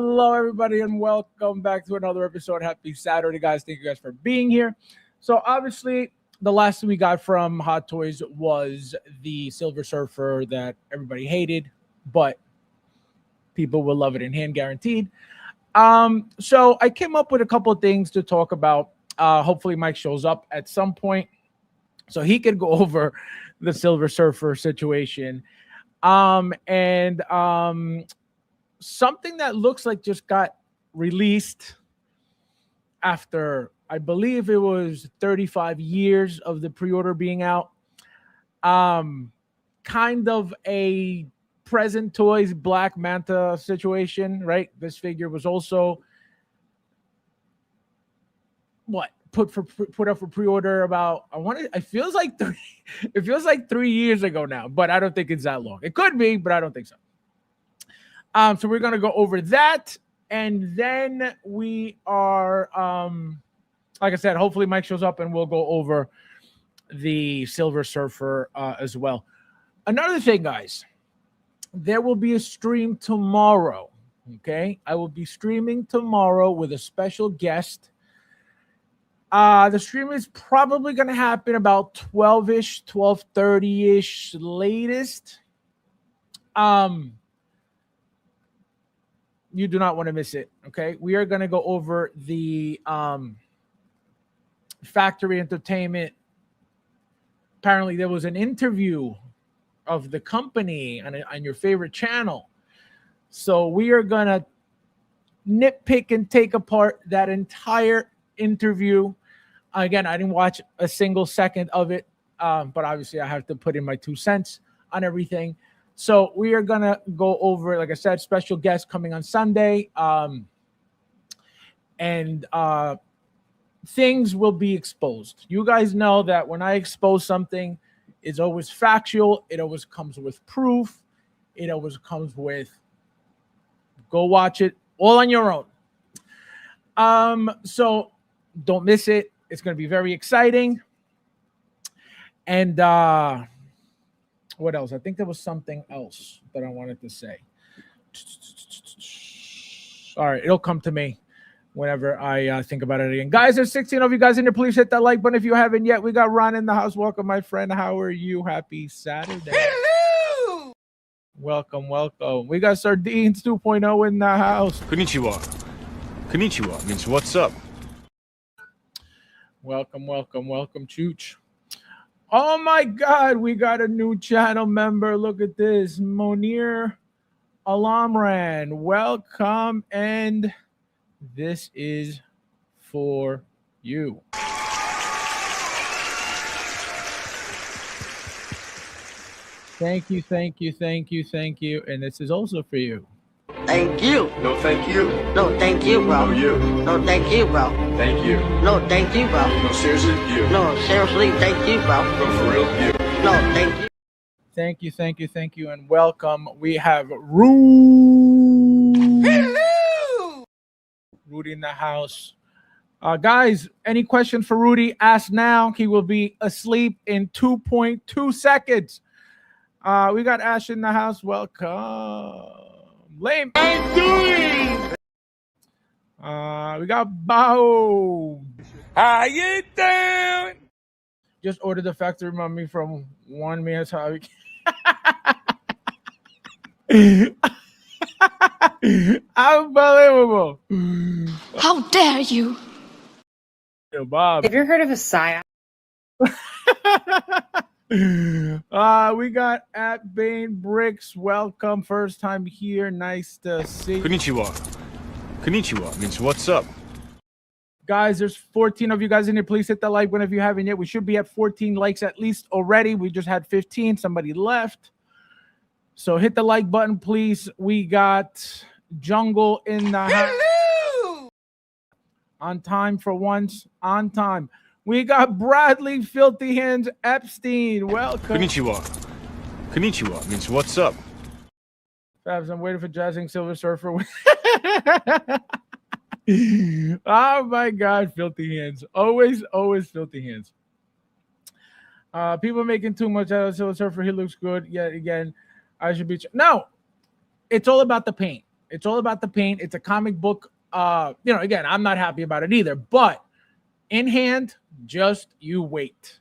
Hello, everybody, and welcome back to another episode. Happy Saturday, guys. Thank you guys for being here. So, obviously, the last thing we got from Hot Toys was the Silver Surfer that everybody hated, but people will love it in hand, guaranteed. So I came up with a couple of things to talk about. Hopefully, Mike shows up at some point so he could go over the Silver Surfer situation. And something that looks like just got released after, I believe it was 35 years of the pre-order being out. Kind of a Present Toys Black Manta situation, right? This figure was also put up for pre-order about, it feels like 3 years ago now, but I don't think it's that long. It could be, but I don't think so. So we're going to go over that. And then we are, like I said, hopefully Mike shows up and we'll go over the Silver Surfer as well. Another thing, guys, there will be a stream tomorrow. Okay. I will be streaming tomorrow with a special guest. The stream is probably going to happen about 12-ish, 12:30-ish latest. You do not want to miss it, okay? We are going to go over the Factory Entertainment. Apparently, there was an interview of the company on your favorite channel. So we are going to nitpick and take apart that entire interview. Again, I didn't watch a single second of it, but obviously I have to put in my 2 cents on everything. So we are going to go over, like I said, special guest coming on Sunday. And things will be exposed. You guys know that when I expose something, it's always factual. It always comes with proof. It always comes with, go watch it all on your own. So don't miss it. It's going to be very exciting. And what else? I think there was something else that I wanted to say. All right, it'll come to me whenever I think about it again. Guys, there's 16 of you guys in there. Please hit that like button if you haven't yet. We got Ron in the house. Welcome, my friend. How are you? Happy Saturday. Hello! Welcome, welcome. We got Sardines 2.0 in the house. Konnichiwa. Konnichiwa means what's up. Welcome, welcome, welcome, Chooch. Oh my God, we got a new channel member. Look at this. Monir Alamran. Welcome, and this is for you. Thank you, thank you, thank you, thank you. And this is also for you. Thank you. No, thank you. No, thank you, bro. No, you. No, thank you, bro. Thank you. No, thank you, bro. No, seriously, you. No, seriously, thank you, bro. No, for real, you. No, thank you. Thank you, thank you, thank you, and welcome. We have Rudy. Hello! Rudy in the house. Guys, any question for Rudy? Ask now. He will be asleep in 2.2 seconds. We got Ash in the house. Welcome. Lame. I'm doing. We got Bao. How you doing? Just ordered the factory mummy from one man's hobby. Unbelievable. How dare you? Yo, Bob. Have you heard of a psyop? We got at Bane Bricks. Welcome. First time here. Nice to see. Konnichiwa. Konnichiwa means what's up. Guys, there's 14 of you guys in here. Please hit that like button if you haven't yet. We should be at 14 likes at least already. We just had 15. Somebody left. So hit the like button, please. We got Jungle in the house. Hello! On time for once. On time. We got Bradley Filthy Hands Epstein. Welcome. Konnichiwa. Konnichiwa means what's up. Fabs, I'm waiting for Jazzing Silver Surfer. Oh my God, Filthy Hands. Always Filthy Hands. People making too much out of Silver Surfer. He looks good. Yet again, I should be. No, it's all about the paint. It's all about the paint. It's a comic book. Again, I'm not happy about it either. But in hand, just you wait.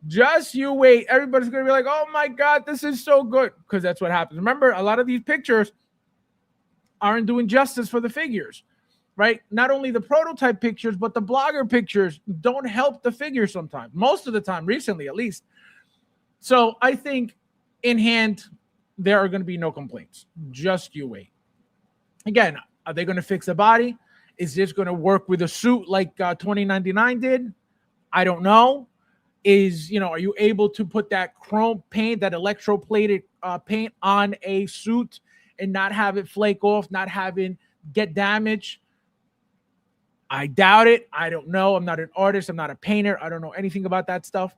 Just you wait. Everybody's going to be like, oh my God, this is so good. Because that's what happens. Remember, a lot of these pictures aren't doing justice for the figures, right? Not only the prototype pictures, but the blogger pictures don't help the figure sometimes. Most of the time, recently at least. So I think in hand, there are going to be no complaints. Just you wait. Again, are they going to fix the body? Is this going to work with a suit like 2099 did? I don't know. Are you able to put that chrome paint, that electroplated paint on a suit and not have it flake off, not having get damaged? I doubt it. I don't know. I'm not an artist. I'm not a painter. I don't know anything about that stuff.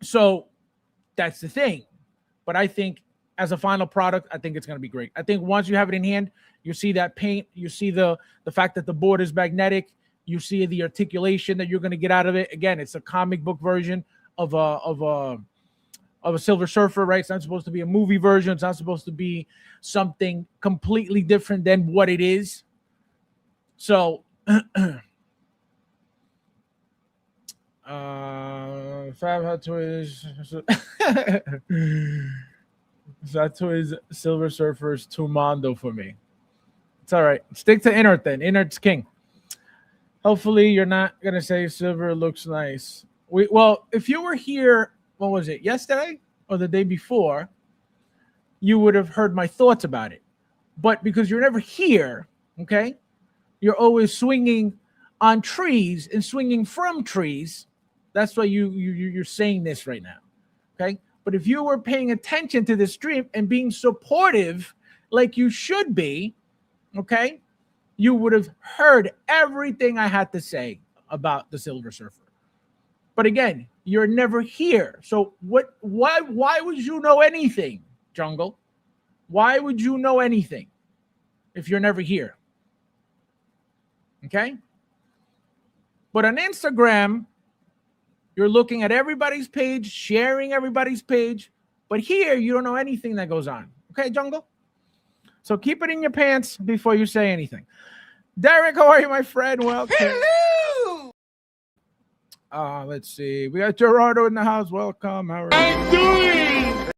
So that's the thing. But I think as a final product, I think it's going to be great. I think once you have it in hand, you see that paint, you see the fact that the board is magnetic, you see the articulation that you're going to get out of it. Again, it's a comic book version of a Silver Surfer, right? It's not supposed to be a movie version. It's not supposed to be something completely different than what it is. So, Fab Toys, Fat Toys Silver Surfers to Mondo for me. It's all right. Stick to Inert then. Inert's king. Hopefully you're not gonna say silver looks nice. Well, if you were here, what was it, yesterday or the day before, you would have heard my thoughts about it. But because you're never here, okay, you're always swinging on trees and swinging from trees. That's why you're saying this right now, okay? But if you were paying attention to the stream and being supportive like you should be, okay, you would have heard everything I had to say about the Silver Surfer. But again, you're never here. So why would you know anything, Jungle? Why would you know anything if you're never here? Okay? But on Instagram, you're looking at everybody's page, sharing everybody's page. But here, you don't know anything that goes on. Okay, Jungle? So keep it in your pants before you say anything. Derek, how are you, my friend? Welcome. Hello. Let's see. We got Gerardo in the house. Welcome. How are you? I'm doing.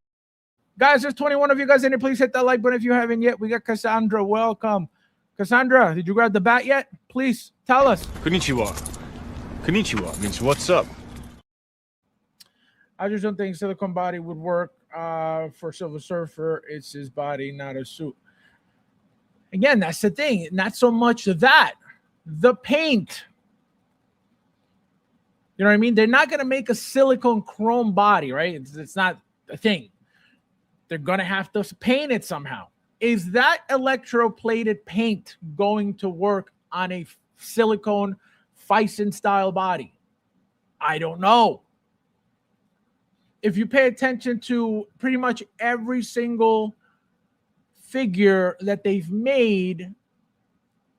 Guys, there's 21 of you guys in here. Please hit that like button if you haven't yet. We got Cassandra. Welcome. Cassandra, did you grab the bat yet? Please tell us. Konnichiwa. Konnichiwa means what's up. I just don't think silicone body would work for Silver Surfer. It's his body, not a suit. Again, that's the thing. Not so much that. The paint. You know what I mean? They're not going to make a silicone chrome body, right? It's not a thing. They're going to have to paint it somehow. Is that electroplated paint going to work on a silicone Fison style body? I don't know. If you pay attention to pretty much every single figure that they've made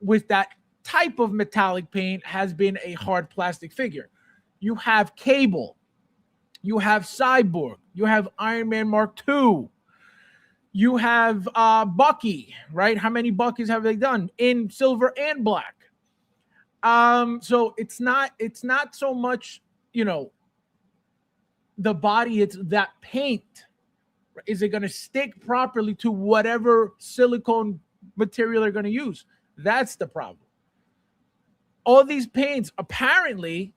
with that type of metallic paint has been a hard plastic figure. You have Cable, you have Cyborg, you have Iron Man Mark II, you have Bucky, right? How many Buckys have they done in silver and black? So it's not so much, the body, it's that paint. Is it going to stick properly to whatever silicone material they're going to use? That's the problem. All these paints apparently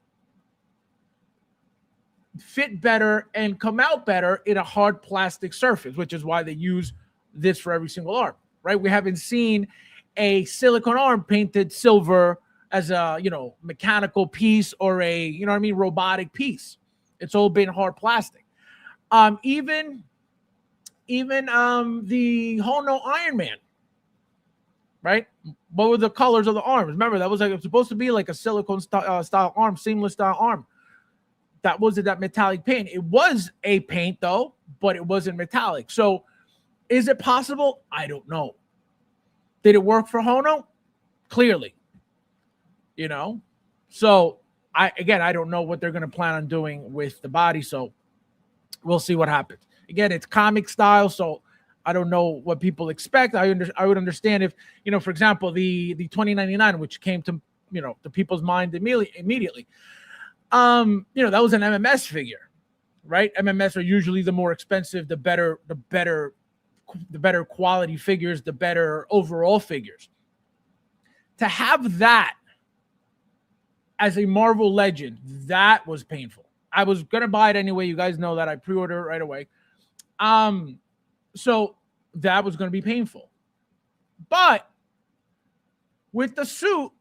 fit better and come out better in a hard plastic surface, which is why they use this for every single arm, right? We haven't seen a silicone arm painted silver as a, mechanical piece or a, robotic piece. It's all been hard plastic. Even the Hono Iron Man, right? What were the colors of the arms? Remember, that was like, it was supposed to be like a silicone style arm, seamless style arm. That wasn't that metallic paint. It was a paint though, but it wasn't metallic. So is it possible? I don't know. Did it work for Hono? Clearly, So I don't know what they're going to plan on doing with the body. So we'll see what happens. Again, it's comic style, so I don't know what people expect. I would understand if, for example, the 2099, which came to, to people's mind immediately. That was an MMS figure, right? MMS are usually the more expensive, the better quality figures, the better overall figures. To have that as a Marvel Legend, that was painful. I was gonna buy it anyway. You guys know that I pre-ordered it right away. So that was gonna be painful. But with the suit,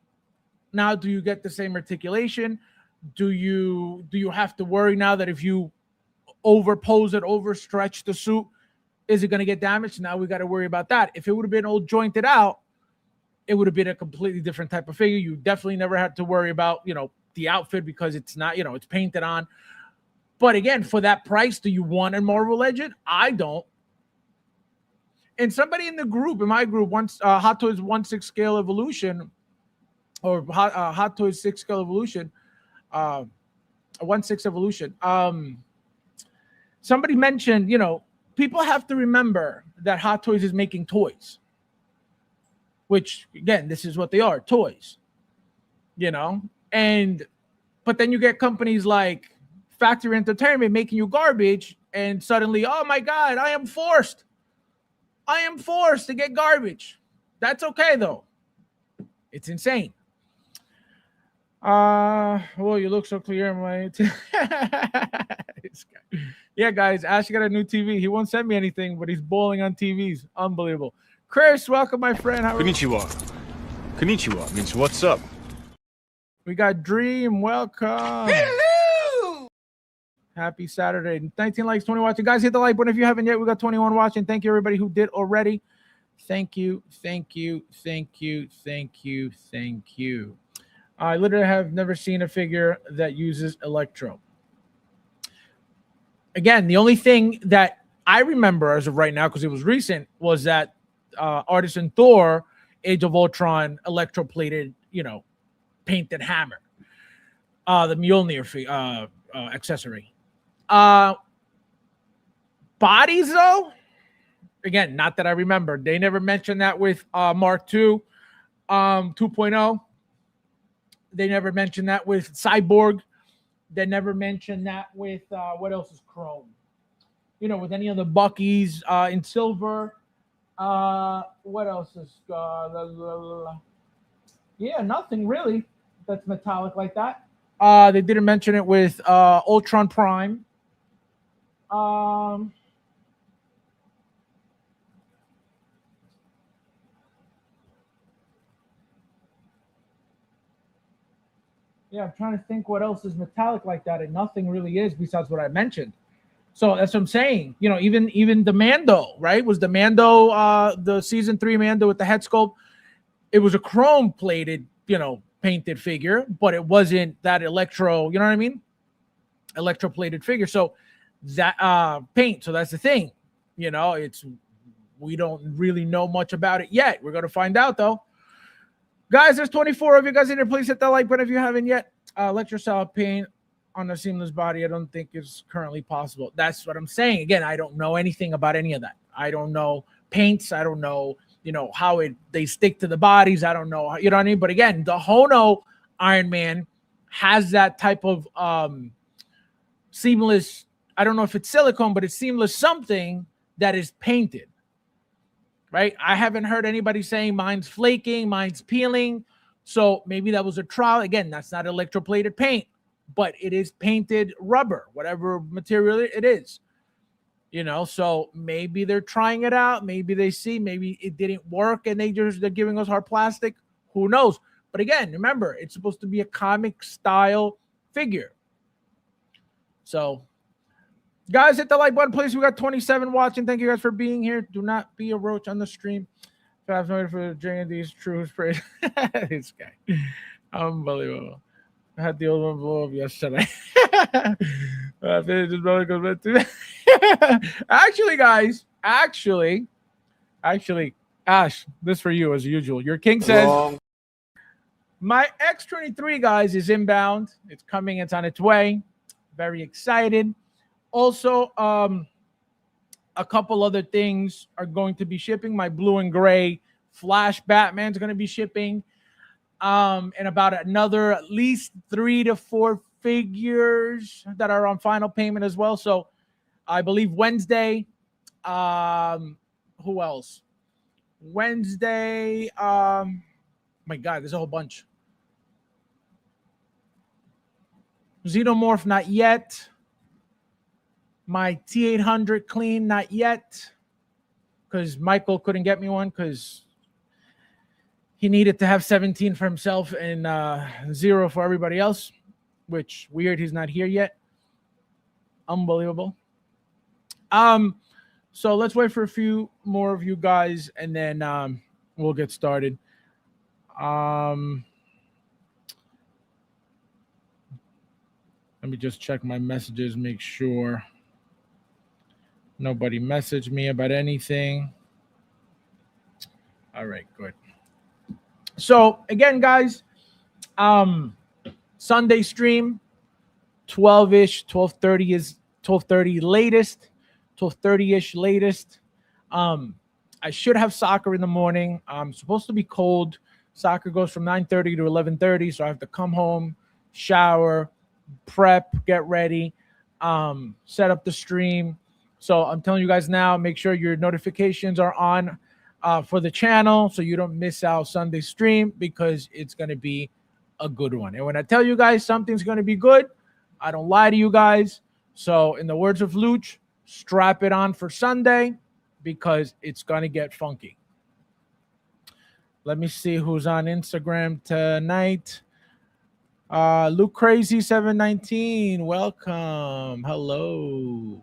now do you get the same articulation? Do you have to worry now that if you overpose it, overstretch the suit, is it gonna get damaged? Now we got to worry about that. If it would have been all jointed out, it would have been a completely different type of figure. You definitely never had to worry about, the outfit because it's not, it's painted on. But again, for that price, do you want a Marvel Legend? I don't. And somebody in the group, in my group, once Hot Toys 1/6 scale evolution, or Hot Toys 6 scale evolution, 1/6 evolution. Somebody mentioned, people have to remember that Hot Toys is making toys. Which, again, this is what they are, toys, but then you get companies like Factory Entertainment making you garbage, and suddenly, oh my God, I am forced to get garbage. That's okay, though. It's insane. Well, you look so clear in my yeah, guys, Ash got a new TV. He won't send me anything, but he's bowling on TVs. Unbelievable. Chris, welcome, my friend. How are you? Konnichiwa means what's up. We got Dream. Welcome. Hello. Happy Saturday. 19 likes, 20 watching. Guys, hit the like button if you haven't yet. We got 21 watching. Thank you, everybody who did already. Thank you. I literally have never seen a figure that uses Electro. Again, the only thing that I remember as of right now, because it was recent, was that Artisan Thor Age of Ultron electroplated, painted hammer, the Mjolnir accessory. Bodies, though, again, not that I remember. They never mentioned that with Mark II 2.0. They never mentioned that with Cyborg. They never mentioned that with what else is Chrome? With any of the Buckies in silver. What else is yeah, nothing really that's metallic like that. They didn't mention it with Ultron Prime. Yeah, I'm trying to think what else is metallic like that, and nothing really is besides what I mentioned. So that's what I'm saying. Even the Mando, right? Was the Mando the season 3 Mando with the head sculpt? It was a chrome plated, painted figure, but it wasn't that electro, you know what I mean? Electroplated figure. So that paint. So that's the thing. We don't really know much about it yet. We're gonna find out though. Guys, there's 24 of you guys in here. Please hit that like button if you haven't yet. Electrostyle paint on a seamless body, I don't think is currently possible. That's what I'm saying. Again, I don't know anything about any of that. I don't know paints. I don't know, how they stick to the bodies. I don't know, you know what I mean? But again, the Hono Iron Man has that type of seamless, I don't know if it's silicone, but it's seamless something that is painted, right? I haven't heard anybody saying mine's flaking, mine's peeling. So maybe that was a trial. Again, that's not electroplated paint, but it is painted rubber, whatever material it is, so maybe they're trying it out. Maybe they see, maybe it didn't work and they're giving us hard plastic. Who knows? But again, remember, it's supposed to be a comic style figure. So guys, hit the like button, please. We got 27 watching. Thank you guys for being here. Do not be a roach on the stream. Fabs noted for J&D's true praise. This guy. Unbelievable. I had the old one blow up yesterday. Actually, guys, actually, Ash, this for you as usual. Your king says, my X23, guys, is inbound. It's coming. It's on its way. Very excited. Also, a couple other things are going to be shipping. My blue and gray Flash Batman's going to be shipping. And about another at least 3 to 4 figures that are on final payment as well. So I believe Wednesday. Who else? Wednesday. My God, there's a whole bunch. Xenomorph, not yet. My T800 clean, not yet. Because Michael couldn't get me one because he needed to have 17 for himself and 0 for everybody else. Which, weird, he's not here yet. Unbelievable. So let's wait for a few more of you guys and then we'll get started. Let me just check my messages, make sure nobody messaged me about anything. All right, good. So again, guys, Sunday stream, 12-ish, 12:30 is 12:30 latest, 12:30-ish latest. I should have soccer in the morning. I'm supposed to be cold. Soccer goes from 9:30 to 11:30, so I have to come home, shower, prep, get ready, set up the stream. So I'm telling you guys now, make sure your notifications are on for the channel so you don't miss out Sunday stream because it's going to be a good one. And when I tell you guys something's going to be good, I don't lie to you guys. So in the words of Luch, strap it on for Sunday because it's going to get funky. Let me see who's on Instagram tonight. Luke Crazy 719, welcome. Hello.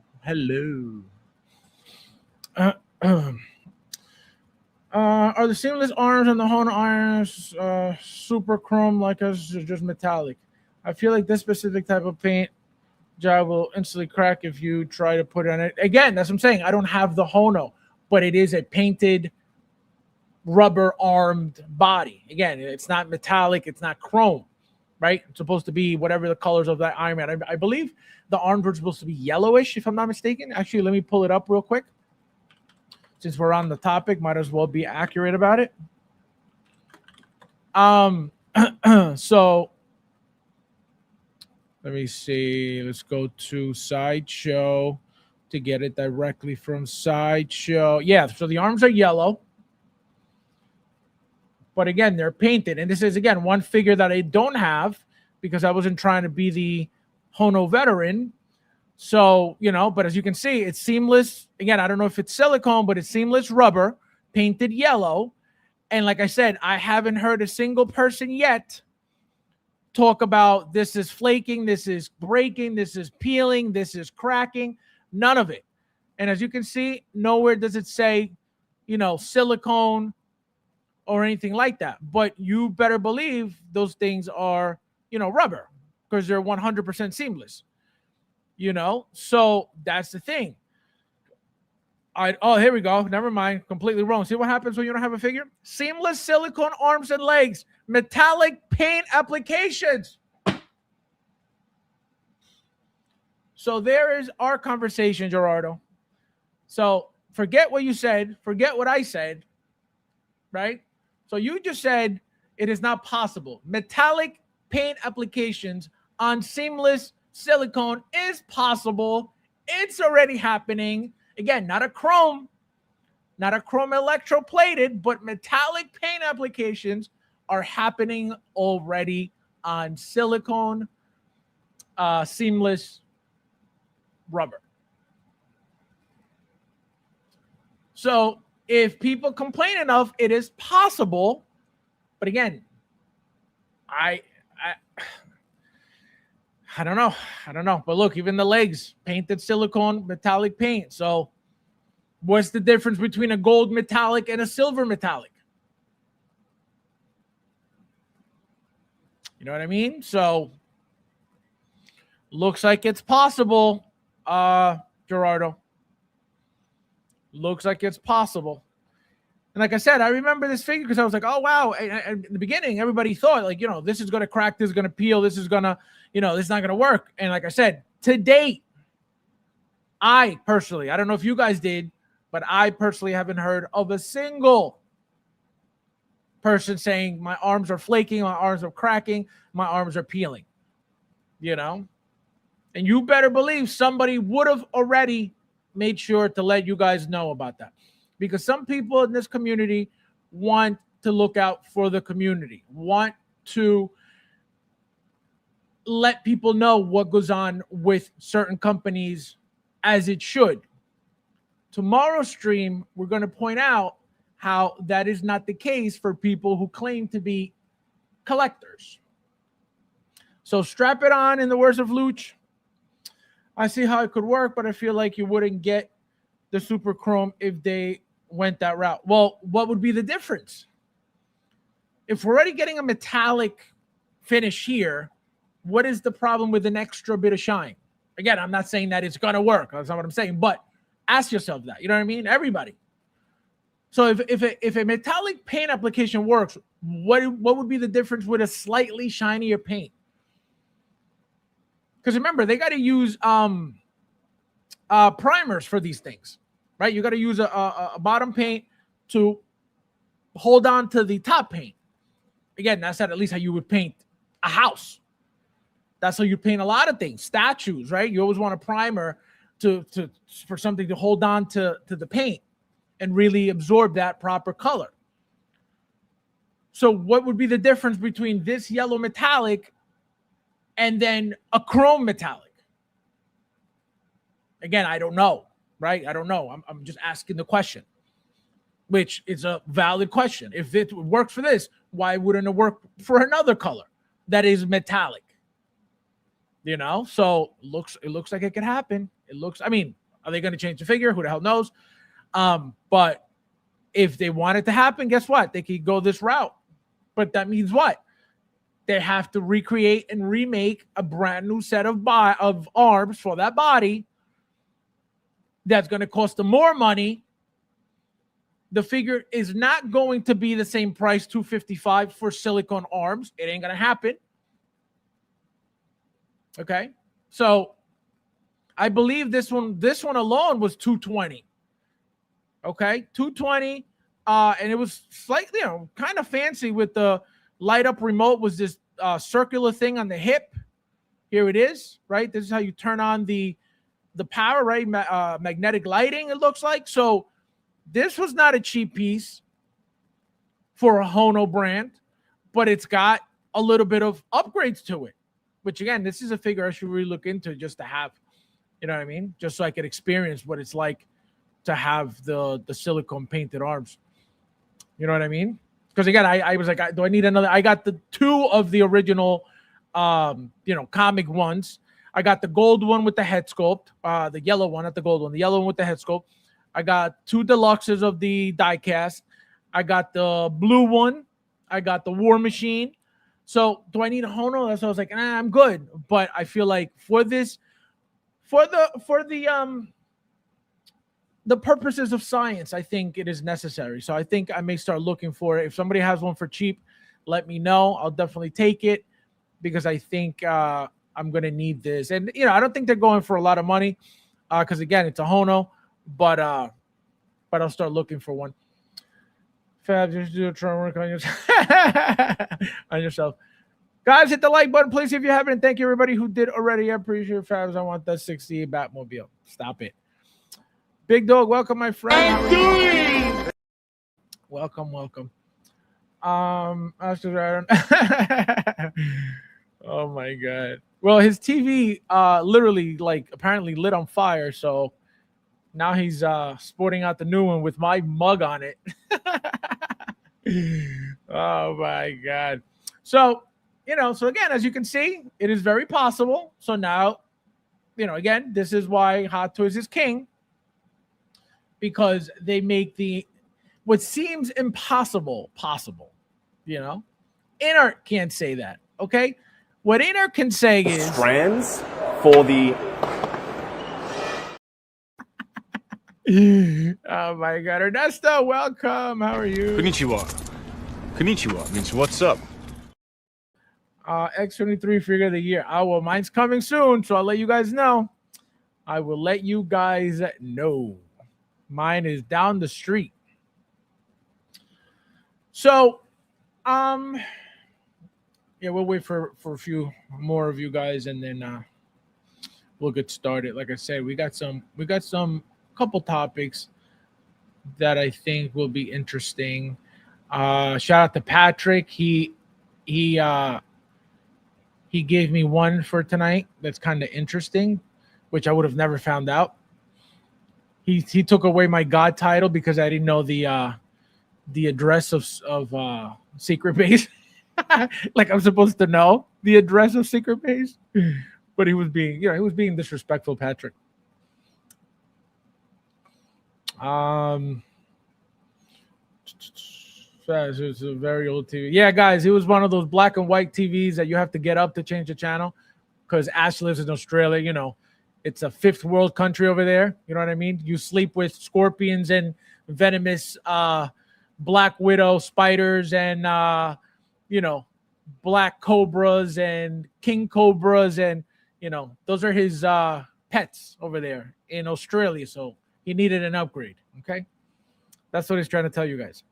Are the seamless arms and the Hono irons super chrome like us, or just metallic? I feel like this specific type of paint job will instantly crack if you try to put it on it. Again, that's what I'm saying. I don't have the Hono, but it is a painted rubber armed body. Again, it's not metallic, it's not chrome, right? It's supposed to be whatever the colors of that Iron Man. I believe the arms were supposed to be yellowish, if I'm not mistaken. Actually, let me pull it up real quick. Since we're on the topic, might as well be accurate about it. So let me see. Let's go to Sideshow to get it directly from Sideshow. Yeah, so the arms are yellow. But again, they're painted. And this is, again, one figure that I don't have because I wasn't trying to be the Hono veteran. So, you know, but as you can see, it's seamless. Again, I don't know if it's silicone, but it's seamless rubber, painted yellow. And like I said, I haven't heard a single person yet talk about this is flaking, this is breaking, this is peeling, this is cracking. None of it. And as you can see, nowhere does it say, you know, silicone or anything like that. But you better believe those things are, you know, rubber because they're 100% seamless. You know, so that's the thing. Oh, here we go. Never mind. Completely wrong. See what happens when you don't have a figure? Seamless silicone arms and legs. Metallic paint applications. So there is our conversation, Gerardo. So forget what you said. Forget what I said. Right? So you just said it is not possible. Metallic paint applications on seamless silicone is possible. It's already happening. Again, not a chrome electroplated, but metallic paint applications are happening already on silicone seamless rubber. So if people complain enough, it is possible. But again, I don't know. But look, even the legs, painted silicone, metallic paint. So what's the difference between a gold metallic and a silver metallic? You know what I mean? So looks like it's possible, Gerardo. Looks like it's possible. And like I said, I remember this figure because I was like, oh, wow. And in the beginning, everybody thought, like, you know, this is going to crack, this is going to peel, this is going to, you know, this is not going to work. And like I said, to date, I personally, I don't know if you guys did, but I personally haven't heard of a single person saying my arms are flaking, my arms are cracking, my arms are peeling. You know? And you better believe somebody would have already made sure to let you guys know about that. Because some people in this community want to look out for the community, want to let people know what goes on with certain companies as it should. Tomorrow's stream, we're going to point out how that is not the case for people who claim to be collectors. So strap it on, in the words of Luch. I see how it could work, but I feel like you wouldn't get the super chrome if they went that route. Well, what would be the difference? If we're already getting a metallic finish here, what is the problem with an extra bit of shine? Again, I'm not saying that it's going to work. That's not what I'm saying. But ask yourself that. You know what I mean? Everybody. So if a metallic paint application works, what would be the difference with a slightly shinier paint? Because remember, they got to use primers for these things, right? You got to use a bottom paint to hold on to the top paint. Again, that's at least how you would paint a house. That's how you paint a lot of things, statues, right? You always want a primer for something to hold on to the paint and really absorb that proper color. So what would be the difference between this yellow metallic and then a chrome metallic? Again, I don't know, right? I don't know. I'm just asking the question, which is a valid question. If it works for this, why wouldn't it work for another color that is metallic? You know, so it looks like it could happen. I mean, are they going to change the figure? Who the hell knows? But if they want it to happen, guess what? They could go this route. But that means what? They have to recreate and remake a brand new set of arms for that body. That's going to cost them more money. The figure is not going to be the same price, $255 for silicone arms. It ain't going to happen. Okay, so I believe this one alone was $220. Okay, $220, and it was slightly, kind of fancy with the light up remote. Was this circular thing on the hip? Here it is, right? This is how you turn on the power, right? Magnetic lighting, it looks like. So this was not a cheap piece for a Hono brand, but it's got a little bit of upgrades to it. Which, again, this is a figure I should really look into just to have, you know what I mean? Just so I could experience what it's like to have the silicone painted arms. You know what I mean? Because, again, I was like, do I need another? I got the two of the original, comic ones. I got the gold one with the head sculpt, the yellow one, not the gold one, the yellow one with the head sculpt. I got two deluxes of the die cast. I got the blue one. I got the War Machine. So do I need a Hono? That's what I was like, I'm good. But I feel like for this, for the purposes of science, I think it is necessary. So I think I may start looking for it. If somebody has one for cheap, let me know. I'll definitely take it because I think I'm gonna need this. And I don't think they're going for a lot of money because again, it's a Hono. But I'll start looking for one. Fab, just do a try work on yourself. Guys, hit the like button, please, if you haven't. And thank you, everybody who did already. I appreciate it, Fabs. I want that 68 Batmobile. Stop it. Big Dog, welcome, my friend. Welcome. Oh, my God. Well, his TV literally, apparently lit on fire, so now he's sporting out the new one with my mug on it. Oh my God. So again, as you can see, it is very possible. So now, again, this is why Hot Toys is king, because they make what seems impossible possible. Inert can't say that. Okay. What Inert can say is strands for the oh my God, Ernesto, welcome. How are you? Konnichiwa means what's up? X23 figure of the year. Oh, well, mine's coming soon, so I'll let you guys know. I will let you guys know. Mine is down the street. So, yeah, we'll wait for a few more of you guys, and then we'll get started. Like I said, we got some couple topics that I think will be interesting. Shout out to Patrick. He he gave me one for tonight that's kind of interesting, which I would have never found out. He took away my God title because I didn't know the address of secret base. Like I'm supposed to know the address of secret base, but he was being disrespectful, Patrick. It's a very old TV. Yeah, guys, it was one of those black and white TVs that you have to get up to change the channel because Ash lives in Australia. You know, it's a fifth world country over there. You know what I mean? You sleep with scorpions and venomous black widow spiders and black cobras and king cobras, and those are his pets over there in Australia. So he needed an upgrade. Okay, that's what he's trying to tell you guys.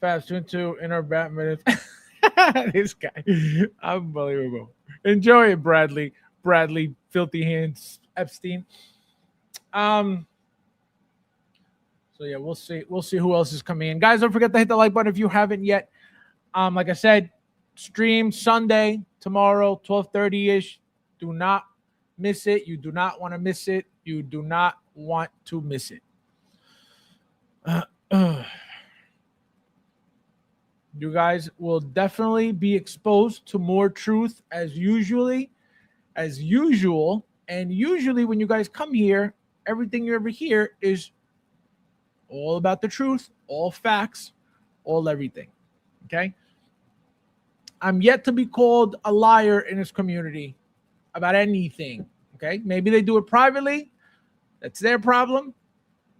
Fabs 22 in our Batman. This guy, unbelievable. Enjoy it, Bradley. Bradley, filthy hands, Epstein. So yeah, we'll see who else is coming in. Guys, don't forget to hit the like button if you haven't yet. Like I said, stream Sunday, tomorrow, 12:30-ish. Do not miss it. You do not want to miss it. You do not want to miss it. You guys will definitely be exposed to more truth as usual. And usually when you guys come here, everything you ever hear is all about the truth, all facts, all everything. Okay? I'm yet to be called a liar in this community about anything. Okay? Maybe they do it privately. That's their problem.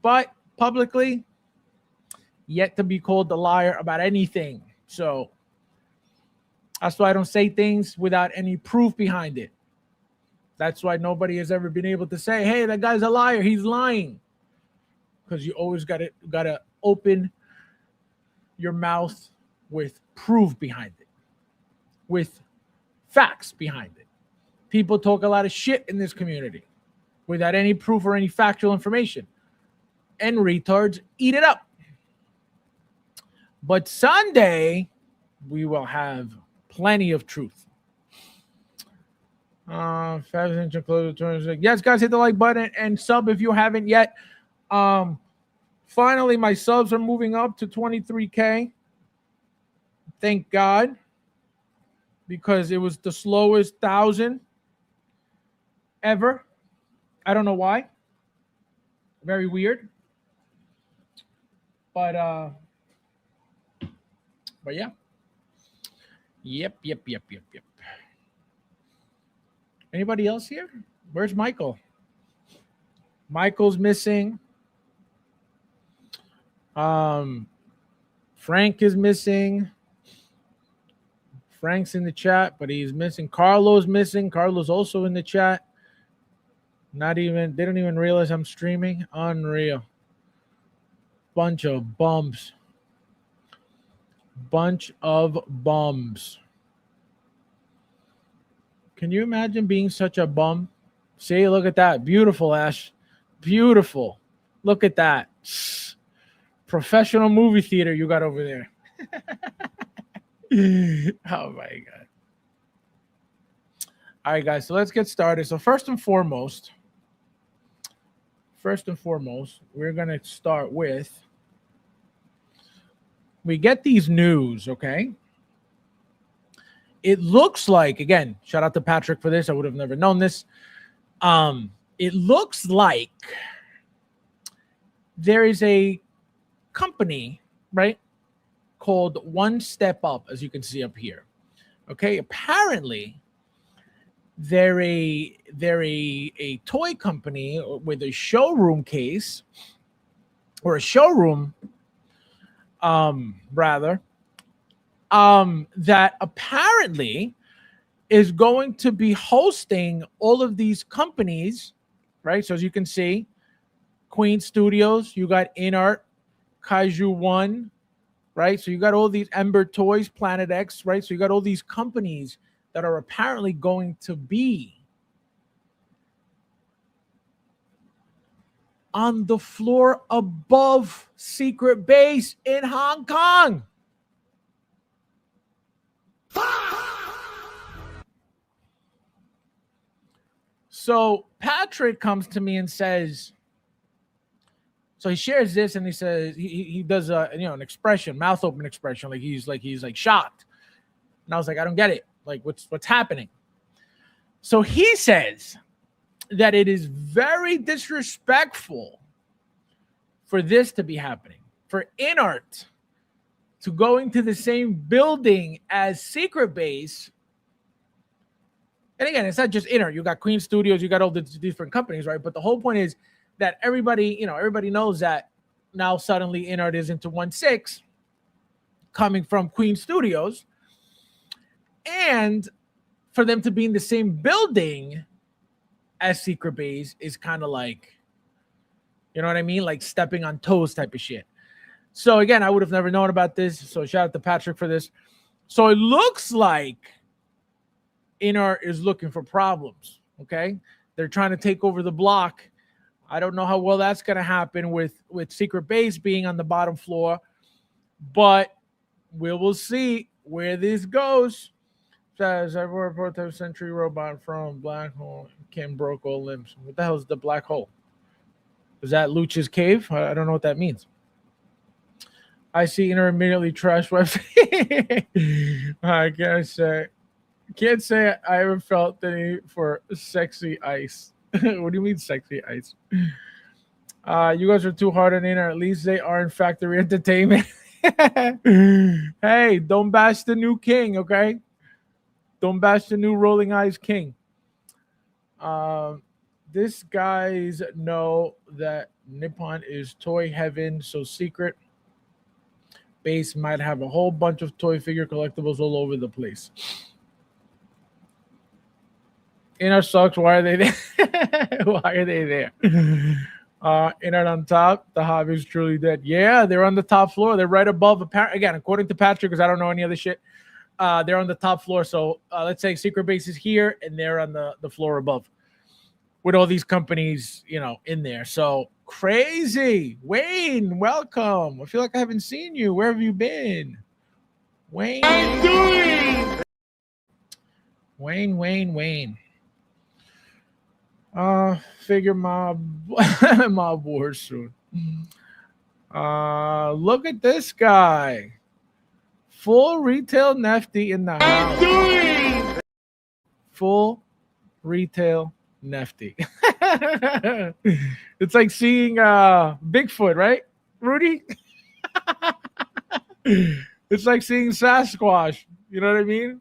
But publicly, yet to be called a liar about anything. So that's why I don't say things without any proof behind it. That's why nobody has ever been able to say, hey, that guy's a liar. He's lying. Because you always gotta open your mouth with proof behind it, with facts behind it. People talk a lot of shit in this community without any proof or any factual information. And retards eat it up. But Sunday, we will have plenty of truth. Yes, guys, hit the like button and sub if you haven't yet. Finally, my subs are moving up to 23K. Thank God. Because it was the slowest 1,000 ever. I don't know why. Very weird. But yeah. Yep. Anybody else here? Where's Michael? Michael's missing. Frank is missing. Frank's in the chat, but he's missing. Carlo's missing. Carlo's also in the chat. They don't even realize I'm streaming. Unreal. Bunch of bums. Can you imagine being such a bum? See, look at that. Beautiful, Ash. Beautiful. Look at that. Professional movie theater you got over there. Oh, my God. All right, guys. So let's get started. So first and foremost, we're going to start with, we get these news, okay? It looks like, again, shout out to Patrick for this. I would have never known this. It looks like there is a company, right, called One Step Up, as you can see up here. Okay, apparently they're a toy company with a showroom case, or a showroom, rather, that apparently is going to be hosting all of these companies, right? So as you can see, Queen Studios, you got InArt, Kaiju One, right? So you got all these Ember Toys, Planet X, right? So you got all these companies that are apparently going to be on the floor above Secret Base in Hong Kong. So Patrick comes to me and says, so he shares this and he says he does an expression, mouth open expression, like he's shocked. And I was like, I don't get it. Like what's happening? So he says that it is very disrespectful for this to be happening, for InArt to go into the same building as Secret Base. And again, it's not just InArt. You got Queen Studios, you got all the different companies, right? But the whole point is that everybody knows that now suddenly InArt is into 1/6 coming from Queen Studios. And for them to be in the same building as Secret Base is kind of like, you know what I mean? Like stepping on toes type of shit. So again, I would have never known about this. So shout out to Patrick for this. So it looks like InArt is looking for problems. Okay. They're trying to take over the block. I don't know how well that's going to happen with Secret Base being on the bottom floor, but we will see where this goes. Says everywhere prototype Century robot from Black Hole can broke all limbs. What the hell is the Black Hole? Is that Lucha's cave? I don't know what that means. I see InArt immediately trash website. I can't say I ever felt the need for sexy ice. What do you mean sexy ice? You guys are too hard on InArt. At least they are in Factory Entertainment. Hey, don't bash the new king, okay? Don't bash the new Rolling Eyes king. This guys know that Nippon is toy heaven, so Secret Base might have a whole bunch of toy figure collectibles all over the place. InArt sucks. Why are they there? Why are they there? InArt on top. The hobby is truly dead. Yeah, they're on the top floor. They're right above. Again, according to Patrick, because I don't know any other shit. They're on the top floor. So let's say Secret Base is here, and they're on the floor above, with all these companies, in there. So crazy. Wayne, welcome. I feel like I haven't seen you. Where have you been? Wayne. Wayne. Figure mob wars soon. Look at this guy. Full retail Nefty in the house. Full retail Nefty. It's like seeing Bigfoot, right, Rudy? It's like seeing Sasquatch. You know what I mean?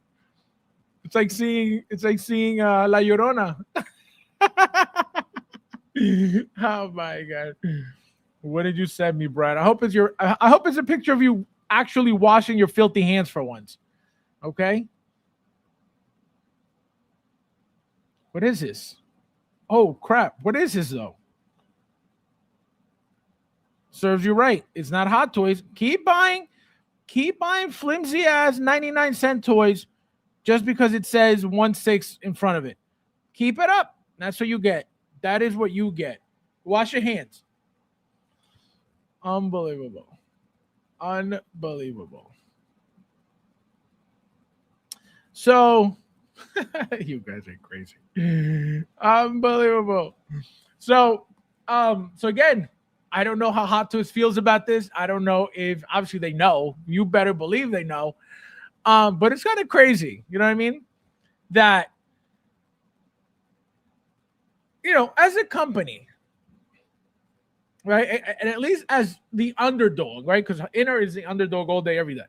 It's like seeing La Llorona. Oh my god! What did you send me, Brad? I hope it's a picture of you actually washing your filthy hands for once. Okay. What is this? Oh crap! What is this though? Serves you right. It's not Hot Toys. Keep buying flimsy ass 99-cent toys just because it says 1/6 in front of it. Keep it up. That's what you get. That is what you get. Wash your hands. Unbelievable. So, you guys are crazy. Unbelievable. So again, I don't know how Hot Toys feels about this. I don't know if, obviously they know. You better believe they know. But it's kind of crazy. You know what I mean? That, as a company, right, and at least as the underdog, right, because InArt is the underdog all day, every day,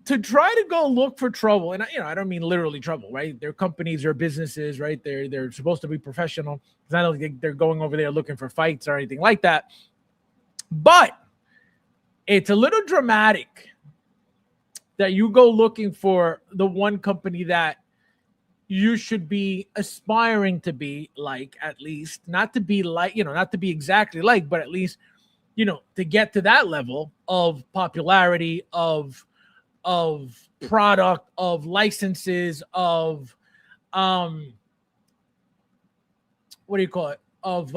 to try to go look for trouble, and I don't mean literally trouble, right? Their companies, their businesses, right? They're supposed to be professional. It's not like they're going over there looking for fights or anything like that. But it's a little dramatic that you go looking for the one company that you should be aspiring to be like, at least not to be like, not to be exactly like, but at least, to get to that level of popularity, of product, of licenses, of what do you call it, of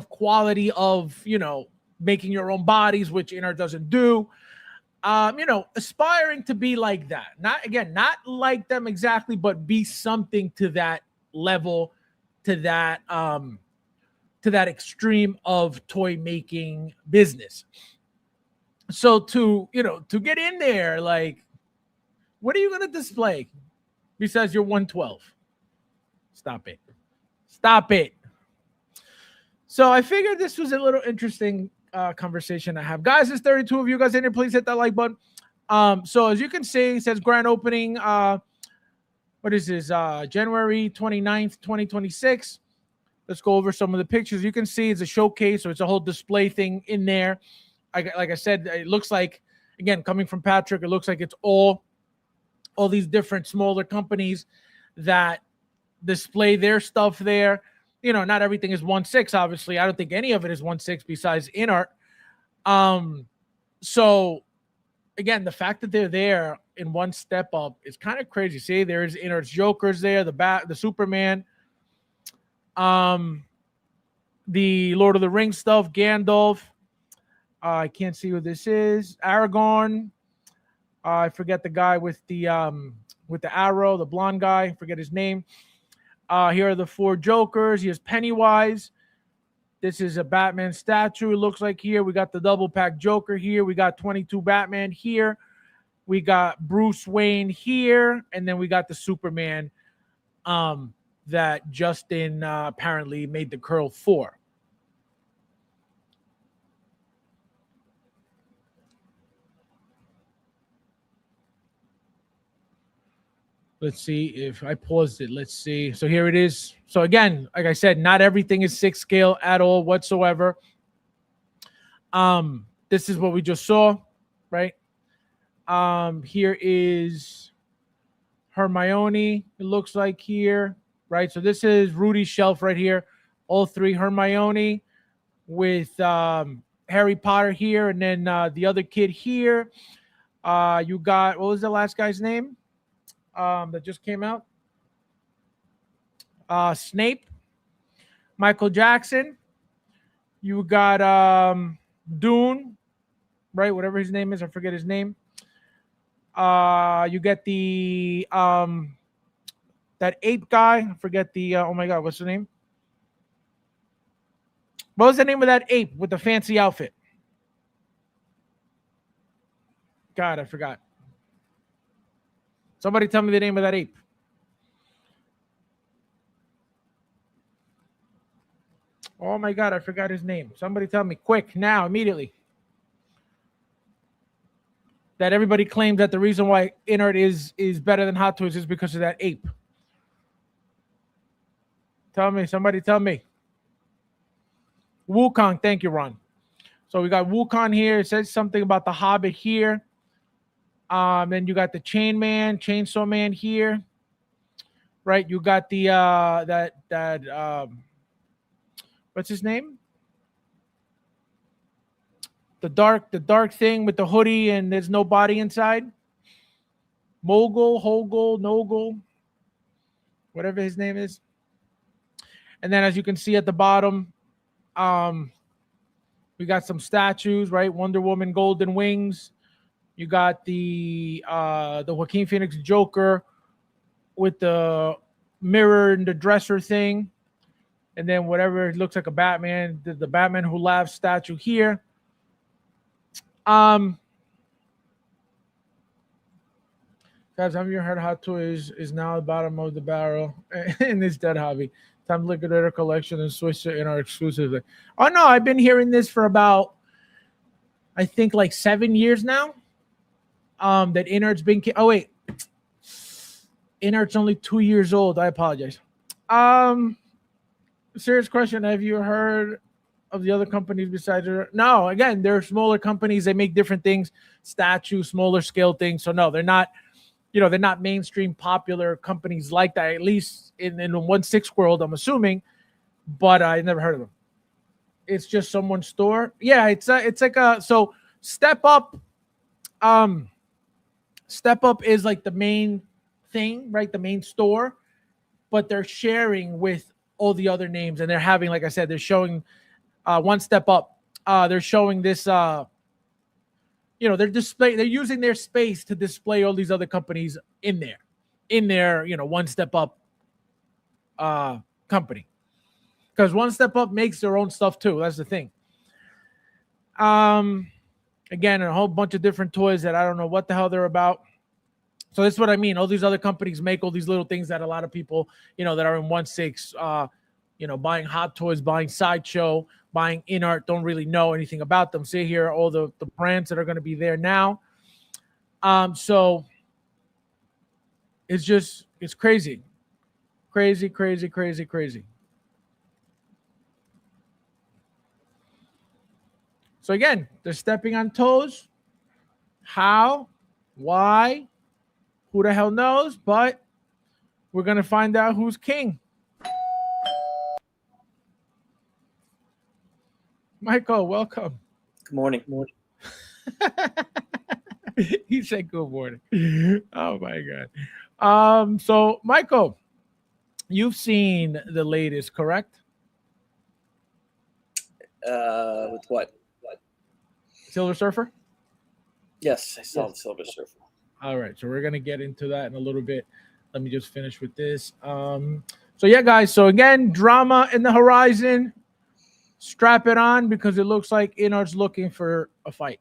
quality, of making your own bodies, which Inner doesn't do. Aspiring to be like that. Not like them exactly, but be something to that level, to that extreme of toy making business. So to get in there, like, what are you going to display besides your 112? Stop it. So I figured this was a little interesting conversation I have. Guys, there's 32 of you guys in here. Please hit that like button. So as you can see, it says grand opening. What is this? January 29th, 2026. Let's go over some of the pictures. You can see it's a showcase, so it's a whole display thing in there. Like I said, it looks like, again, coming from Patrick, it looks like it's all these different smaller companies that display their stuff there. Not everything is 1/6, obviously. I don't think any of it is 1/6 besides InArt. So again, the fact that they're there in one step up is kind of crazy. See, there's InArt's Jokers there, the Superman, the Lord of the Rings stuff, Gandalf. I can't see who this is. Aragorn. I forget the guy with the arrow, the blonde guy. I forget his name. Here are the 4 Jokers. Here's Pennywise. This is a Batman statue, it looks like here. We got the double pack Joker here. We got 22 Batman here. We got Bruce Wayne here. And then we got the Superman that Justin apparently made the curl for. Let's see if I paused it. Let's see. So here it is. So again, like I said, not everything is 6 scale at all whatsoever. This is what we just saw, right? Here is Hermione, it looks like here, right? So this is Rudy's shelf right here. All 3 Hermione with Harry Potter here, and then the other kid here. You got, what was the last guy's name? That just came out. Snape, Michael Jackson. You got Dune, right? Whatever his name is, I forget his name. You get the that ape guy. I forget the oh my god, what's the name? What was the name of that ape with the fancy outfit? God, I forgot. Somebody tell me the name of that ape. Oh my God, I forgot his name. Somebody tell me quick, now, immediately. That everybody claims that the reason why InArt is better than Hot Toys is because of that ape. Tell me, somebody tell me. Wukong, thank you, Ron. So we got Wukong here. It says something about the Hobbit here. Then you got the Chainsaw Man here, right? You got the what's his name? The dark thing with the hoodie and there's no body inside. Noggle, whatever his name is. And then as you can see at the bottom, we got some statues, right? Wonder Woman, Golden Wings. You got the Joaquin Phoenix Joker with the mirror and the dresser thing. And then whatever it looks like a Batman, the Batman Who Laughs statue here. Guys, have you heard Hot Toys is now the bottom of the barrel in this dead hobby? Time to liquidate our collection and switch to InArt exclusively. Oh no, I've been hearing this for about, I think, like 7 years now. That InArt's been. Oh wait, InArt's only 2 years old. I apologize. Serious question: have you heard of the other companies besides no, again, they're smaller companies. They make different things, statues, smaller scale things. So no, they're not, they're not mainstream popular companies like that, at least in the 1/6 world, I'm assuming, but I never heard of them. It's just someone's store. Yeah, it's like so Step Up Step Up is like the main thing, right? The main store, but they're sharing with all the other names, and they're having, like I said, they're showing One Step Up. They're showing this. They're using their space to display all these other companies in their One Step Up company, because One Step Up makes their own stuff too. That's the thing. Again, a whole bunch of different toys that I don't know what the hell they're about. So that's what I mean. All these other companies make all these little things that a lot of people, that are in 1/6, buying Hot Toys, buying Sideshow, buying InArt, don't really know anything about them. See here, all the brands that are going to be there now. So it's crazy. Crazy, crazy, crazy, crazy. So again, they're stepping on toes. How? Why? Who the hell knows? But we're going to find out who's king. Michael, welcome. Good morning. Good morning. He said good morning. Oh, my God. So, Michael, you've seen the latest, correct? With what? Silver Surfer? Yes, I saw the Silver Surfer. All right, so we're gonna get into that in a little bit. Let me just finish with this. So yeah, guys. So again, drama in the horizon. Strap it on because it looks like InArt's looking for a fight.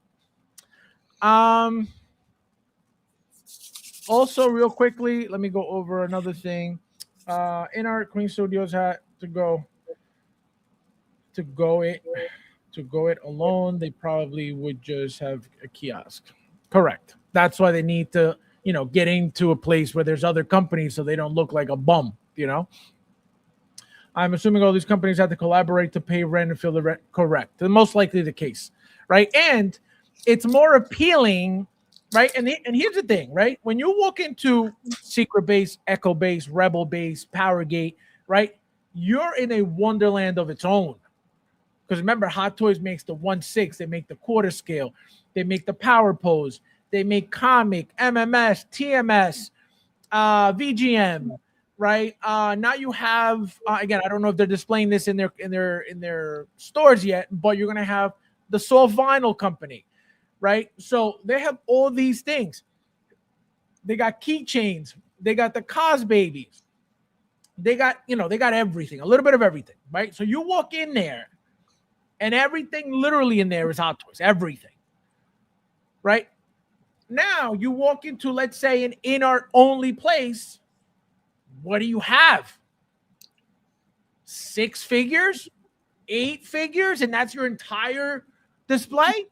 Also, real quickly, let me go over another thing. InArt Queen Studios had to go it alone. They probably would just have a kiosk. Correct. That's why they need to, get into a place where there's other companies so they don't look like a bum, I'm assuming all these companies have to collaborate to pay rent and fill the rent. Correct. That's most likely the case, right? And it's more appealing, right? And here's the thing, right? When you walk into Secret Base, Echo Base, Rebel Base, Powergate, right? You're in a wonderland of its own. Because remember, Hot Toys makes the 1/6, they make the quarter scale, they make the Power Pose, they make comic, MMS, TMS, VGM, right? Now you have again, I don't know if they're displaying this in their stores yet, but you're gonna have the Soul Vinyl Company, right? So they have all these things. They got keychains, they got the Cos Babies, they got everything, a little bit of everything, right? So you walk in there, and everything literally in there is Hot Toys, everything, right? Now you walk into, let's say, an InArt only place. What do you have? 6 figures, 8 figures, and that's your entire display?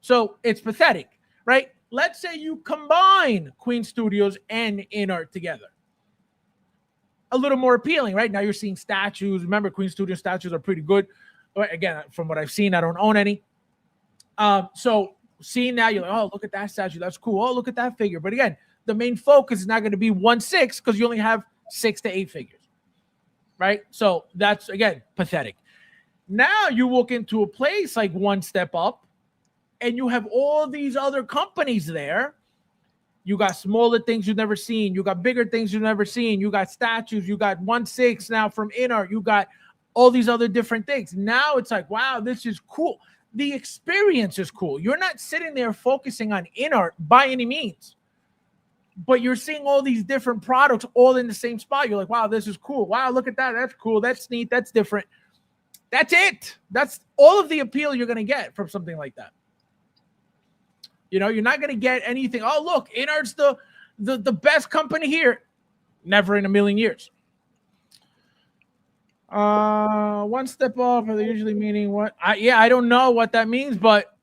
So it's pathetic, right? Let's say you combine Queen Studios and InArt together. A little more appealing, right? Now you're seeing statues. Remember, Queen Studio statues are pretty good. Again, from what I've seen, I don't own any. So seeing that, you're like, oh, look at that statue. That's cool. Oh, look at that figure. But again, the main focus is not going to be 1/6 because you only have 6 to 8 figures, right? So that's, again, pathetic. Now you walk into a place like One Step Up, and you have all these other companies there. You got smaller things you've never seen. You got bigger things you've never seen. You got statues. You got 1/6 now from InArt. You got all these other different things. Now it's like, wow, this is cool. The experience is cool. You're not sitting there focusing on InArt by any means, but you're seeing all these different products all in the same spot. You're like, wow, this is cool. Wow, look at that. That's cool. That's neat. That's different. That's it. That's all of the appeal you're going to get from something like that. You're not going to get anything. Oh, look, InArt's the best company here. Never in a million years. One step up, are they usually meaning what? I don't know what that means, but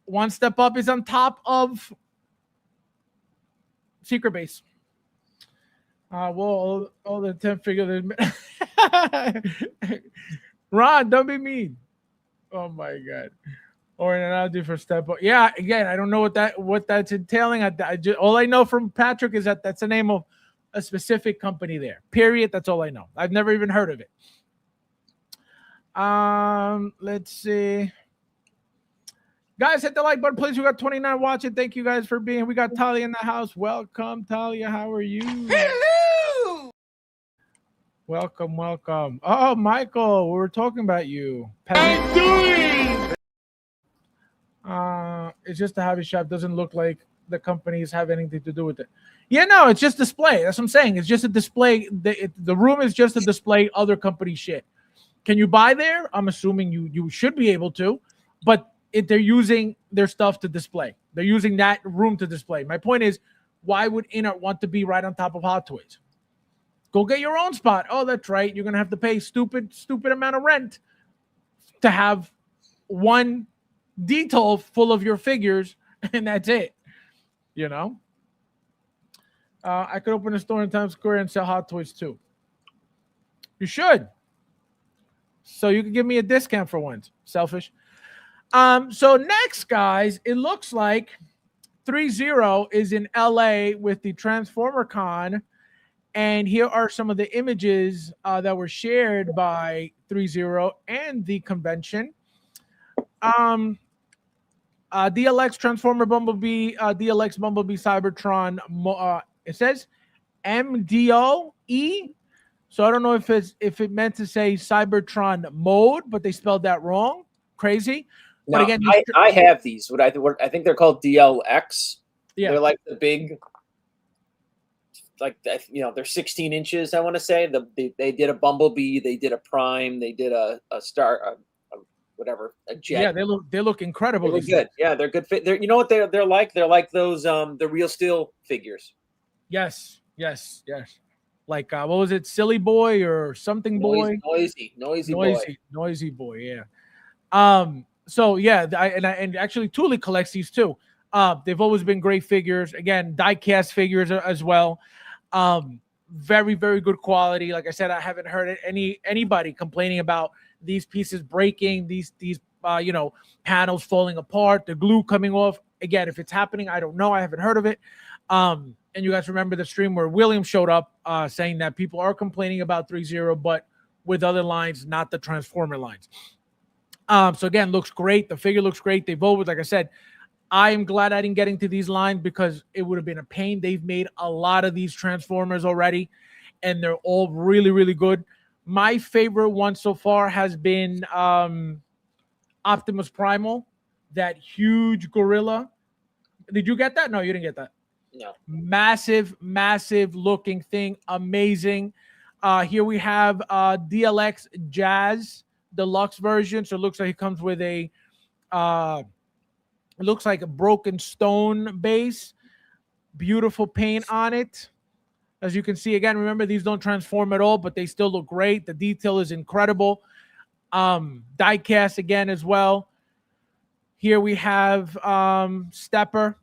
One Step Up is on top Secret Base. Well, all the 10 figures. Ron, don't be mean. Oh my god. Or an analogy for step up. Yeah, again, I don't know what that's entailing. All I know from Patrick is that that's the name of a specific company there. Period. That's all I know. I've never even heard of it. Let's see. Guys, hit the like button, please. We got 29 watching. Thank you guys for being here. We got Talia in the house. Welcome, Talia. How are you? Hello. Welcome, welcome. Oh, Michael, we were talking about you. It's just a hobby shop. Doesn't look like the companies have anything to do with it. Yeah, no, it's just display. That's what I'm saying. It's just a display. The room is just a display other company shit. Can you buy there? I'm assuming you should be able to, but they're using their stuff to display. They're using that room to display. My point is, why would Inart want to be right on top of Hot Toys? Go get your own spot. Oh, that's right. You're gonna have to pay stupid amount of rent to have one detail full of your figures, and that's it. You know. I could open a store in Times Square and sell Hot Toys too. You should. So you can give me a discount for once. Selfish. So next, guys, it looks like 3-0 is in LA with the Transformer Con. And here are some of the images that were shared by 3-0 and the convention. DLX Transformer Bumblebee, DLX Bumblebee Cybertron. It says MDOE. So I don't know if it meant to say Cybertron mode, but they spelled that wrong. Crazy. No, But again, I have these. I think they're called DLX. Yeah. They're like the big, like they're 16 inches. I want to say they did a Bumblebee, they did a Prime, they did a Star, a Jet. Yeah, they look incredible. They look good. Yeah, they're good fit. You know what they're like? They're like those the Real Steel figures. Yes. Like what was it, Silly Boy or something boy? Noisy boy. Yeah. So yeah, and actually Thule collects these too. They've always been great figures. Again, die-cast figures as well. Very, very good quality. Like I said, I haven't heard anybody complaining about these pieces breaking, these panels falling apart, the glue coming off. Again, if it's happening, I don't know. I haven't heard of it. And you guys remember the stream where William showed up saying that people are complaining about 3-0, but with other lines, not the Transformer lines. So again, looks great. The figure looks great. They've always, like I said, I am glad I didn't get into these lines because it would have been a pain. They've made a lot of these Transformers already, and they're all really, really good. My favorite one so far has been Optimus Primal, that huge gorilla. Did you get that? No, you didn't get that. No. Massive looking thing. Amazing. Here we have DLX Jazz Deluxe version. So it looks like it comes with a it looks like a broken stone base. Beautiful paint on it. As you can see, again, remember these don't transform at all, but they still look great. The detail is incredible. Die cast again as well. Here we have Stepper.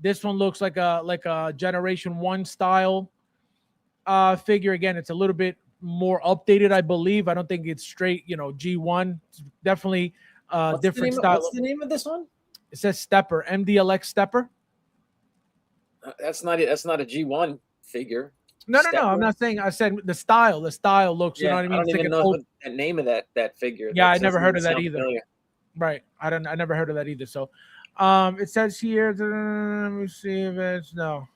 This one looks like a Generation 1 style figure. Again, it's a little bit more updated, I believe. I don't think it's straight, G1. It's definitely different style. What's the name of this one? It says Stepper, MDLX Stepper. That's not a G1 figure. No. I'm not saying. I said the style. The style looks. Yeah, You know what I mean? I don't even know the name of that figure. Yeah, I never heard of that either. Familiar. Right. I never heard of that either. So, it says here. Let me see if it's no.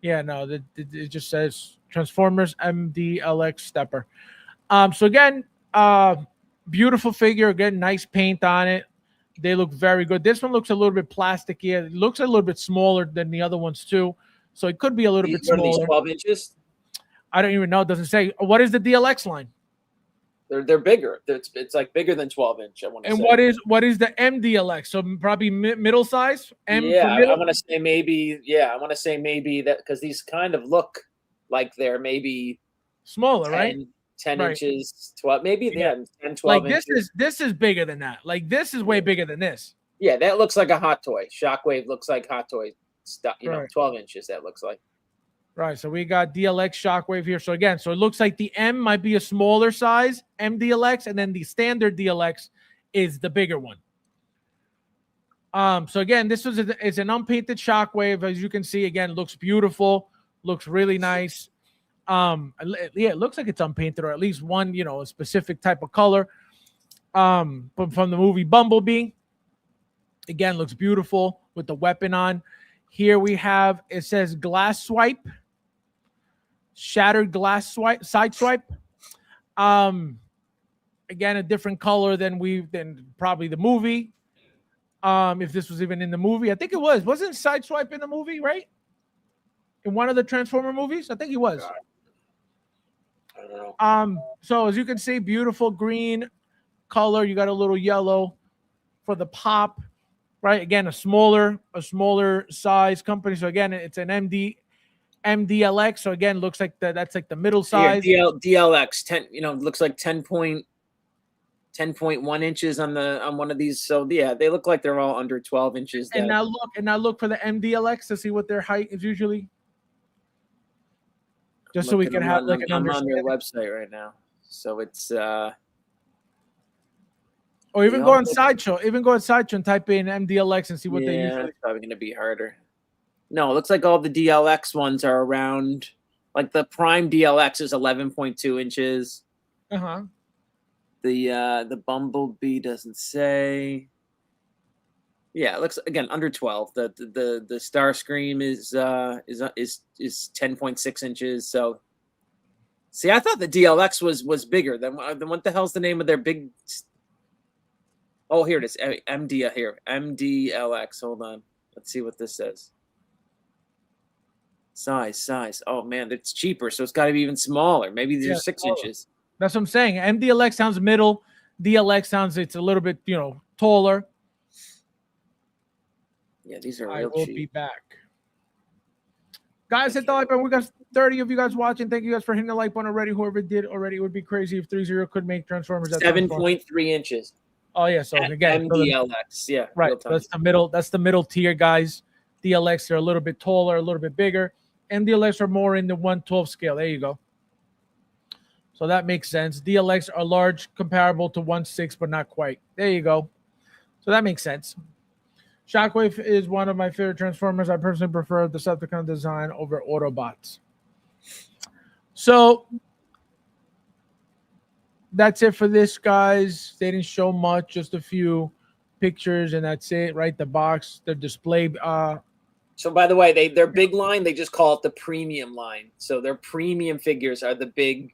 Yeah, no. It just says Transformers MDLX Stepper. So again, beautiful figure. Again, nice paint on it. They look very good. This one looks a little bit plasticky. It looks a little bit smaller than the other ones too. So it could be a little bit smaller. These 12 inches? I don't even know. It doesn't say. What is the DLX line? They're bigger. It's like bigger than 12 inch. I want to say. And what is the MDLX? So probably middle size. I want to say maybe. Yeah, I want to say maybe that because these kind of look like they're maybe smaller, right? 10 inches, 12, maybe 10, 12 like inches. This is bigger than that. Like this is way bigger than this. Yeah, that looks like a Hot Toy. Shockwave looks like Hot Toy stuff, 12 inches that looks like. Right. So we got DLX Shockwave here. So again, so it looks like the M might be a smaller size, MDLX, and then the standard DLX is the bigger one. So again, this is an unpainted Shockwave. As you can see, again, looks beautiful, looks really nice. Yeah, it looks like it's unpainted, or at least one, a specific type of color. But from the movie Bumblebee, again, looks beautiful with the weapon on. Here we have, it says glass swipe, shattered glass swipe, side swipe. Again, a different color than probably the movie. If this was even in the movie, I think it was. Wasn't Sideswipe in the movie, right? In one of the Transformer movies, I think he was. I don't know. So as you can see, beautiful green color. You got a little yellow for the pop, right? Again, a smaller size company. So again, it's an MDLX. So again, looks like that's like the middle size. DLX 10. Looks like 10.1 inches on one of these. So yeah, they look like they're all under 12 inches. And now look for the MDLX to see what their height is usually. Just so we can have like an understanding. I'm on their website right now. So it's or even go on Sideshow. Even go on Sideshow and type in MDLX and see what they usually. It's probably gonna be harder. No, it looks like all the DLX ones are around, like the Prime DLX is 11.2 inches. Uh-huh. The Bumblebee doesn't say. Yeah, it looks again under 12. The Starscream is 10.6 inches. So, see, I thought the DLX was bigger than what the hell's the name of their big? Oh, here it is. MDLX. Hold on. Let's see what this says. Size. Oh man, it's cheaper, so it's got to be even smaller. Maybe they're 6 inches. That's what I'm saying. MDLX sounds middle. DLX sounds it's a little bit, taller. Yeah, these are real cheap. I will be back. Guys, hit the like button. We got 30 of you guys watching. Thank you guys for hitting the like button already. Whoever did already, it would be crazy if 30 could make Transformers at 7.3 inches. Oh yeah, so again, MDLX. Yeah, right. That's the middle. That's the middle tier, guys. DLX are a little bit taller, a little bit bigger. MDLX are more in the 1/12 scale. There you go. So that makes sense. DLX are large, comparable to 1/6, but not quite. There you go. So that makes sense. Shockwave is one of my favorite Transformers. I personally prefer the Decepticon design over Autobots. So that's it for this, guys. They didn't show much, just a few pictures, and that's it, right? The box, the display. So by the way, their big line, they just call it the premium line. So their premium figures are the big,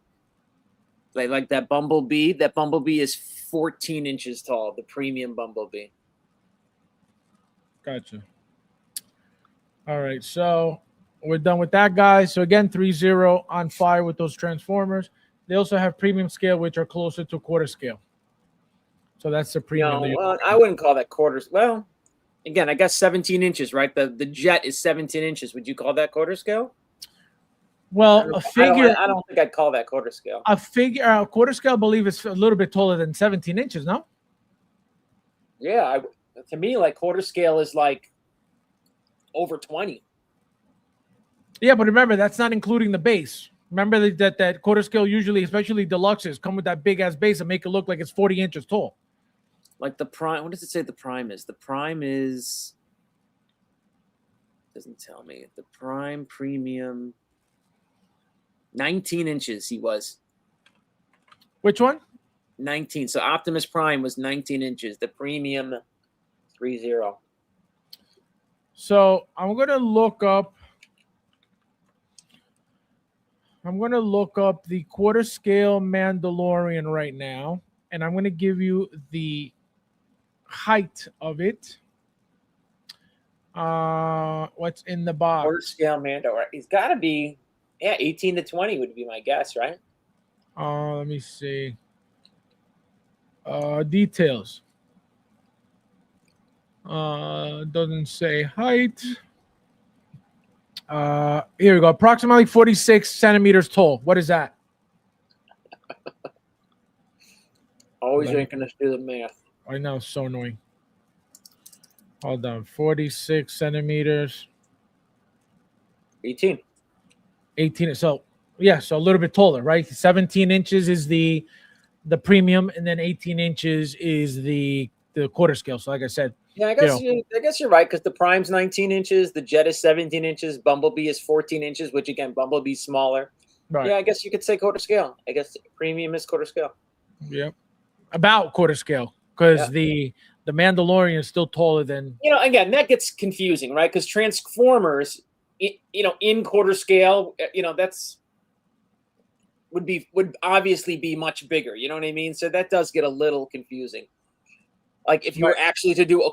like that Bumblebee. That Bumblebee is 14 inches tall, the premium Bumblebee. Gotcha. All right, so we're done with that, guys. So again, 3-0 on fire with those Transformers. They also have premium scale, which are closer to quarter scale. So that's the premium. No, well, I wouldn't call that quarters. Well, again, I guess 17 inches, right? The jet is 17 inches. Would you call that quarter scale? Well, a figure. I don't think I'd call that quarter scale. A quarter scale, I believe, is a little bit taller than 17 inches, no? Yeah, to me, like quarter scale is like over 20. Yeah, but remember, that's not including the base. Remember that quarter scale usually, especially deluxes, come with that big ass base and make it look like it's 40 inches tall. Like the Prime, what does it say the Prime is? The Prime is, doesn't tell me. The Prime Premium, 19 inches he was. Which one? 19. So Optimus Prime was 19 inches. The Premium, 3-0. So I'm going to look up the quarter scale Mandalorian right now, and I'm going to give you the height of it. What's in the box? Quarter scale Mando. He's got to be, 18 to 20 would be my guess, right? Let me see. Details. Doesn't say height. Here we go. Approximately 46 centimeters tall. What is that? Always making us do the math. I know, so annoying. Hold on. 46 centimeters. 18. 18. So yeah, so a little bit taller, right? 17 inches is the premium, and then 18 inches is the quarter scale. So like I said, Yeah, you know, I guess you're right because the Prime's 19 inches, the Jet is 17 inches, Bumblebee is 14 inches, which again, Bumblebee's smaller. right. Yeah, I guess you could say quarter scale. I guess premium is quarter scale. Yeah. About quarter scale, because Yeah. the Mandalorian is still taller than. Again, that gets confusing, right? Because Transformers, in quarter scale, that's would obviously be much bigger. You know what I mean? So that does get a little confusing. Like if you were actually to do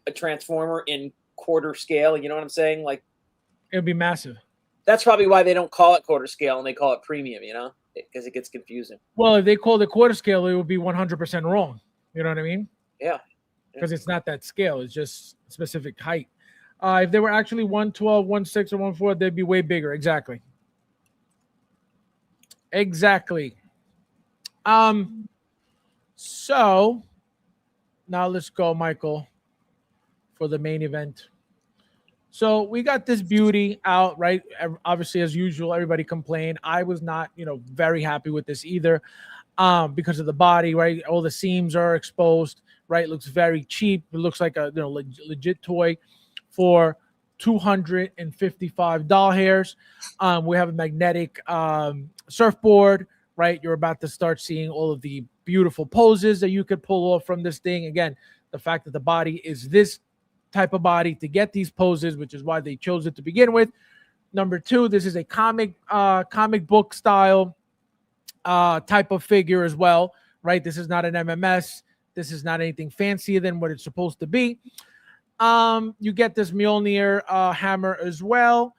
a Transformer in quarter scale, you know what I'm saying? Like It would be massive. that's probably why they don't call it quarter scale and they call it premium, because it gets confusing. Well, if they called it quarter scale, it would be 100% wrong. You know what I mean? Yeah. Because it's not that scale. It's just specific height. If they were actually 112, 16, or 14, they'd be way bigger. Exactly. Exactly. So now let's go, Michael, for the main event. So we got this beauty out, right? Obviously, as usual, everybody complained. I was not, very happy with this either, because of the body, right? All the seams are exposed, right? It looks very cheap. It looks like a legit toy for $255 doll hairs. We have a magnetic surfboard, right? You're about to start seeing all of the beautiful poses that you could pull off from this thing. Again, the fact that the body is this type of body to get these poses, which is why they chose it to begin with. Number two, this is a comic book style type of figure as well, right? This is not an MMS. This is not anything fancier than what it's supposed to be. You get this Mjolnir hammer as well.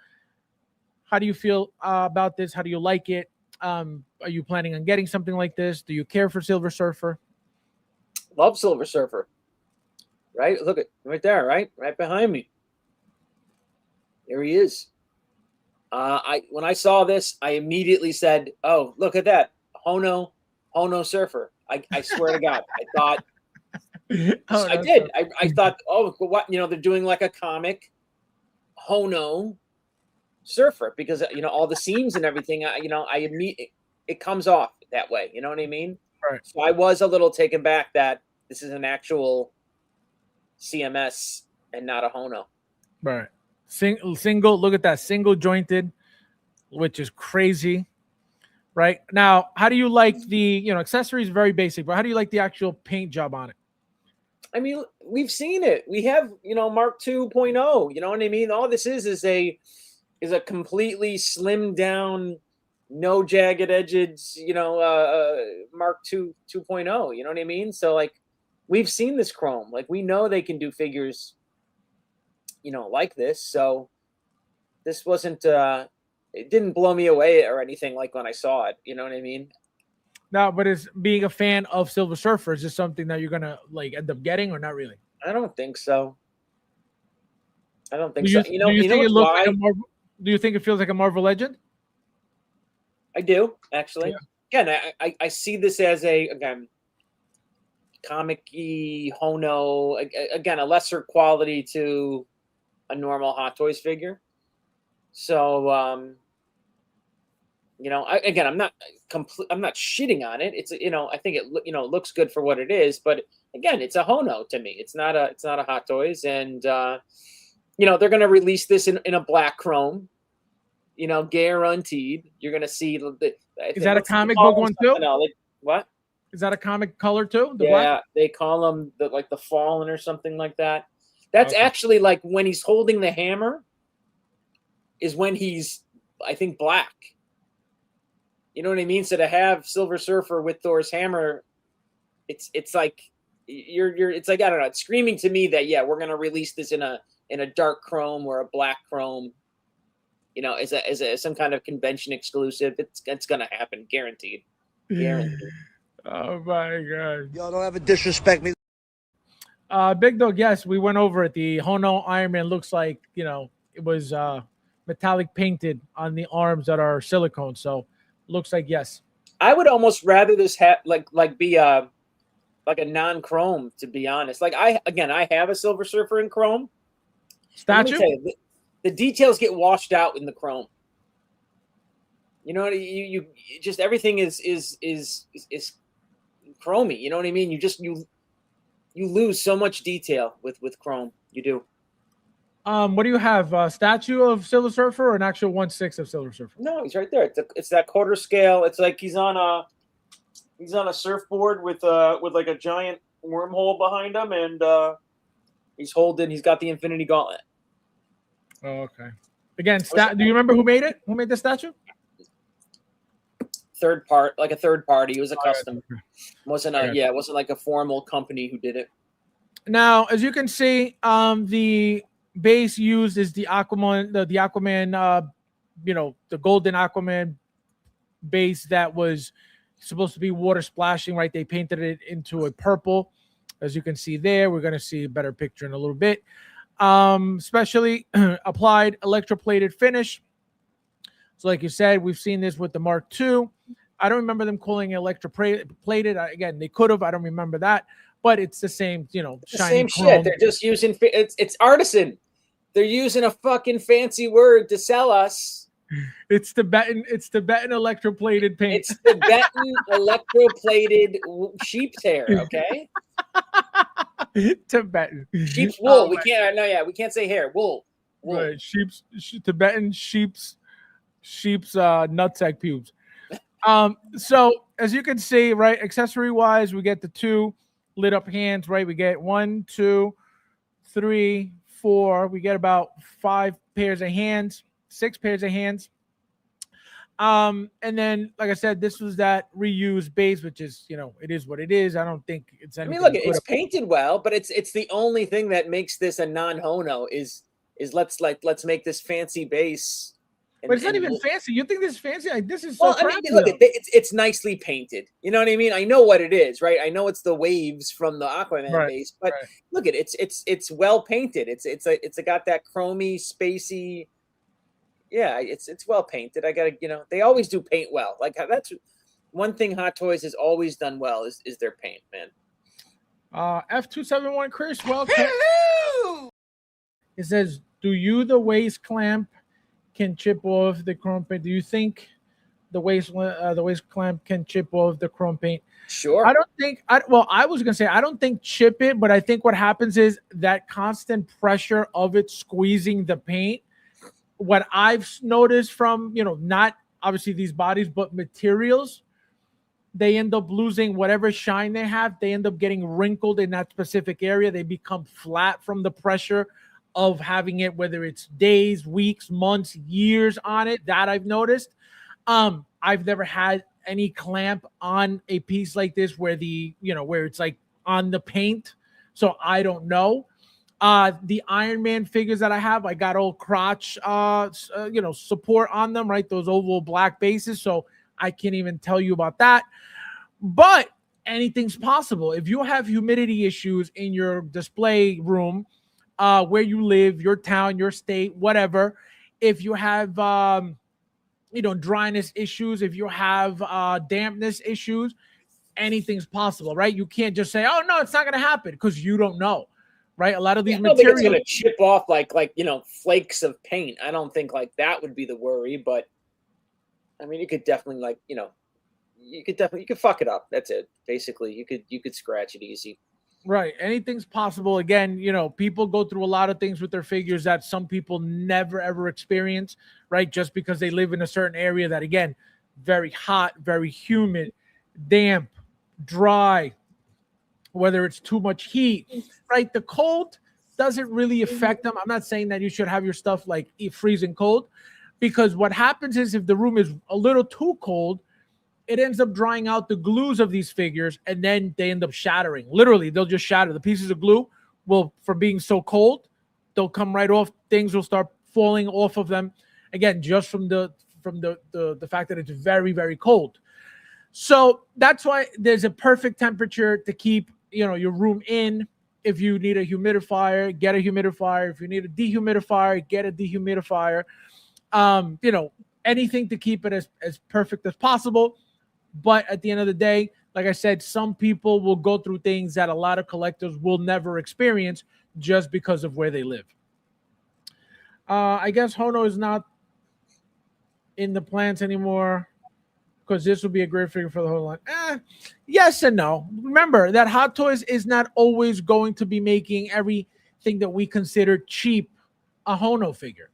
How do you feel about this? How do you like it? Are you planning on getting something like this? Do you care for Silver Surfer? Love Silver Surfer. Right? Look at right there, right behind me. There he is. When I saw this, I immediately said, "Oh, look at that, Hono Surfer." I swear to God, I thought. I did. I thought, oh, what? They're doing like a comic Hono Surfer because all the seams and everything. It comes off that way. You know what I mean? Right. So I was a little taken back that this is an actual CMS and not a Hono. Right. Single. Look at that, single jointed, which is crazy. Right now, how do you like the accessories? Very basic, but how do you like the actual paint job on it? I mean, we've seen it. We have, Mark 2.0. You know what I mean? All this is a completely slimmed down, no jagged edges, Mark 2.0. You know what I mean? So like we've seen this chrome. Like we know they can do figures, like this. So this wasn't it didn't blow me away or anything like when I saw it. You know what I mean? No, but is being a fan of Silver Surfer, is this something that you're gonna end up getting or not really? I don't think so. I don't think Do so. you think it looks like a Marvel? Do you think it feels like a Marvel Legend? I do actually. Yeah. Again, I see this as comic-y Hono. Again, a lesser quality to a normal Hot Toys figure. So I'm not shitting on it. It's I think it looks good for what it is, but again, it's a Hono to me. It's not a Hot Toys, and they're going to release this in a black chrome. Guaranteed. You're going to see is that a comic book one too? What? Is that a comic color too? Yeah, black? They call them the Fallen or something like that. That's actually like when he's holding the hammer is when he's, I think, black. You know what I mean? So to have Silver Surfer with Thor's hammer, it's like it's like, I don't know, it's screaming to me that we're gonna release this in a dark chrome or a black chrome, as some kind of convention exclusive. It's gonna happen, guaranteed. Guaranteed. Oh my God. Y'all don't ever disrespect me. Big Dog, yes, we went over it. The Hono Iron Man looks like, it was metallic painted on the arms that are silicone. So looks like yes. I would almost rather this be a non-chrome, to be honest. Like I have a Silver Surfer in chrome. Statue? The details get washed out in the chrome. You know, you just everything is chromey. You know what I mean? You lose so much detail with chrome. You do. What do you have? A statue of Silver Surfer or an actual 1/6 of Silver Surfer? No, he's right there. It's that quarter scale. It's like he's on a surfboard with like a giant wormhole behind him, and he's got the Infinity Gauntlet. Oh, okay. Again, do you remember who made it? Who made the statue? A third party. It was a custom. Right. It wasn't like a formal company who did it. Now, as you can see, the base used is the Aquaman, the Aquaman, the golden Aquaman base that was supposed to be water splashing, right? They painted it into a purple, as you can see there. We're going to see a better picture in a little bit. Specially applied electroplated finish. So like you said, we've seen this with the Mark II. I don't remember them calling it electroplated. Again, they could have. I don't remember that. But it's the same, shiny same chrome. shit. They're just using it's artisan. They're using a fucking fancy word to sell us. It's Tibetan electroplated paint. It's Tibetan electroplated sheep's hair, okay? Tibetan. Sheep's wool. We can't say hair. Wool. Right. Tibetan sheep's nutsack pubes. So as you can see, right, accessory wise, we get the 2 lit up hands, right? We get 1, 2, 3, 4. We get about 5 pairs of hands, 6 pairs of hands. And then, like I said, this was that reused base, which is, it is what it is. I don't think it's anything. I mean, look, it's painted well, but it's the only thing that makes this a non-Hono is let's make this fancy base. But it's not even fancy. You think this is fancy? Like, this is so crappy. Look, it's nicely painted. You know what I mean? I know what it is, right? I know it's the waves from the Aquaman base, but look at it. It's well painted. It's got that chromy, spacey. Yeah, it's well painted. I gotta, they always do paint well. Like that's one thing Hot Toys has always done well is their paint, man. F271 Chris, welcome. Hello! It says, "Do you the waist clamp can chip off the chrome paint? Do you think the waist clamp can chip off the chrome paint?" Sure. I don't think. I was gonna say I don't think chip it, but I think what happens is that constant pressure of it squeezing the paint. What I've noticed from not obviously these bodies, but materials, they end up losing whatever shine they have. They end up getting wrinkled in that specific area. They become flat from the pressure of having it, whether it's days, weeks, months, years on it. That I've noticed. I've never had any clamp on a piece like this where where it's like on the paint. So I don't know. The Iron Man figures that I have, I got old crotch support on them, right? Those oval black bases. So I can't even tell you about that. But anything's possible. If you have humidity issues in your display room, where you live, your town, your state, whatever, if you have dryness issues, if you have dampness issues, anything's possible, right? You can't just say, "Oh no, it's not gonna happen," because you don't know. Right, a lot of these materials it's going to chip off like flakes of paint. I don't think like that would be the worry, but I mean, you could definitely you could fuck it up. That's it. Basically, you could scratch it easy. Right, anything's possible. Again, people go through a lot of things with their figures that some people never ever experience. Right, just because they live in a certain area that, again, very hot, very humid, damp, dry. Whether it's too much heat, right? The cold doesn't really affect them. I'm not saying that you should have your stuff like freezing cold, because what happens is if the room is a little too cold, it ends up drying out the glues of these figures, and then they end up shattering. Literally, they'll just shatter. The pieces of glue will, from being so cold, they'll come right off. Things will start falling off of them. Again, just from the fact that it's very, very cold. So that's why there's a perfect temperature to keep your room in. If you need a humidifier, get a humidifier. If you need a dehumidifier, get a dehumidifier. Anything to keep it as perfect as possible. But at the end of the day, like I said, some people will go through things that a lot of collectors will never experience just because of where they live. I guess Hono is not in the plans anymore because this would be a great figure for the whole line. Yes and no. Remember that Hot Toys is not always going to be making everything that we consider cheap a Hono figure.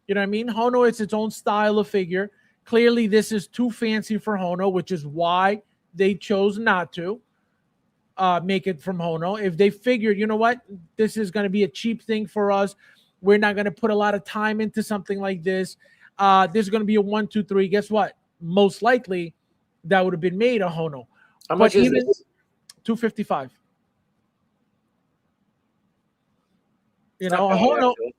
You know what I mean? Hono is its own style of figure. Clearly, this is too fancy for Hono, which is why they chose not to make it from Hono. If they figured, you know what, this is going to be a cheap thing for us, we're not going to put a lot of time into something like this. This is going to be a 1, 2, 3. Guess what? Most likely, that would have been made a Hono. How much is this? $255. You It's know, not a bad, Hono. actually.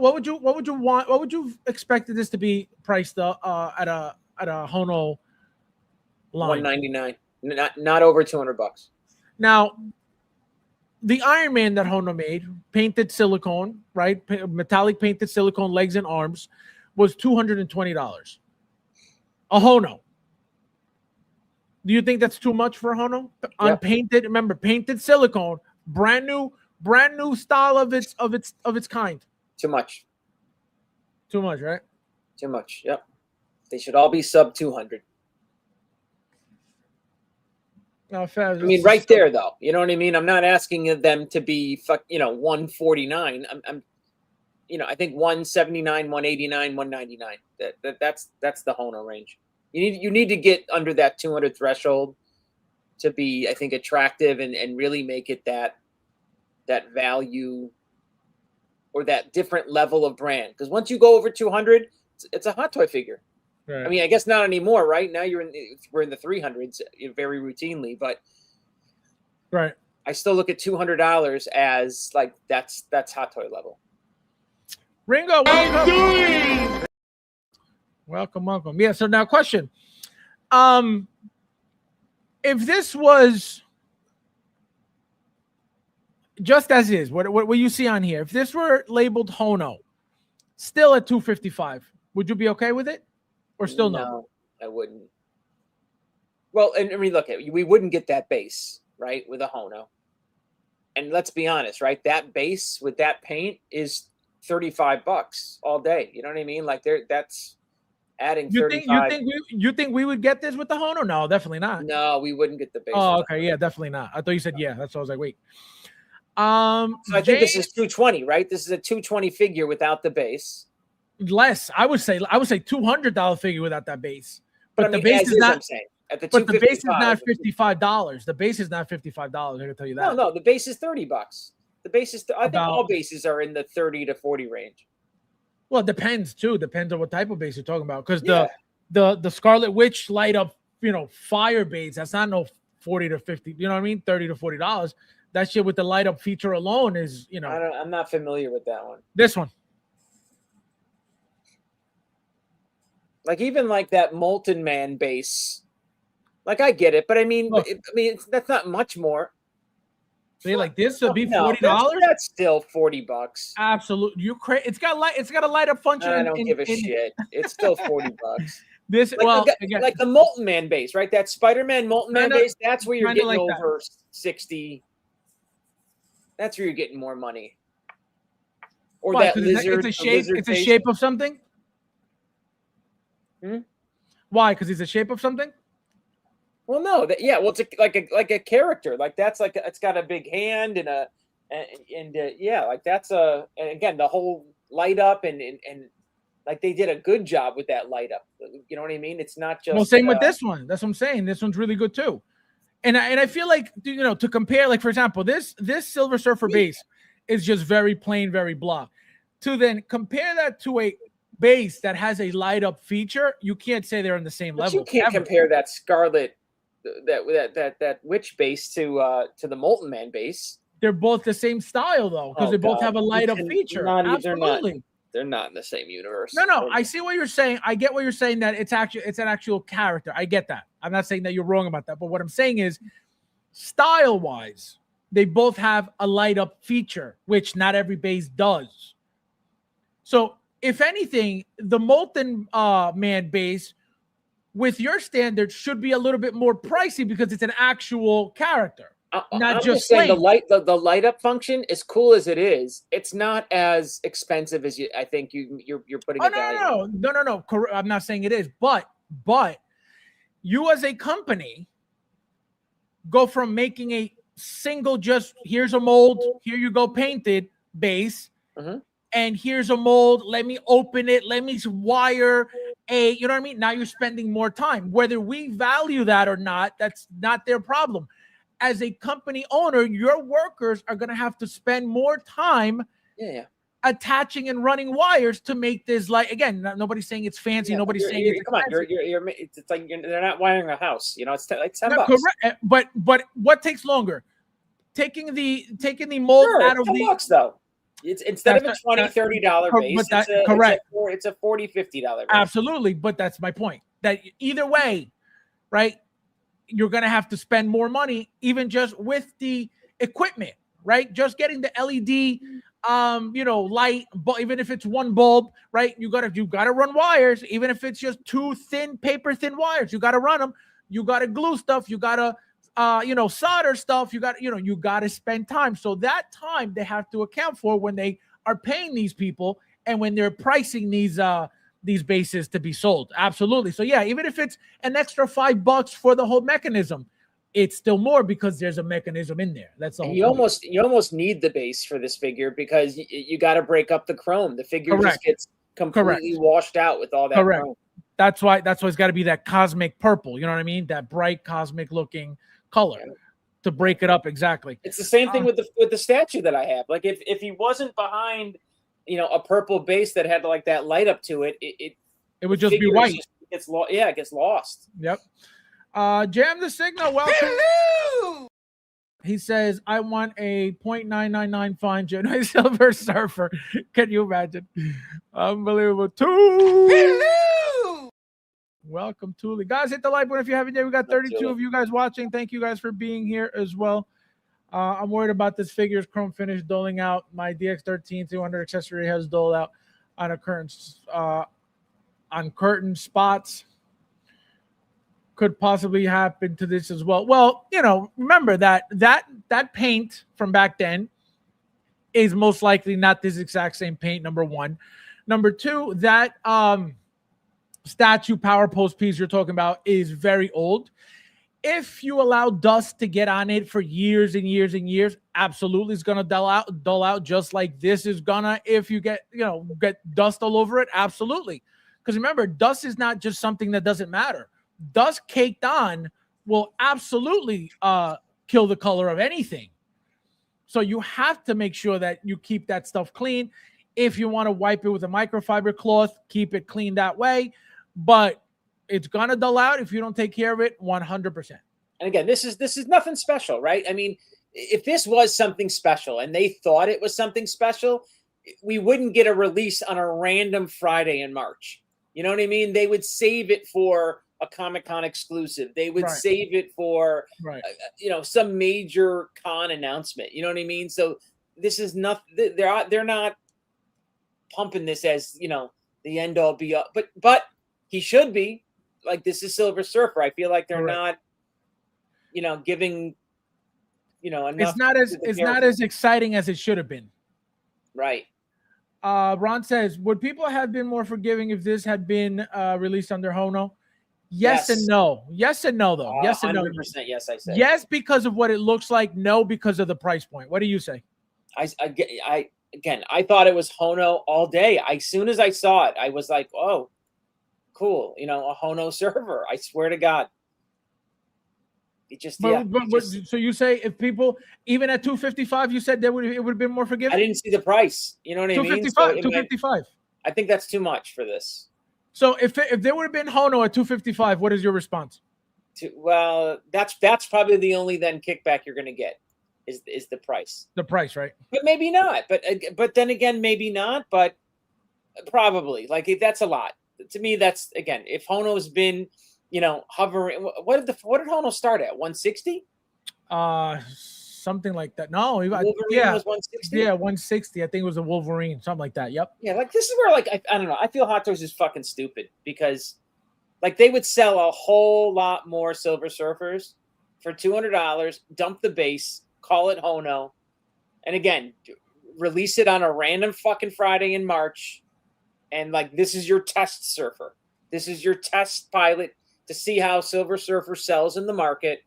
What would you want? What would you expected this to be priced at a Hono line? $199. Not over $200. Now, the Iron Man that Hono made, painted silicone, right? Metallic painted silicone legs and arms, was $220. A Hono. Do you think that's too much for a Hono? Yep. Unpainted, remember, painted silicone, brand new style of its kind. Too much. Too much, right? Too much. Yep. They should all be sub 200. No, Fabs, I mean, right there, though. You know what I mean? I'm not asking them to be, 149. I'm I think 179, 189, 199. That's the Hono range. You need to get under that 200 threshold to be, I think, attractive and really make it that value or that different level of brand. Because once you go over 200, it's a Hot Toy figure. Right. I mean, I guess not anymore, right? Now we're in the 300s very routinely, but right. I still look at $200 as like that's Hot Toy level. Ringo, welcome. Yeah. So now, question: if this was just as is, what you see on here, if this were labeled Hono, still at $255, would you be okay with it, or still no? No, I wouldn't. Well, and I mean, look, we wouldn't get that base right with a Hono, and let's be honest, right? That base with that paint is $35 all day. You know what I mean? Like that's adding 35. You think we would get this with the Hono? No, definitely not. No, we wouldn't get the base. Oh, okay, yeah, definitely not. I thought you said yeah. That's why I was like, wait. So I think this is 220, right? This is a 220 figure without the base. Less. I would say $200 figure without that base. But I the mean, base is not. I'm saying, at the But the base is not $255. $55. The base is not $55. I can tell you that. No, the base is $30. The base is. I think About- all bases are in the 30 to 40 range. Well, it depends too. Depends on what type of base you're talking about. Because Yeah. the Scarlet Witch light up, fire base. That's not no 40 to 50. You know what I mean? $30 to $40. That shit with the light up feature alone is, I'm not familiar with that one. this one. Like even like that Molten Man base. Like I get it, but I mean, Look. that's not much more. See, like this would be No, $40. That's still $40. Absolutely, you crazy. It's got a light up function. I don't give a shit. It's still $40. This again, like the Molten Man base, right? That Spider-Man Molten Man Kinda- base. That's where you're kinda getting like that. over 60. That's where you're getting more money. Or why? that 'Cause lizard. it's a shape. lizard It's a face. shape of something. Hmm? Why? Because it's a shape of something. Well, no, well, it's like a character. Like that's like it's got a big hand and like that's and again the whole light up and like they did a good job with that light up. You know what I mean? It's not just. Well, same with this one. That's what I'm saying. This one's really good too. And I feel like to compare, like for example, this Silver Surfer base is just very plain, very blah. To then compare that to a base that has a light up feature, you can't say they're on the same But level. you can't ever. compare that Scarlet, that witch base to the Molten Man base. They're both the same style though, because Oh, they both God. have a light up You can- feature. they're not- Absolutely. They're not in the same universe. No, I see what you're saying. I get what you're saying, that it's an actual character. I get that. I'm not saying that you're wrong about that, but what I'm saying is, style wise, they both have a light up feature, which not every base does. So, if anything, the Molten Man base, with your standards, should be a little bit more pricey because it's an actual character. not I'm just just saying flame. the light up function, as cool as it is, it's not as expensive as I think you're putting Oh a value on. no. I'm not saying it is, but you as a company go from making a single just here's a mold, here you go painted base, Mhm. and here's a mold. Let me open it. Let me wire a. You know what I mean? Now you're spending more time. Whether we value that or not, that's not their problem. As a company owner, your workers are going to have to spend more time Yeah. attaching and running wires to make this, like, again, nobody's saying it's fancy, Yeah, but nobody's saying it's come on, expensive. it's like they're not wiring a house. It's like $10. No, correct. But what takes longer? Taking the mold Sure, out it's of the $10 though. It's instead of a $20, $30 base, but that it's correct. a $40, $50 base. Absolutely, but that's my point. That either way, right? You're going to have to spend more money, even just with the equipment, right? Just getting the LED, light, even if it's one bulb, right? You got to run wires, even if it's just two paper thin wires. You got to run them. You got to glue stuff. You got to, solder stuff. You got to spend time. So that time they have to account for when they are paying these people and when they're pricing these bases to be sold. Absolutely. So yeah, even if it's an extra $5 for the whole mechanism, it's still more because there's a mechanism in there. That's the whole point. You almost need the base for this figure because you got to break up the chrome. The figure just gets completely washed out with all that chrome. That's why it's got to be that cosmic purple. You know what I mean? That bright cosmic looking color to break it up. Exactly. It's the same thing with the statue that I have. Like if he wasn't behind, a purple base that had like that light up to it, it would just be white. It gets lost. Yep. Jam the Signal, welcome. Hello! He says, I want a 0.999 fine Jedi Silver Surfer. Can you imagine? Unbelievable. Hello! Welcome, Thule. Guys, hit the like button if you haven't yet. We got 32 of you guys watching. Thank you guys for being here as well. I'm worried about this figure's chrome finish doling out. My DX13 200 accessory has doled out on curtain spots. Could possibly happen to this as well. Well, remember that paint from back then is most likely not this exact same paint, number one. Number two, that statue power post piece you're talking about is very old. If you allow dust to get on it for years and years and years, absolutely it's gonna dull out just like this is gonna. If you get dust all over it, absolutely. Because remember, dust is not just something that doesn't matter. Dust caked on will absolutely kill the color of anything. So you have to make sure that you keep that stuff clean. If you want to wipe it with a microfiber cloth, keep it clean that way. But it's gonna dull out if you don't take care of it 100%. And again, this is nothing special, right? I mean, if this was something special and they thought it was something special, we wouldn't get a release on a random Friday in March. You know what I mean? They would save it for a Comic-Con exclusive. They would save it for, some major con announcement. You know what I mean? So this is not, they're not pumping this as, the end all be up, but he should be. Like, this is Silver Surfer. I feel like they're not, giving, enough. It's not as exciting as it should have been. Right. Ron says, would people have been more forgiving if this had been released under Hono? Yes and no. Yes and no, though. Yes and no. 100% yes, I say. Yes, because of what it looks like. No, because of the price point. What do you say? I thought it was Hono all day. As soon as I saw it, I was like, oh, cool. A Hono server. I swear to God. It just, so you say if people, even at 255, you said it would have been more forgiving? I didn't see the price. You know what I mean? 255. I think that's too much for this. So if there would have been Hono at 255, what is your response? Well, that's probably the only then kickback you're going to get is the price. The price, right? But maybe not. But then again, maybe not. But probably, like, that's a lot to me. That's, again, if Hono's been, hovering. What did Hono start at? 160? Something like that. No, Wolverine was 160. Yeah, 160. I think it was a Wolverine, something like that. Yep. Yeah, like, this is where, like, I don't know. I feel Hot Toys is fucking stupid because, like, they would sell a whole lot more Silver Surfers for $200, dump the base, call it Hono, and again, release it on a random fucking Friday in March, and like this is your test surfer. This is your test pilot to see how Silver Surfer sells in the market,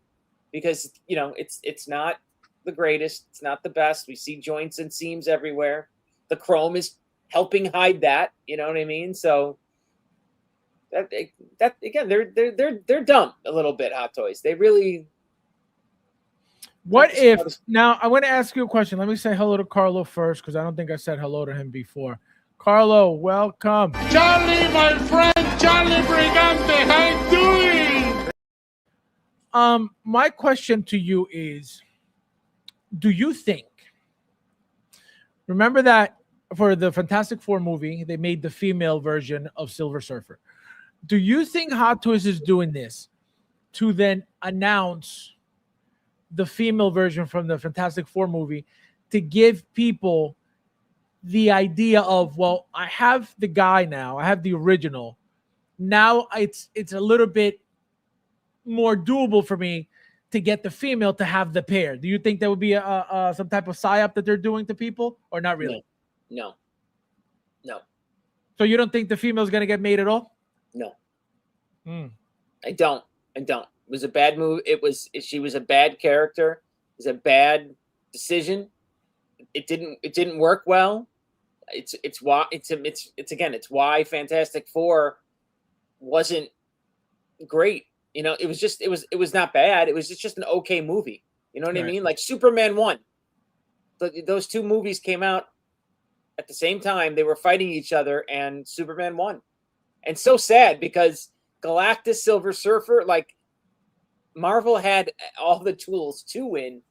because it's not the greatest, it's not the best. We see joints and seams everywhere. The chrome is helping hide that. You know what I mean? So that again, they're dumb a little bit. Hot Toys. They really. What if now? I want to ask you a question. Let me say hello to Carlo first, because I don't think I said hello to him before. Carlo, welcome. Charlie, my friend, Charlie Brigante, how you doing? My question to you is, do you think, remember that for the Fantastic Four movie, they made the female version of Silver Surfer. Do you think Hot Toys is doing this to then announce the female version from the Fantastic Four movie to give people the idea of, well, I have the guy now, I have the original. Now it's a little bit more doable for me to get the female to have the pair. Do you think that would be some type of psyop that they're doing to people, or not really? No. So you don't think the female is going to get made at all? No. I don't. It was a bad move. She was a bad character. It was a bad decision. It didn't work well. It's why Fantastic Four wasn't great. It was not bad. It was just an okay movie. You know what I mean? Like Superman 1. Those two movies came out at the same time. They were fighting each other, and Superman won. And so sad, because Galactus, Silver Surfer, like Marvel had all the tools to win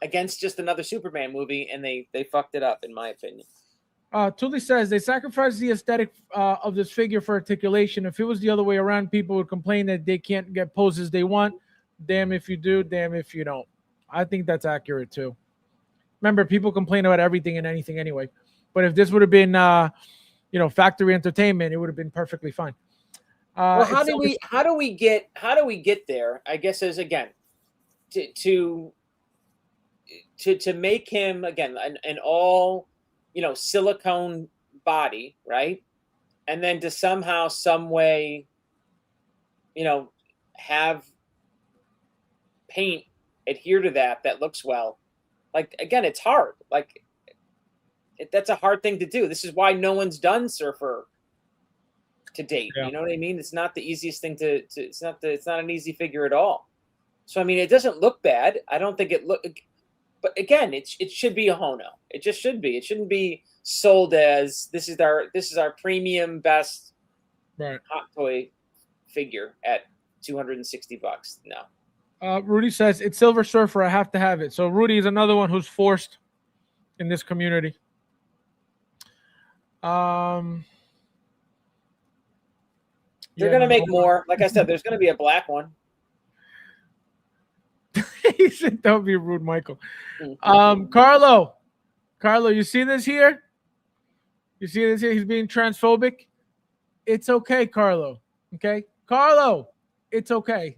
against just another Superman movie, and they fucked it up, in my opinion. Tully says they sacrificed the aesthetic of this figure for articulation. If it was the other way around, people would complain that they can't get poses they want. Damn if you do, damn if you don't. I think that's accurate too. Remember, people complain about everything and anything anyway. But if this would have been, factory entertainment, it would have been perfectly fine. Well, how do we get there? I guess is again to make him again an all silicone body, right? And then to somehow, some way, have paint adhere to that looks well. Like, again, it's hard. Like, that's a hard thing to do. This is why no one's done Surfer to date. Yeah. You know what I mean? It's not the easiest thing it's not an easy figure at all. So, I mean, it doesn't look bad. I don't think but again, it should be a Hono. It just should be. It shouldn't be sold as this is our premium best Hot Toy figure at $260. No. Rudy says it's Silver Surfer. I have to have it. So Rudy is another one who's forced in this community. They're going to make more. Like I said, there's going to be a black one. He said, don't be rude, Michael. Carlo, you see this here? He's being transphobic. It's okay, Carlo. Okay, Carlo, it's okay.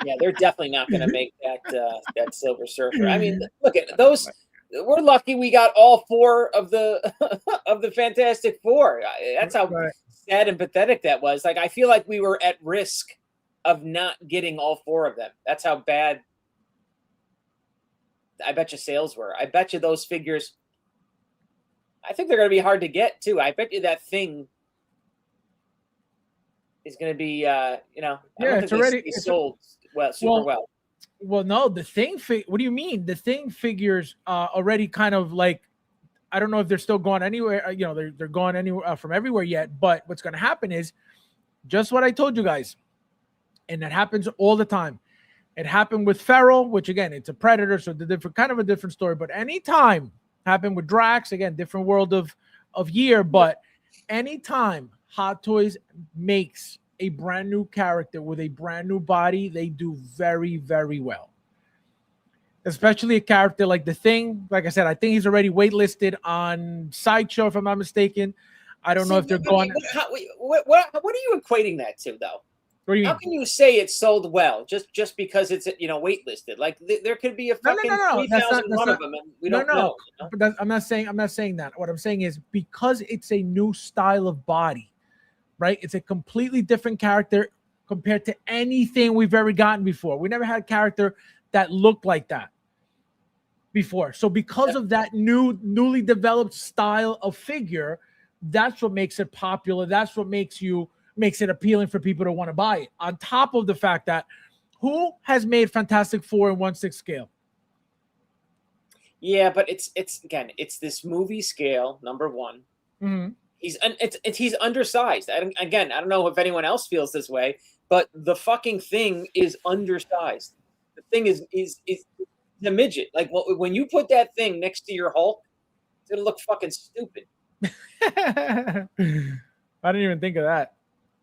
Yeah, they're definitely not going to make that Silver Surfer. I mean, look at those. We're lucky we got all four of the of the Fantastic Four. That's how sad and pathetic that was. Like, I feel like we were at risk of not getting all four of them. That's how bad I bet you sales were. I bet you those figures, I think they're going to be hard to get too. I bet you that thing is going to be, it's already sold super well. Well, no, the Thing what do you mean? The Thing figures already kind of like, I don't know if they're still going anywhere. They're going anywhere from everywhere yet. But what's going to happen is just what I told you guys. And that happens all the time. It happened with Feral, which again, it's a predator, so the different story. But anytime happened with Drax, again, different world of year. But anytime Hot Toys makes a brand new character with a brand new body, they do very, very well. Especially a character like the Thing. Like I said, I think he's already waitlisted on Sideshow, if I'm not mistaken. I don't know if they're going. What are you equating that to, though? What do you How mean? can you say it sold well just because it's waitlisted? Like there could be a fucking No. 3,001 of them, and we don't know. You know? But I'm not saying that. What I'm saying is because it's a new style of body, right? It's a completely different character compared to anything we've ever gotten before. We never had a character that looked like that before. So because of that newly developed style of figure, that's what makes it popular. That's what makes it appealing for people to want to buy it. On top of the fact that who has made Fantastic Four in 1/6 scale? Yeah, but it's this movie scale, number one. Mm-hmm. He's undersized. I don't know if anyone else feels this way, but the fucking thing is undersized. The thing is a midget. Like when you put that thing next to your Hulk, it's gonna look fucking stupid. I didn't even think of that.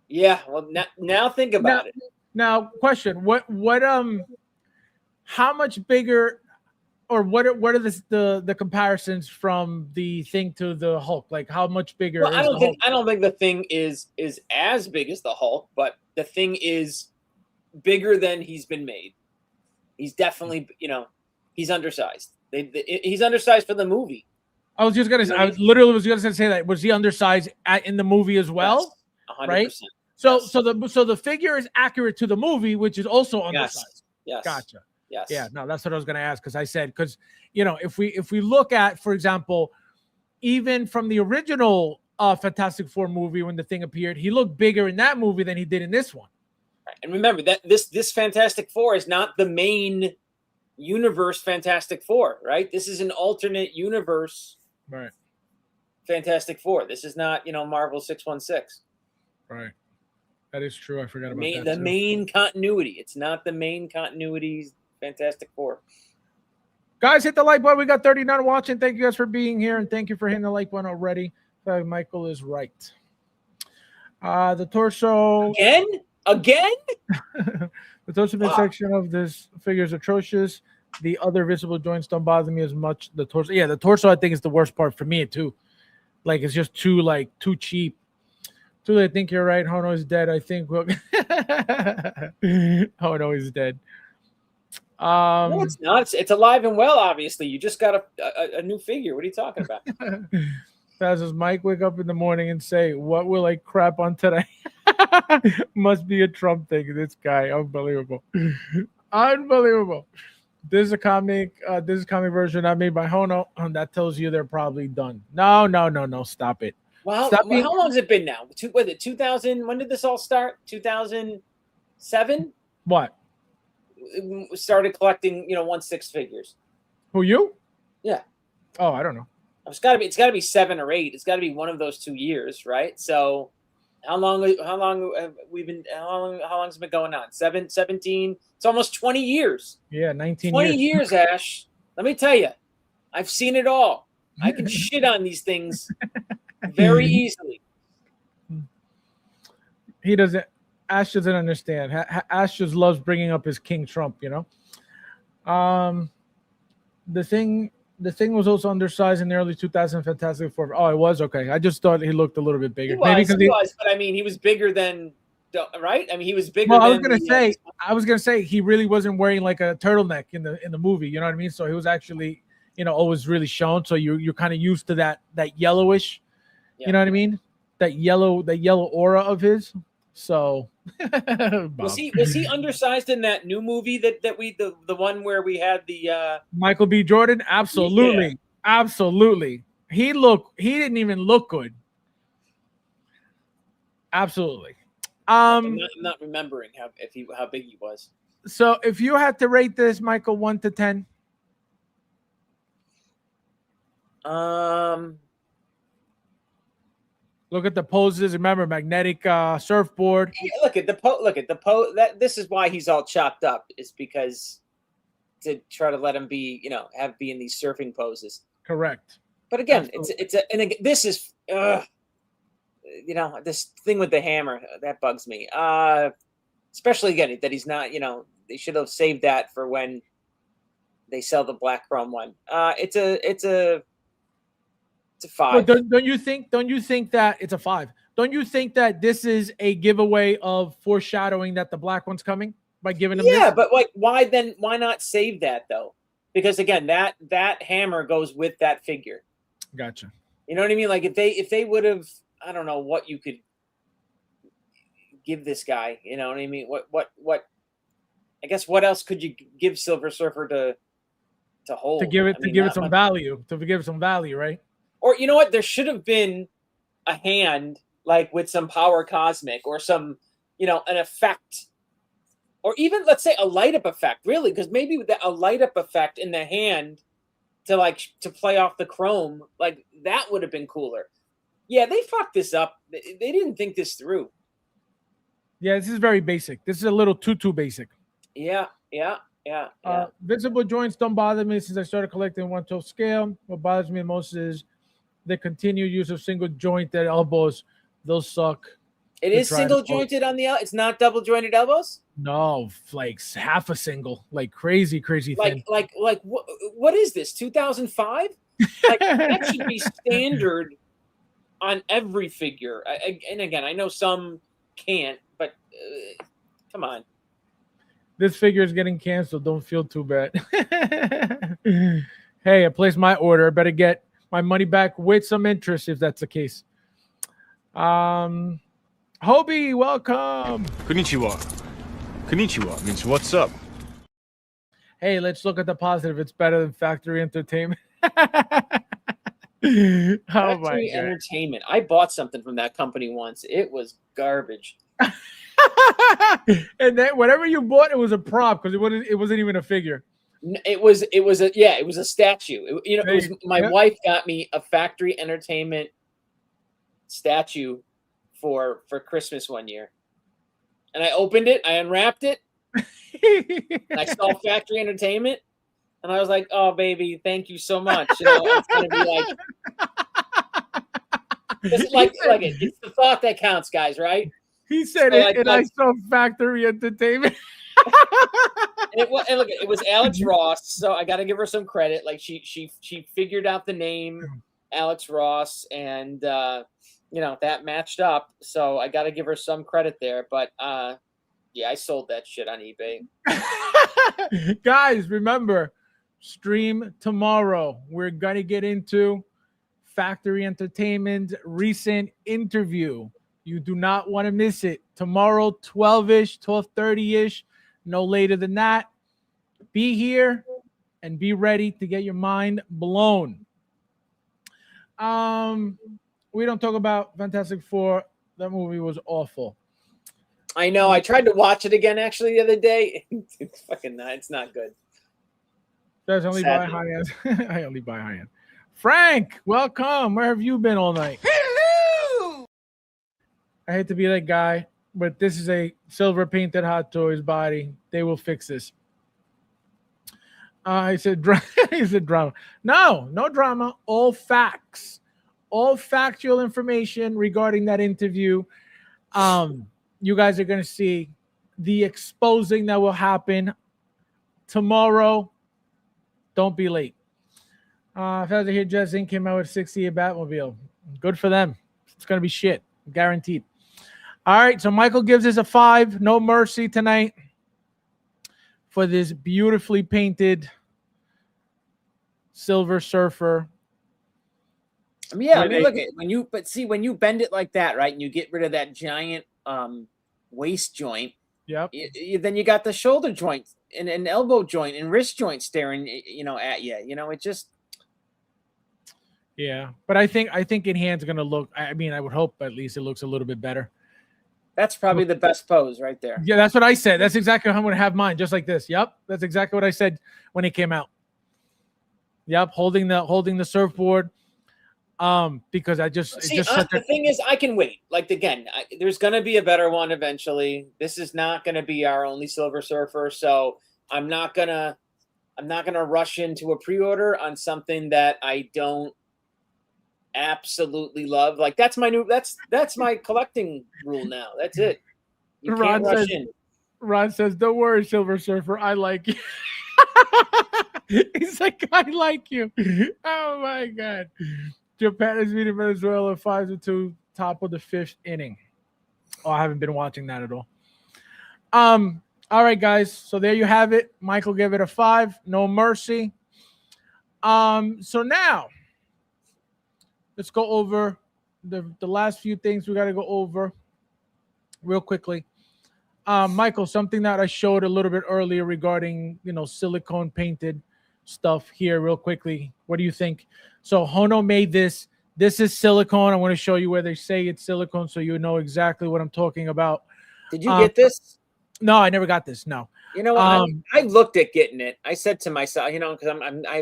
Yeah, well now think about it. Now, question: how much bigger, or what are the comparisons from the thing to the Hulk? Like, how much bigger? Well, is the Hulk? I don't think the thing is as big as the Hulk, but the thing is bigger than he's been made. He's definitely, he's undersized. He's undersized for the movie. I was literally gonna say that. Was he undersized in the movie as well? Yes, 100%. Right. So the figure is accurate to the movie, which is also undersized. Yes. Gotcha. Yes. Yeah. No, that's what I was gonna ask because if we look at, for example, even from the original Fantastic Four movie when the thing appeared, he looked bigger in that movie than he did in this one. Right. And remember that this Fantastic Four is not the main universe Fantastic Four, right? This is an alternate universe. Right. Fantastic Four. This is not, Marvel 616. Right. That is true. I forgot about that. The main continuity. It's not the main continuity Fantastic Four. Guys, hit the like button. We got 39 watching. Thank you guys for being here, and thank you for hitting the like button already. Michael is right. The torso again. The torso midsection of this figure is atrocious. The other visible joints don't bother me as much. The torso I think is the worst part for me too. Like it's just too cheap. I think you're right. Hono is dead. I think Hono is dead. No, it's not. It's alive and well. Obviously, you just got a new figure. What are you talking about? Does Mike wake up in the morning and say, "What will I crap on today?" Must be a Trump thing. This guy, unbelievable. This is a comic. This is a comic version not made by Hono. That tells you they're probably done. No. Stop it. Well, how long has it been now? Was it 2000? When did this all start? 2007? What? Started collecting, 1/6 figures. Who, you? Yeah. Oh, I don't know. It's got to be 7 or 8. It's got to be one of those 2 years, right? So, how long have we been? How long has it been going on? 17. It's almost 20 years. Yeah, 19. 20 years, Ash. Let me tell you, I've seen it all. I can shit on these things very easily. He doesn't. Ash doesn't understand. Ash just loves bringing up his King Trump. The thing was also undersized in the early 2000s Fantastic Four. Oh, it was okay. I just thought he looked a little bit bigger. He was, but I mean, he was bigger than, right? I mean, he was bigger. Well, I was gonna say he really wasn't wearing like a turtleneck in the movie. You know what I mean? So he was actually, always really shown. So you're kind of used to that yellowish. Yeah. You know what I mean? That yellow aura of his. So was he undersized in that new movie that we the one where we had the Michael B. Jordan? Absolutely. Yeah. Absolutely. He didn't even look good. Absolutely. I'm not remembering how big he was. So if you had to rate this, Michael, 1 to 10. Look at the poses. Remember, magnetic surfboard. Yeah, look at the pose. This is why he's all chopped up. Is because to try to let him be, be in these surfing poses. Correct. But again, this is, this thing with the hammer that bugs me. Especially again that he's not. They should have saved that for when they sell the black chrome one. It's a 5. But don't you think that it's a 5? don't you think that this is a giveaway of foreshadowing that the black one's coming by giving them Yeah, this? but like, why not save that though? Because again, that hammer goes with that figure. Gotcha. You know what I mean? Like if they would have, I don't know what you could give this guy. You know what I mean? What? I guess what else could you give Silver Surfer to hold? To give it some much. value. To give it some value, right? Or you know what? There should have been a hand like with some power cosmic or some, an effect. Or even, let's say, a light up effect, really, because maybe a light up effect in the hand to play off the chrome, like that would have been cooler. Yeah, they fucked this up. They didn't think this through. Yeah, this is very basic. This is a little too basic. Yeah. Visible joints don't bother me since I started collecting 1/12 scale. What bothers me most is the continued use of single jointed elbows. Those suck. It is single jointed on the elbow. It's not double jointed elbows. No, like half a single, like crazy thin. Like what is this? 2005? Like that should be standard on every figure. And again, I know some can't, but come on. This figure is getting canceled. Don't feel too bad. Hey, I placed my order. I better get my money back with some interest if that's the case. Hobie, welcome. Konnichiwa. Konnichiwa means what's up? Hey, let's look at the positive. It's better than Factory Entertainment. Factory Entertainment. I bought something from that company once. It was garbage. And then whatever you bought, it was a prop because it wasn't even a figure. It was a statue. My wife got me a Factory Entertainment statue for Christmas one year, and I opened it, I unwrapped it, and I saw Factory Entertainment, and I was like, "Oh, baby, thank you so much." It's gonna be like it's the thought that counts, guys, right? He said I saw Factory Entertainment. And look, it was Alex Ross, so I got to give her some credit. Like she figured out the name Alex Ross, and that matched up. So I got to give her some credit there. But yeah, I sold that shit on eBay. Guys, remember, stream tomorrow. We're gonna get into Factory Entertainment's recent interview. You do not want to miss it. Tomorrow, 12-ish, 12:30-ish, no later than that. Be here and be ready to get your mind blown. We don't talk about Fantastic Four. That movie was awful. I know. I tried to watch it again actually the other day. It's fucking not. It's not good. That's only by high end. I only buy high end. Frank, welcome. Where have you been all night? Hello. I hate to be that guy, but this is a silver painted Hot Toys body. They will fix this. He said drama. No drama. All facts. All factual information regarding that interview. You guys are going to see the exposing that will happen tomorrow. Don't be late. If I was to hear Jess Inc. came out with 60 a Batmobile. Good for them. It's going to be shit. Guaranteed. All right, so Michael gives us a 5. No mercy tonight for this beautifully painted Silver Surfer. Yeah, I mean, look at when you bend it like that, right, and you get rid of that giant waist joint. Yep. Then you got the shoulder joint and an elbow joint and wrist joint staring, at you. It just. Yeah, but I think in hand's gonna look. I mean, I would hope at least it looks a little bit better. That's probably the best pose right there. Yeah, that's what I said. That's exactly how I'm gonna have mine, just like this. Yep, that's exactly what I said when it came out. Yep, holding the surfboard. Because I just the thing is, I can wait. Like again, there's gonna be a better one eventually. This is not gonna be our only Silver Surfer, so I'm not gonna rush into a pre-order on something that I don't absolutely love. Like that's my collecting rule now. That's it. You can't rush in. Ron says, "Don't worry, Silver Surfer. I like you." He's like, "I like you." Oh my god. Japan is beating Venezuela 5-2. top of the 5th inning. Oh, I haven't been watching that at all. All right, guys. So there you have it. Michael gave it a 5. No mercy. So now let's go over the last few things we got to go over real quickly. Michael, something that I showed a little bit earlier regarding, silicone painted stuff here real quickly. What do you think? So Hono made this. This is silicone. I want to show you where they say it's silicone so you know exactly what I'm talking about. Did you get this? No, I never got this. No. You know what? I looked at getting it. I said to myself, because I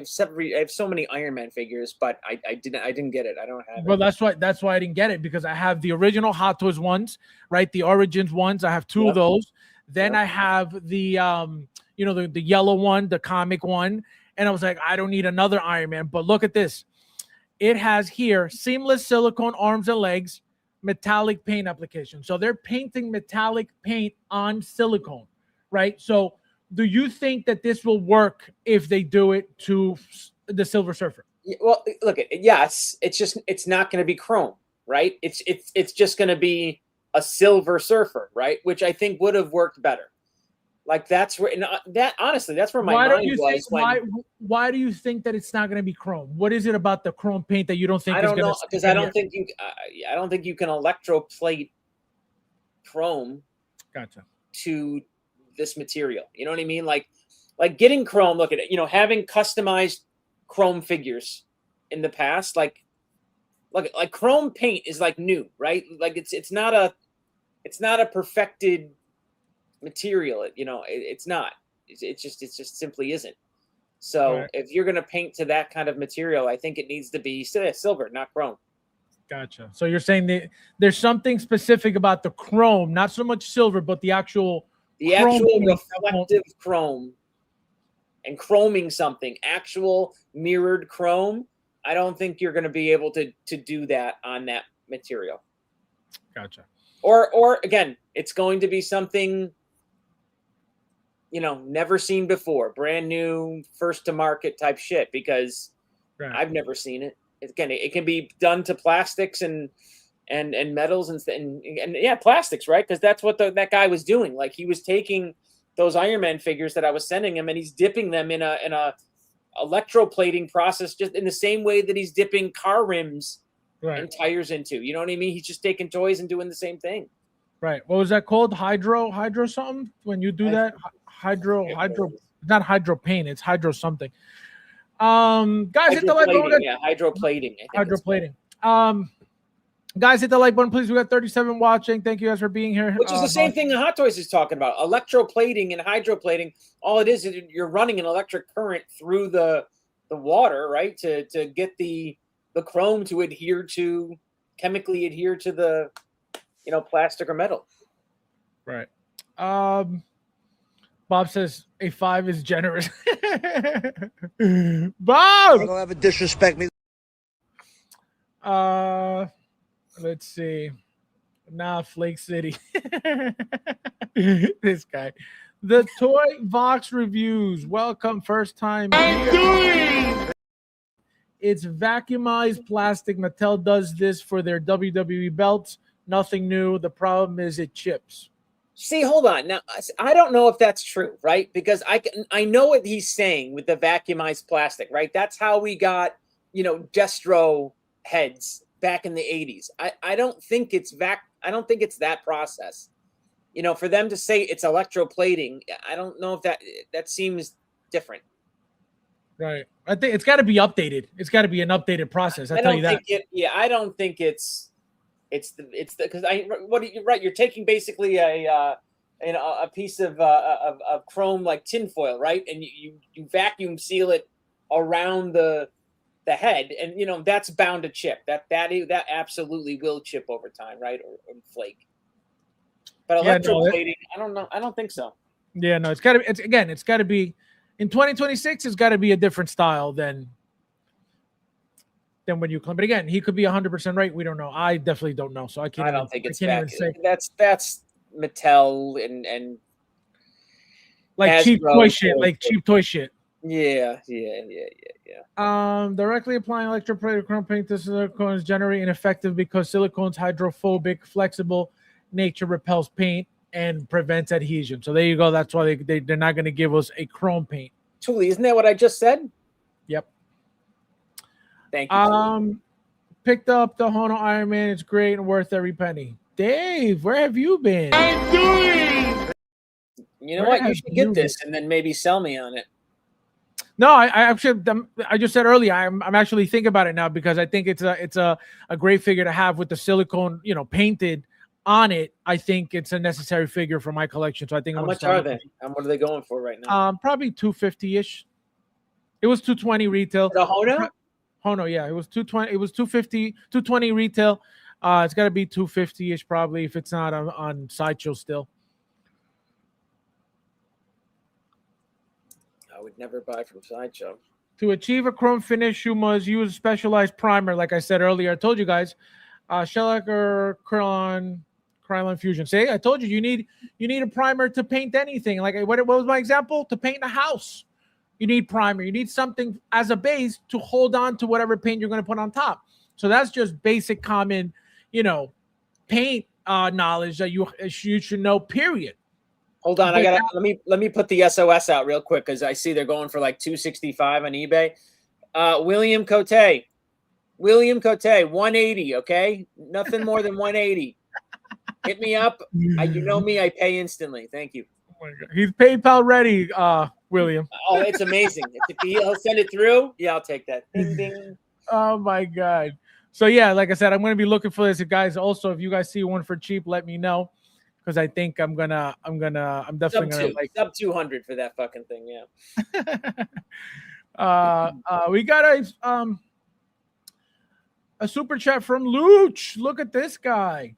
have so many Iron Man figures, but I didn't get it. I don't have it. Well, that's why I didn't get it, because I have the original Hot Toys ones, right? The Origins ones. I have 2 of those. Then I have the the yellow one, the comic one, and I was like, I don't need another Iron Man. But look at this. It has here seamless silicone arms and legs, metallic paint application. So they're painting metallic paint on silicone, right? So do you think that this will work if they do it to the Silver Surfer? Well, look, yes, it's not going to be chrome, right? It's just going to be a Silver Surfer, right? Which I think would have worked better. Like that's where honestly, that's where my mind was. Why do you think that it's not going to be chrome? What is it about the chrome paint that you don't think? I don't know, because I don't think you can electroplate chrome. Gotcha. To this material, you know what I mean? Like getting chrome. Look at it. Having customized chrome figures in the past, like chrome paint is like new, right? Like it's not a perfected material. It's not. It just simply isn't. So right. If you're going to paint to that kind of material, I think it needs to be silver, not chrome. Gotcha. So you're saying that there's something specific about the chrome, not so much silver, but the actual reflective chrome and chroming something, actual mirrored chrome. I don't think you're going to be able to do that on that material. Gotcha. Or again, it's going to be something never seen before, brand new, first to market type shit, because I've never seen it. Again, it can be done to plastics and metals and plastics, right? Because that's what that guy was doing. Like he was taking those Iron Man figures that I was sending him, and he's dipping them in a electroplating process, just in the same way that he's dipping car rims and tires into. You know what I mean? He's just taking toys and doing the same thing. Right. What was that called? Hydro something? When you do that, hydro, not hydro paint. It's hydro something. Guys, hit the like button. Yeah, hydroplating. Hydroplating. Guys, hit the like button, please. We got 37 watching. Thank you guys for being here. Which is the same thing that Hot Toys is talking about. Electroplating and hydroplating. All it is you're running an electric current through the water, right? To get the chrome to chemically adhere to the plastic or metal. Right. Bob says a 5 is generous. Bob! Don't ever disrespect me. Let's see. Flake City. This guy. The Toy Vox reviews. Welcome, first time. It's vacuumized plastic. Mattel does this for their WWE belts. Nothing new. The problem is it chips. See, hold on. Now, I don't know if that's true, right? Because I know what he's saying with the vacuumized plastic, right? That's how we got, Destro heads back in the 80s. I don't think it's I don't think it's that process. For them to say it's electroplating, I don't know if that seems different. Right. I think it's got to be updated. It's got to be an updated process. I tell you that. I don't think it's because you're taking basically a piece of chrome like tinfoil, right? And you vacuum seal it around the head, and that's bound to chip. That absolutely will chip over time, right? Or flake. But electroplating, I don't know. I don't think so. Yeah, no, it's got to be in 2026. It's got to be a different style than when you come. But again, he could be 100% right. We don't know. I definitely don't know. So I don't think it's back. That's Mattel and like cheap toy shit. Like cheap toy shit. Yeah. Directly applying electroplated chrome paint to silicone is generally ineffective because silicone's hydrophobic, flexible nature repels paint and prevents adhesion. So there you go. That's why they're not going to give us a chrome paint. Tuli, isn't that what I just said? Yep. Thank you. Tuli. Picked up the Hono Iron Man. It's great and worth every penny. Dave, where have you been? I'm doing. You know Where what? You have should you get this and then maybe sell me on it. No, I actually, I just said earlier, I'm actually thinking about it now because I think it's a great figure to have with the silicone, painted on it. I think it's a necessary figure for my collection. So I think How I'm gonna much start are they? And what are they going for right now? Probably 250-ish. It was 220 retail. The Hono? Hono, yeah, it was 220. It was 250, 220 retail. It's got to be 250-ish probably if it's not on Sideshow still. I would never buy from Sideshow. To achieve a chrome finish, you must use a specialized primer. Like I said earlier, I told you guys, shellac or Krylon Fusion. See, I told you you need a primer to paint anything. Like what was my example? To paint a house, you need primer. You need something as a base to hold on to whatever paint you're going to put on top. So that's just basic common, paint knowledge that you should know. Period. Hold on, let me put the SOS out real quick because I see they're going for like $265 on eBay. William Cote, 180. Okay, nothing more than 180. Hit me up. You know me, I pay instantly. Thank you. Oh my God. He's PayPal ready, William. Oh, it's amazing. He'll send it through. Yeah, I'll take that. Ding ding. Oh my God. So yeah, like I said, I'm going to be looking for this, guys. Also, if you guys see one for cheap, let me know. Because I think I'm definitely gonna like sub 200 for that fucking thing. Yeah. We got a super chat from Luch. Look at this guy.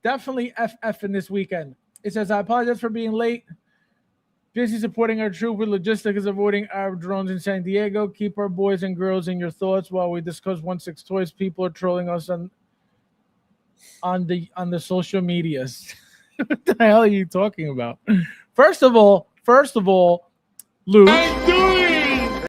Definitely FF in this weekend. It says, I apologize for being late. Busy supporting our troop with logistics, avoiding our drones in San Diego. Keep our boys and girls in your thoughts while we discuss 1/6 toys. People are trolling us on the social medias. What the hell are you talking about? First of all, Luke. I'm doing.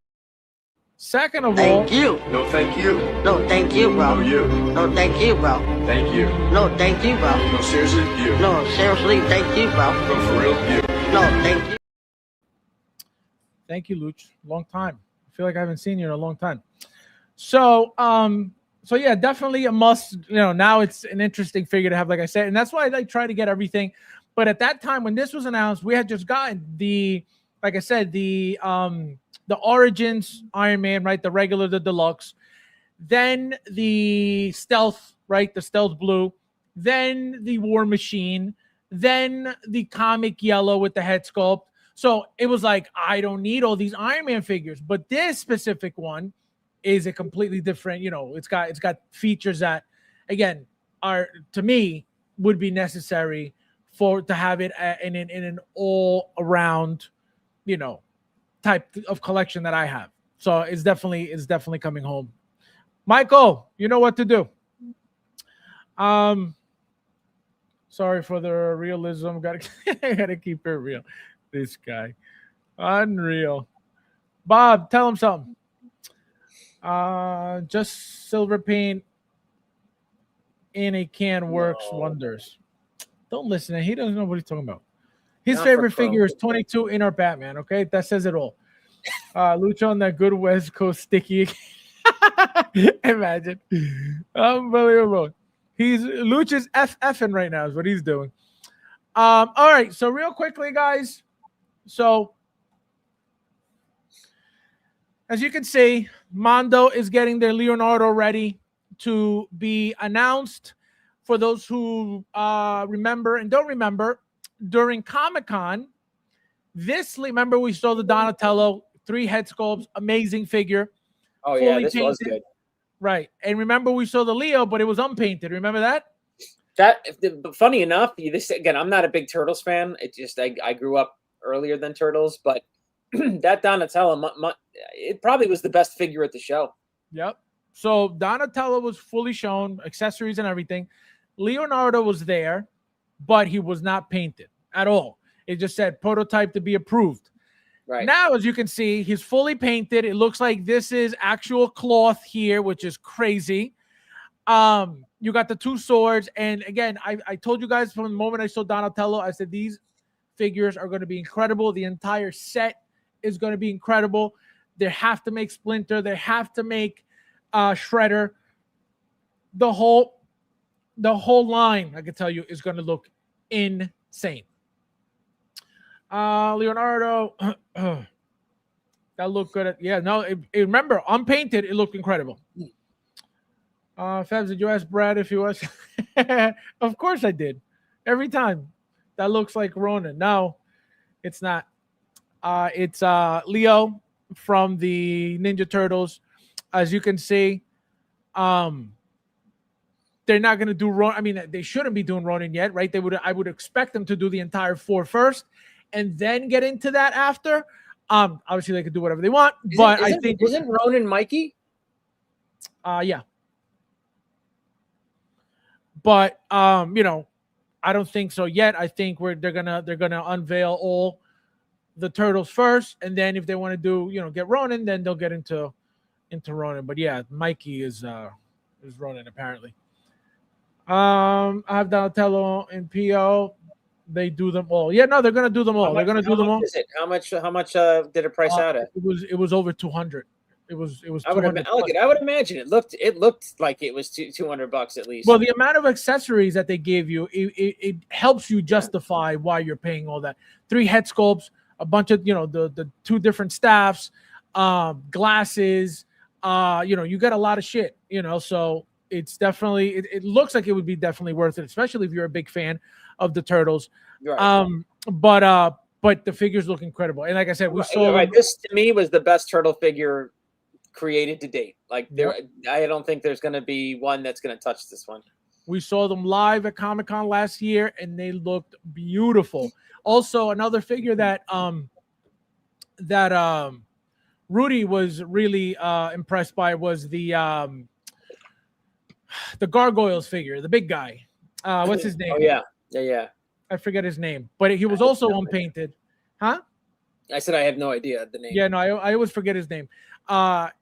Second of all, Thank you. No, thank you. No, thank you, bro. No, you. No, thank you, bro. Thank you. No, thank you, bro. No, seriously, you. No, seriously, thank you, bro. No, for real, you. No, thank you. thank you, Luch. Long time. I feel like I haven't seen you in a long time. So yeah, definitely a must. Now it's an interesting figure to have, like I said, and that's why I try to get everything. But at that time when this was announced, we had just gotten the Origins Iron Man, right? The regular, the deluxe, then the stealth, right? The stealth blue, then the War Machine, then the comic yellow with the head sculpt. So it was like, I don't need all these Iron Man figures, but this specific one is a completely different, it's got features that, again, are, to me, would be necessary to have it in an all around, type of collection that I have. So it's definitely coming home. Michael, you know what to do. Sorry for the realism. Gotta keep it real. This guy, unreal. Bob, tell him something. Just silver paint in a can works wonders. Don't listen to him. He doesn't know what he's talking about. His favorite figure is 22 Inner Batman. Okay, that says it all. Lucha on that good West Coast sticky. Imagine, unbelievable. Lucha's FFing right now is what he's doing. All right, so real quickly, guys. So as you can see, Mondo is getting their Leonardo ready to be announced. For those who remember and don't remember, during Comic-Con, remember we saw the Donatello 3 head sculpts, amazing figure. Oh yeah, this was good. Right. And remember we saw the Leo, but it was unpainted. Remember that? Funny enough, again, I'm not a big Turtles fan. It just I grew up earlier than Turtles, but that Donatello, it probably was the best figure at the show. Yep. So Donatello was fully shown, accessories and everything. Leonardo was there, but he was not painted at all. It just said prototype to be approved. Right. Now, as you can see, he's fully painted. It looks like this is actual cloth here, which is crazy. You got the two swords. And again, I told you guys from the moment I saw Donatello, I said these figures are going to be incredible. The entire set is going to be incredible. They have to make Splinter. They have to make Shredder. The whole line, I can tell you, is going to look insane. Leonardo, that looked good. Remember, unpainted, it looked incredible. Fabs, did you ask Brad if he was? Of course I did. Every time. That looks like Ronan. No, it's not. It's Leo from the Ninja Turtles. As you can see, they're not going to do Ronan. I mean, they shouldn't be doing Ronan yet, right? I would expect them to do the entire 4 first and then get into that after. Obviously, they could do whatever they want, but I think isn't Ronan Mikey? Yeah. But I don't think so yet. I think they're gonna unveil all the turtles first, and then if they want to do get Ronan, then they'll get into Ronan. But yeah, Mikey is Ronan apparently. I have Donatello and PO. They do them all. Yeah, no, they're gonna do them all. They're gonna do them all. Is it? How much did it price out at? It was over 200. It was. I would imagine it looked like it was $200 at least. Well, the amount of accessories that they gave you, it helps you justify why you're paying all that. 3 head sculpts, a bunch of the 2 different staffs, glasses. You got a lot of shit. So it's definitely it looks like it would be definitely worth it, especially if you're a big fan of the Turtles. Right. But the figures look incredible, and like I said, we saw this to me was the best turtle figure created to date. Like I don't think there's going to be one that's going to touch this one. We saw them live at Comic-Con last year, and they looked beautiful. Also, another figure that Rudy was really impressed by was the Gargoyles figure, the big guy. What's his name? Oh yeah. I forget his name, but he was also unpainted. Huh? I said I have no idea the name. Yeah, no, I always forget his name.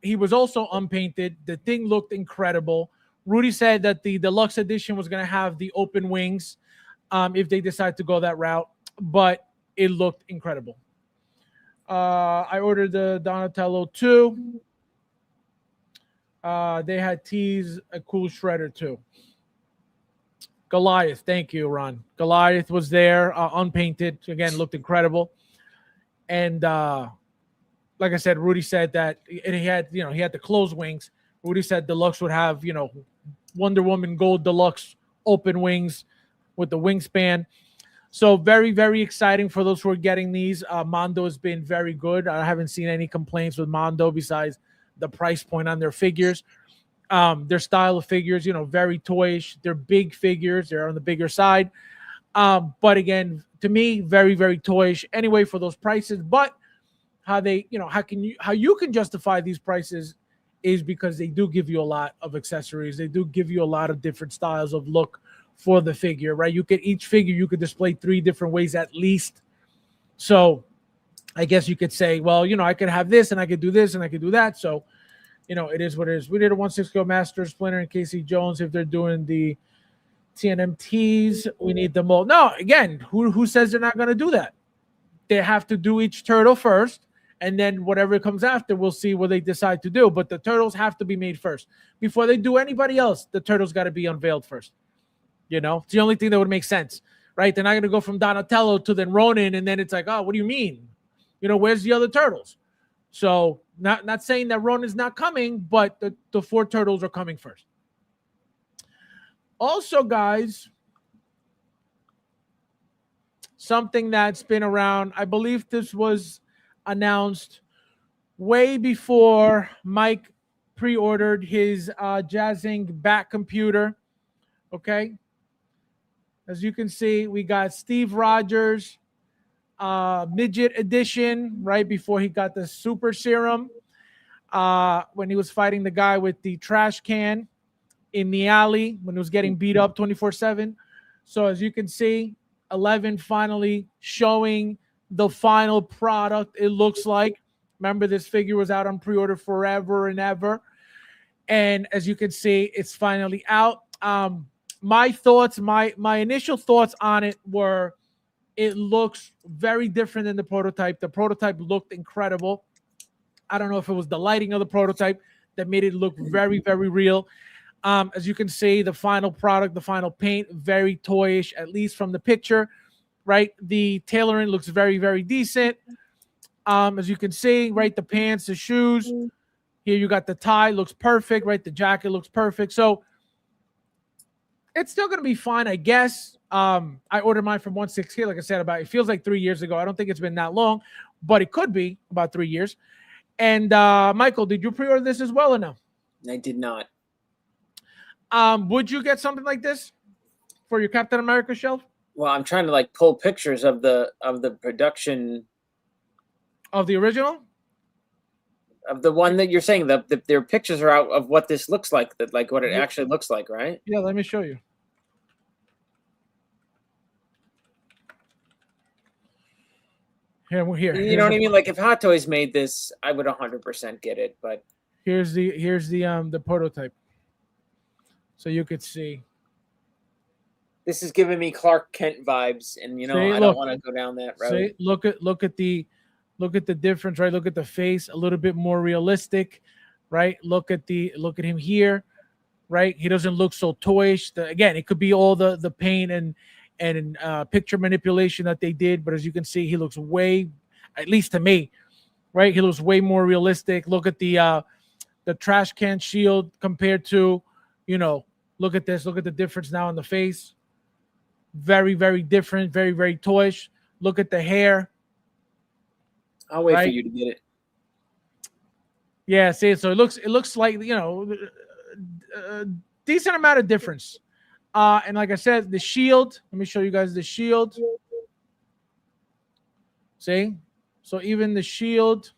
He was also unpainted. The thing looked incredible. Rudy said that the deluxe edition was going to have the open wings if they decide to go that route, but it looked incredible. I ordered the Donatello 2. They had teased a cool Shredder too. Goliath, thank you, Ron. Goliath was there, unpainted. Again, looked incredible. And like I said, Rudy said that he had the closed wings. Rudy said Deluxe would have, Wonder Woman Gold Deluxe open wings with the wingspan. So very, very exciting for those who are getting these. Mondo has been very good. I haven't seen any complaints with Mondo besides the price point on their figures. Their style of figures, very toyish. They're big figures. They're on the bigger side. But again, to me, very, very toyish anyway for those prices. But how you can justify these prices is because they do give you a lot of accessories. They do give you a lot of different styles of look for the figure, right? Each figure you could display 3 different ways at least. So I guess you could say, well, I could have this and I could do this and I could do that. So, it is what it is. We did a 1/6 Master, Splinter, and Casey Jones. If they're doing the TNMTs, we need them all. No, again, who says they're not going to do that? They have to do each turtle first, and then whatever comes after, we'll see what they decide to do. But the turtles have to be made first. Before they do anybody else, the turtles got to be unveiled first. It's the only thing that would make sense, right? They're not going to go from Donatello to then Ronin, and then it's like, oh, what do you mean? Where's the other turtles? So not saying that Ronin's not coming, but the 4 turtles are coming first. Also, guys, something that's been around, I believe this was announced way before Mike pre-ordered his Jazzing back computer. Okay. As you can see, we got Steve Rogers midget edition right before he got the super serum when he was fighting the guy with the trash can in the alley when he was getting beat up 24/7. So as you can see, 11 finally showing the final product. It looks like. Remember, this figure was out on pre-order forever and ever, and as you can see, it's finally out. My thoughts, my initial thoughts on it were, it looks very different than the prototype. The prototype looked incredible. I don't know if it was the lighting of the prototype that made it look very, very real. As you can see, the final product, the final paint, very toyish, at least from the picture, right? The tailoring looks very, very decent. As you can see, right, the pants, the shoes. Here you got the tie, looks perfect, right? The jacket looks perfect. So it's still going to be fine, I guess. I ordered mine from 160, like I said, it feels like 3 years ago. I don't think it's been that long, but it could be about 3 years. And Michael, did you pre-order this as well or no? I did not. Would you get something like this for your Captain America shelf? Well, I'm trying to like pull pictures of the production of the original, of the one that you're saying. Their pictures are out of what this looks like, that like what it actually looks like, right? Yeah, let me show you. Here. You know what I mean? Like if Hot Toys made this, I would 100% get it. But here's the prototype, so you could see. This is giving me Clark Kent vibes, and you know I don't want to go down that road. See, look at the difference, right? Look at the face, a little bit more realistic, right? Look at him here, right? He doesn't look so toyish. Again, it could be all the paint and picture manipulation that they did, but as you can see, he looks way, at least to me, right? He looks way more realistic. Look at the trash can shield compared to, look at this. Look at the difference now in the face. Very, very different. Very, very toyish. Look at the hair. I'll wait for you to get it. Yeah, see, so it looks like, decent amount of difference. And like I said, the shield, let me show you guys the shield. See? So even the shield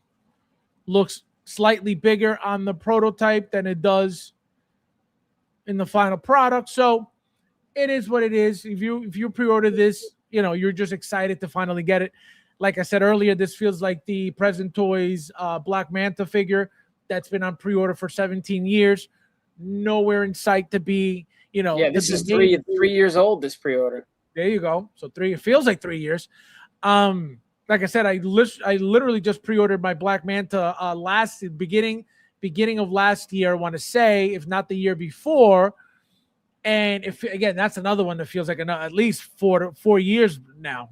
looks slightly bigger on the prototype than it does in the final product. So it is what it is. If you pre-order this, you're just excited to finally get it. Like I said earlier, this feels like the Present Toys Black Manta figure that's been on pre-order for 17 years. Nowhere in sight to be, Yeah, this is 3 years old, this pre-order. There you go. So it feels like 3 years. Like I said, I literally just pre-ordered my Black Manta beginning of last year, I want to say, if not the year before. And if again, that's another one that feels like at least 4 years now,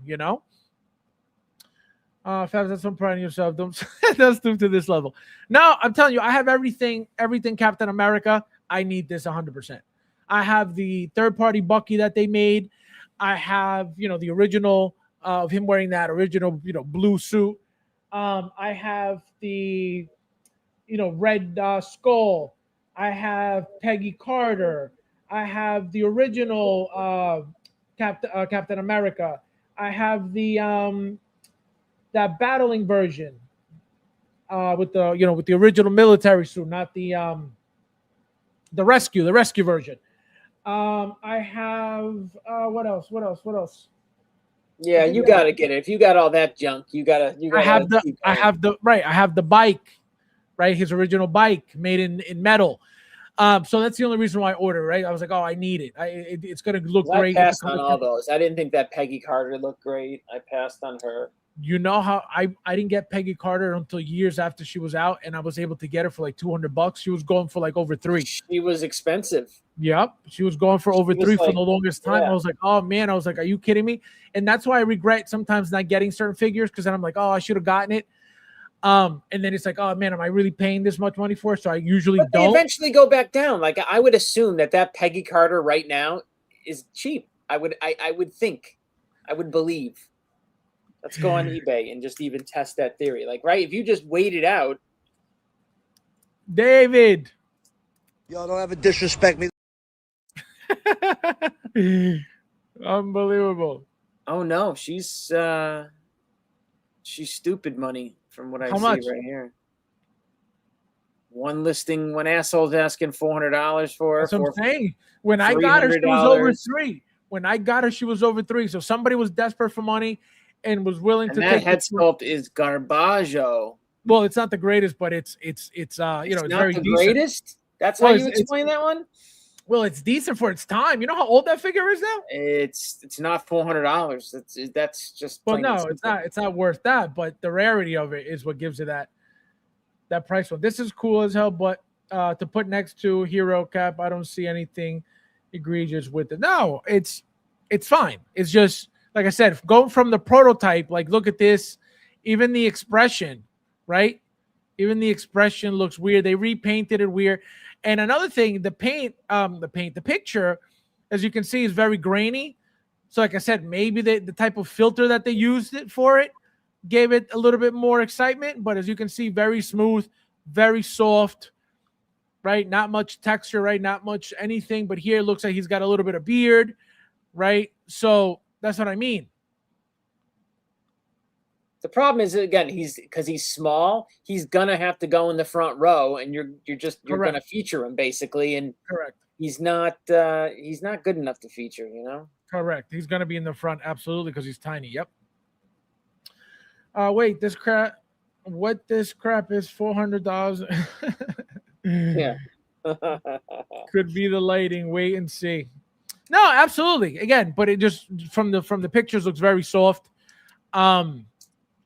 Fabs, that's some pride in yourself. Don't stoop to this level. No, I'm telling you, I have everything Captain America. I need this 100%. I have the third-party Bucky that they made. I have, the original of him wearing that original, blue suit. I have the, Red Skull. I have Peggy Carter. I have the original Captain America. I have the that battling version with the original military suit, not the rescue version. I have what else? Yeah, you gotta get it. If you got all that junk, you gotta. I have the bike, right? His original bike made in metal. So that's the only reason why I ordered, right? I was like, oh, I need it. It's gonna look great. I passed on all those. I didn't think that Peggy Carter looked great. I passed on her. You know how I didn't get Peggy Carter until years after she was out, and I was able to get her for like $200. She was going for like over $300. She was expensive. Yep, she was going for over $300 for the longest time. Yeah. I was like, oh man, are you kidding me? And that's why I regret sometimes not getting certain figures, because then I'm like, oh, I should have gotten it. And then it's like, oh man, am I really paying this much money for it? So I usually don't. They eventually go back down. Like I would assume that Peggy Carter right now is cheap. I would think. I would believe. Let's go on eBay and just even test that theory. Like, right? If you just wait it out. David. Y'all don't ever disrespect me. Unbelievable. Oh no, she's stupid money from what I see right here. One listing, one asshole's asking $400 for her. That's what I'm saying. When I got her, she was over $300. When I got her, she was over $300. So somebody was desperate for money. and was willing And to that take head sculpt is garbaggio. well, it's not the greatest, but it's It's it's not very the decent. greatest. That's Well, how you explain that one. Well, it's decent for its time. You know how old that figure is now? It's not $400. That's just Well, plain and no, it's simple. not. It's not worth that. But the rarity of it is what gives it that price. One. This is cool as hell. But to put next to Hero Cap, I don't see anything egregious with it. No, it's fine. It's just like I said, going from the prototype. Like, look at this. Even the expression, right? Even the expression looks weird. They repainted it weird. And another thing, the picture, as you can see, is very grainy. So, like I said, maybe the type of filter that they used it for it gave it a little bit more excitement. But as you can see, very smooth, very soft, right? Not much texture, right? Not much anything. But here it looks like he's got a little bit of beard, right? So that's what I mean. The problem is, again, because he's small, he's gonna have to go in the front row, and you're gonna feature him basically, and Correct. he's not good enough to feature, you know. Correct. He's gonna be in the front absolutely because he's tiny. Yep. Wait, this crap. What this crap is $400. Yeah. Could be the lighting. Wait and see. No, absolutely. Again, but it just from the pictures looks very soft.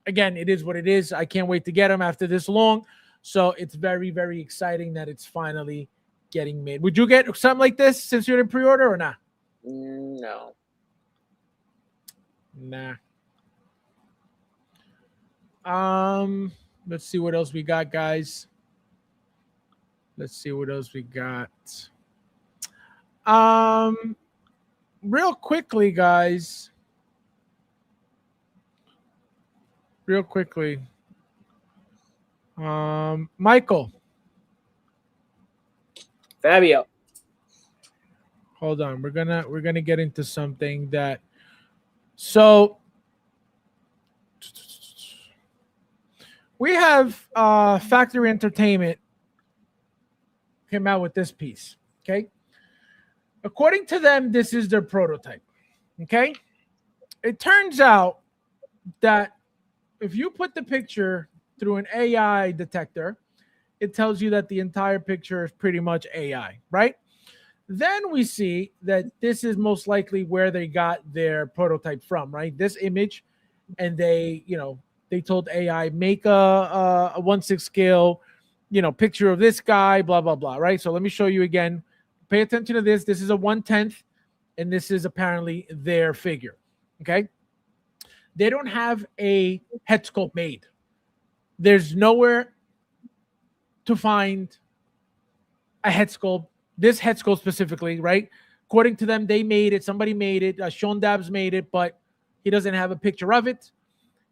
Again, it is what it is. I can't wait to get them after this long. So it's very, very exciting that it's finally getting made. Would you get something like this since you're in pre-order or not? No. Nah. Let's see what else we got, guys. Let's see what else we got. Real quickly, guys. Real quickly. Michael. Fabio. Hold on. We're gonna get into something that so we have Factory Entertainment came out with this piece. Okay. According to them, this is their prototype. Okay. It turns out that if you put the picture through an AI detector, it tells you that the entire picture is pretty much AI, right? Then we see that this is most likely where they got their prototype from, right? This image, and they told AI make a 1/6 scale, picture of this guy, blah blah blah, right? So let me show you again. Pay attention to this. This is a 1/10, and this is apparently their figure. Okay. They don't have a head sculpt made. There's nowhere to find a head sculpt, this head sculpt specifically, right? According to them, they made it. Somebody made it. Sean Dabbs made it, but he doesn't have a picture of it.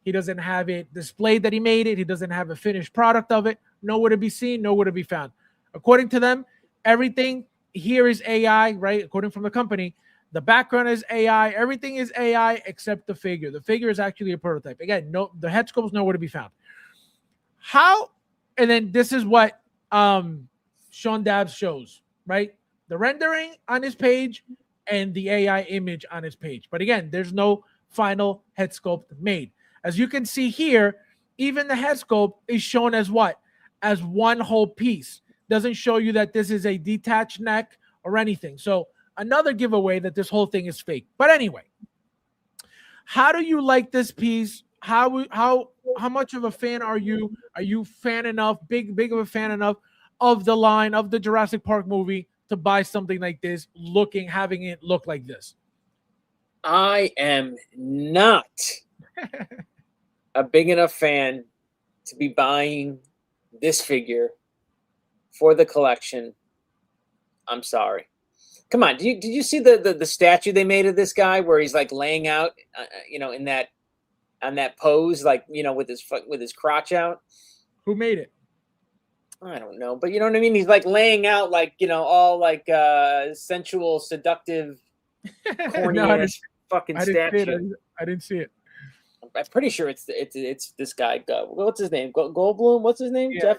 He doesn't have it displayed that he made it. He doesn't have a finished product of it. Nowhere to be seen, nowhere to be found. According to them, everything here is AI, right? According from the company, the background is AI. Everything is AI except the figure. The figure is actually a prototype. Again, no, the head sculpt is nowhere to be found. How? And then this is what Sean Dabbs shows, right? The rendering on his page and the AI image on his page. But again, there's no final head sculpt made. As you can see here, even the head sculpt is shown as what? As one whole piece. Doesn't show you that this is a detached neck or anything. So another giveaway that this whole thing is fake. But anyway, how do you like this piece? How much of a fan are you? Are you fan enough, big of a fan enough of the line of the Jurassic Park movie to buy something like this, having it look like this? I am not a big enough fan to be buying this figure for the collection. I'm sorry. Come on, did you see the statue they made of this guy where he's like laying out, in that on that pose, like with his crotch out? Who made it? I don't know, but you know what I mean. He's like laying out, like all like sensual, seductive, corny ass fucking statue. I didn't see it. I'm pretty sure it's this guy. What's his name? Goldblum. What's his name? Yeah,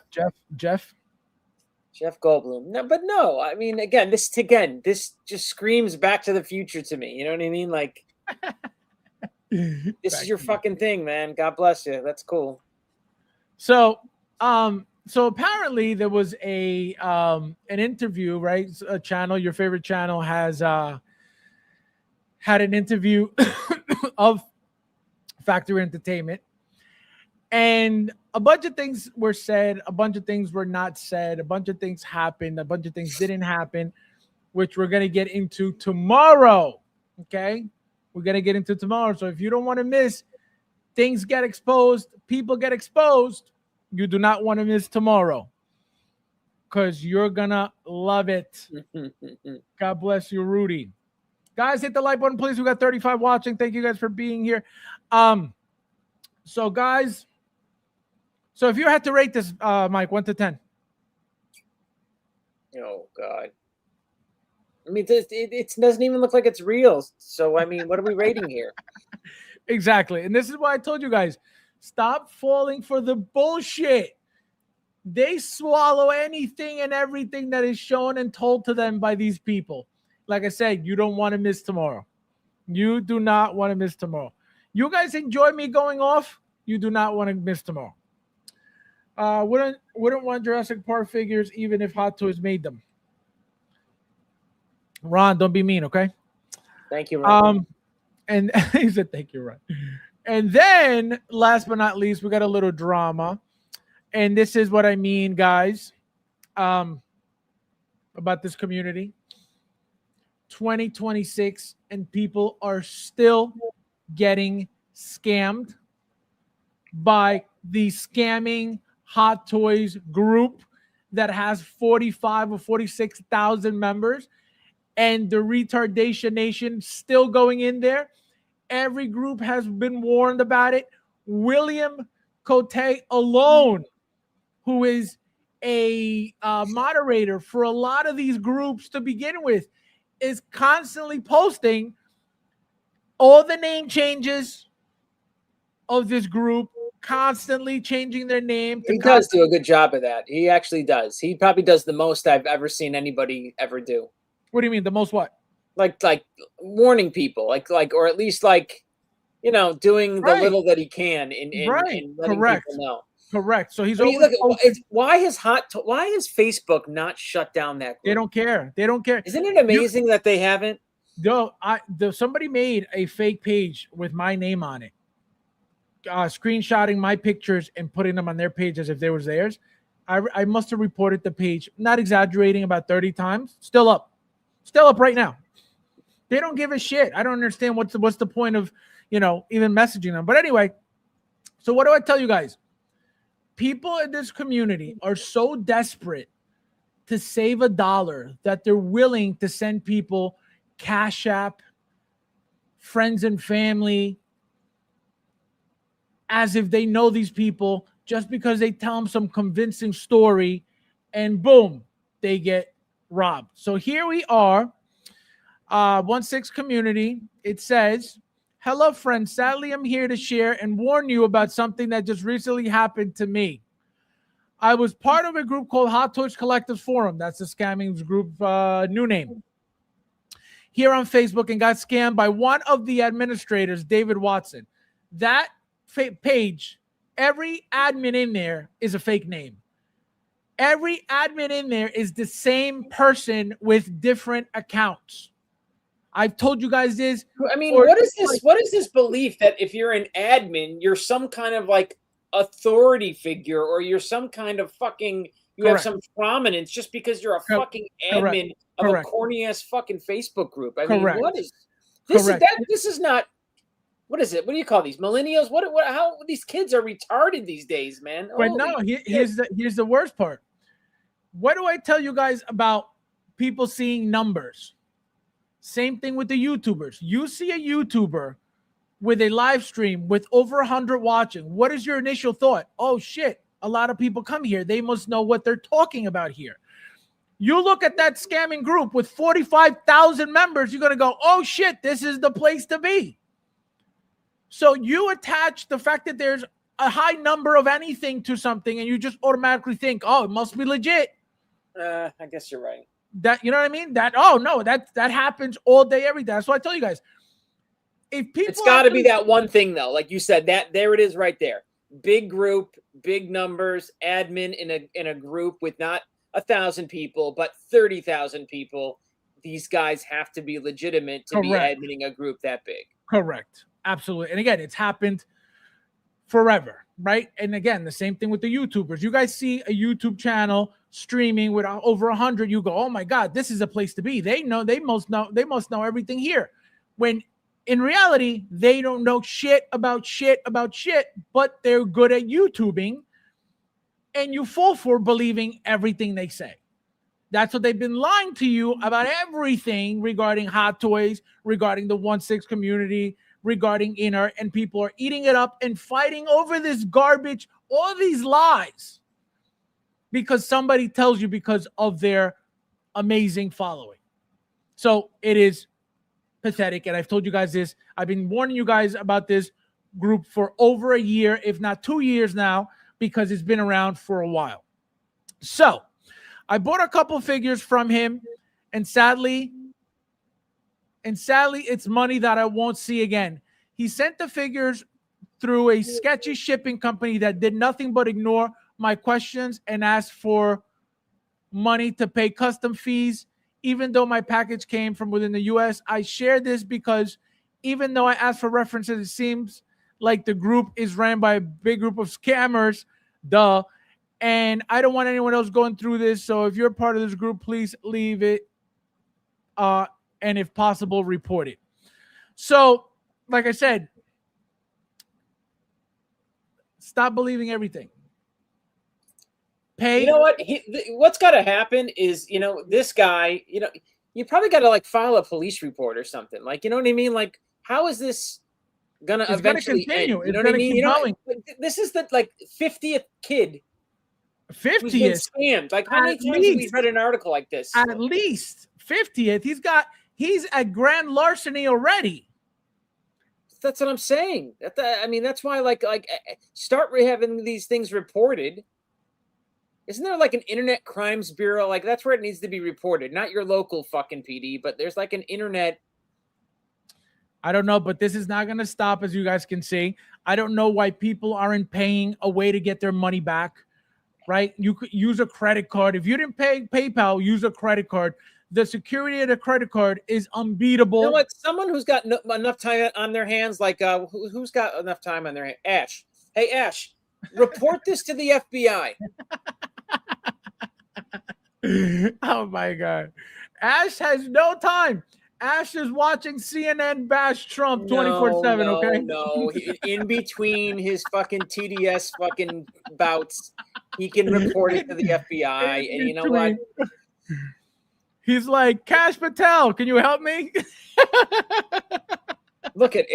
Jeff Goldblum. No. I mean, this just screams Back to the Future to me. You know what I mean? Like, This is your fucking thing, man. God bless you. That's cool. So, so apparently there was an interview, right? A channel, your favorite channel, has had an interview of Factory Entertainment, and a bunch of things were said, a bunch of things were not said, a bunch of things happened, a bunch of things didn't happen, which we're gonna get into tomorrow. Okay, we're gonna get into tomorrow. So if you don't want to miss, things get exposed, people get exposed. You do not want to miss tomorrow, because you're gonna love it. God bless you, Rudy. Guys, hit the like button, please. We got 35 watching. Thank you guys for being here. So guys, so if you had to rate this, Mike, 1 to 10. Oh God. I mean, it doesn't even look like it's real. So I mean, what are we rating here? Exactly. And this is why I told you guys, stop falling for the bullshit. They swallow anything and everything that is shown and told to them by these people. Like I said, you don't want to miss tomorrow. You do not want to miss tomorrow. You guys enjoy me going off. You do not want to miss tomorrow. Wouldn't want Jurassic Park figures even if Hot Toys made them. Ron, don't be mean, okay? Thank you, Ron. And he said, thank you, Ron. And then, last but not least, we got a little drama. And this is what I mean, guys, about this community. 2026, and people are still getting scammed by the scamming Hot Toys group that has 45 or 46,000 members, and the retardation nation still going in there. Every group has been warned about it. William Cote alone, who is a moderator for a lot of these groups to begin with, is constantly posting all the name changes of this group, constantly changing their name. He does do a good job of that. He actually does. He probably does the most I've ever seen anybody ever do. What do you mean, the most what? Like warning people, like, or at least like, you know, doing the little that he can in letting correct people know. Correct. So he's look at why has Facebook not shut down that group? They don't care. They don't care. Isn't it amazing that they haven't? No, somebody made a fake page with my name on it, screenshotting my pictures and putting them on their page as if they was theirs. I must have reported the page, not exaggerating, about 30 times. Still up right now. They don't give a shit. I don't understand what's the point of, you know, even messaging them. But anyway, so what do I tell you guys? People in this community are so desperate to save $1 that they're willing to send people Cash App, friends and family, as if they know these people, just because they tell them some convincing story, and boom, they get robbed. So here we are, 1-6 community. It says, hello, friends. Sadly, I'm here to share and warn you about something that just recently happened to me. I was part of a group called Hot Toys Collectors Forum. That's the scamming group new name. Here on Facebook, and got scammed by one of the administrators, David Watson. That page, every admin in there is a fake name. Every admin in there is the same person with different accounts. I've told you guys this. I mean, what is this? What is this belief that if you're an admin, you're some kind of like authority figure, or you're some kind of fucking, you have some prominence just because you're a fucking admin of a corny ass fucking Facebook group? I mean, what is this? This is not. What is it? What do you call these millennials? How these kids are retarded these days, man? But no, here's the worst part. What do I tell you guys about people seeing numbers? Same thing with the YouTubers. You see a YouTuber with a live stream with over 100 watching. What is your initial thought? Oh shit, a lot of people come here. They must know what they're talking about here. You look at that scamming group with 45,000 members, you're going to go, oh shit, this is the place to be. So you attach the fact that there's a high number of anything to something, and you just automatically think, oh, it must be legit. I guess you're right. That, you know what I mean? That, oh no, that happens all day, every day. That's why I tell you guys, if people, it's got to be that one thing though. Like you said, that there it is right there. Big group, big numbers, admin in a group with not 1,000 people, but 30,000 people. These guys have to be legitimate to be admitting a group that big. Correct. Absolutely. And again, it's happened forever, right? And again, the same thing with the YouTubers. You guys see a YouTube channel streaming with over 100, you go, oh my God, this is a place to be. They must know everything here. When in reality, they don't know shit, but they're good at YouTubing, and you fall for believing everything they say. That's what they've been lying to you about everything regarding Hot Toys, regarding the 1/6 community, regarding Inner, and people are eating it up and fighting over this garbage, all these lies, because somebody tells you because of their amazing following. So it is pathetic, and I've told you guys this. I've been warning you guys about this group for over a year, if not 2 years now, because it's been around for a while. So I bought a couple figures from him, and sadly, it's money that I won't see again. He sent the figures through a sketchy shipping company that did nothing but ignore my questions and ask for money to pay custom fees. Even though my package came from within the US, I share this because even though I asked for references, it seems like the group is ran by a big group of scammers. Duh. And I don't want anyone else going through this. So if you're part of this group, please leave it. And if possible, report it. So, like I said, stop believing everything. Pay. You know what? What's got to happen is, this guy, you probably got to like file a police report or something. Like, you know what I mean? Like, how is this gonna eventually continue? End? You know what I mean? This is the like 50th kid. 50th scammed. Like, how many times have we read an article like this? At least 50th. He's at grand larceny already. That's what I'm saying. That's why like start having these things reported. Isn't there like an internet crimes bureau? Like, that's where it needs to be reported, not your local fucking PD, but there's like an internet. I don't know, but this is not going to stop, as you guys can see. I don't know why people aren't paying a way to get their money back, right? You could use a credit card. If you didn't pay PayPal, use a credit card. The security of the credit card is unbeatable. You know what? Someone who's got enough time on their hands, like who's got enough time on their hands? Ash. Hey, Ash, report this to the FBI. Oh my God. Ash has no time. Ash is watching CNN bash Trump 24/7, okay? No, in between his fucking TDS fucking bouts, he can report it to the FBI. And you know what? He's like, Cash Patel, can you help me? Look at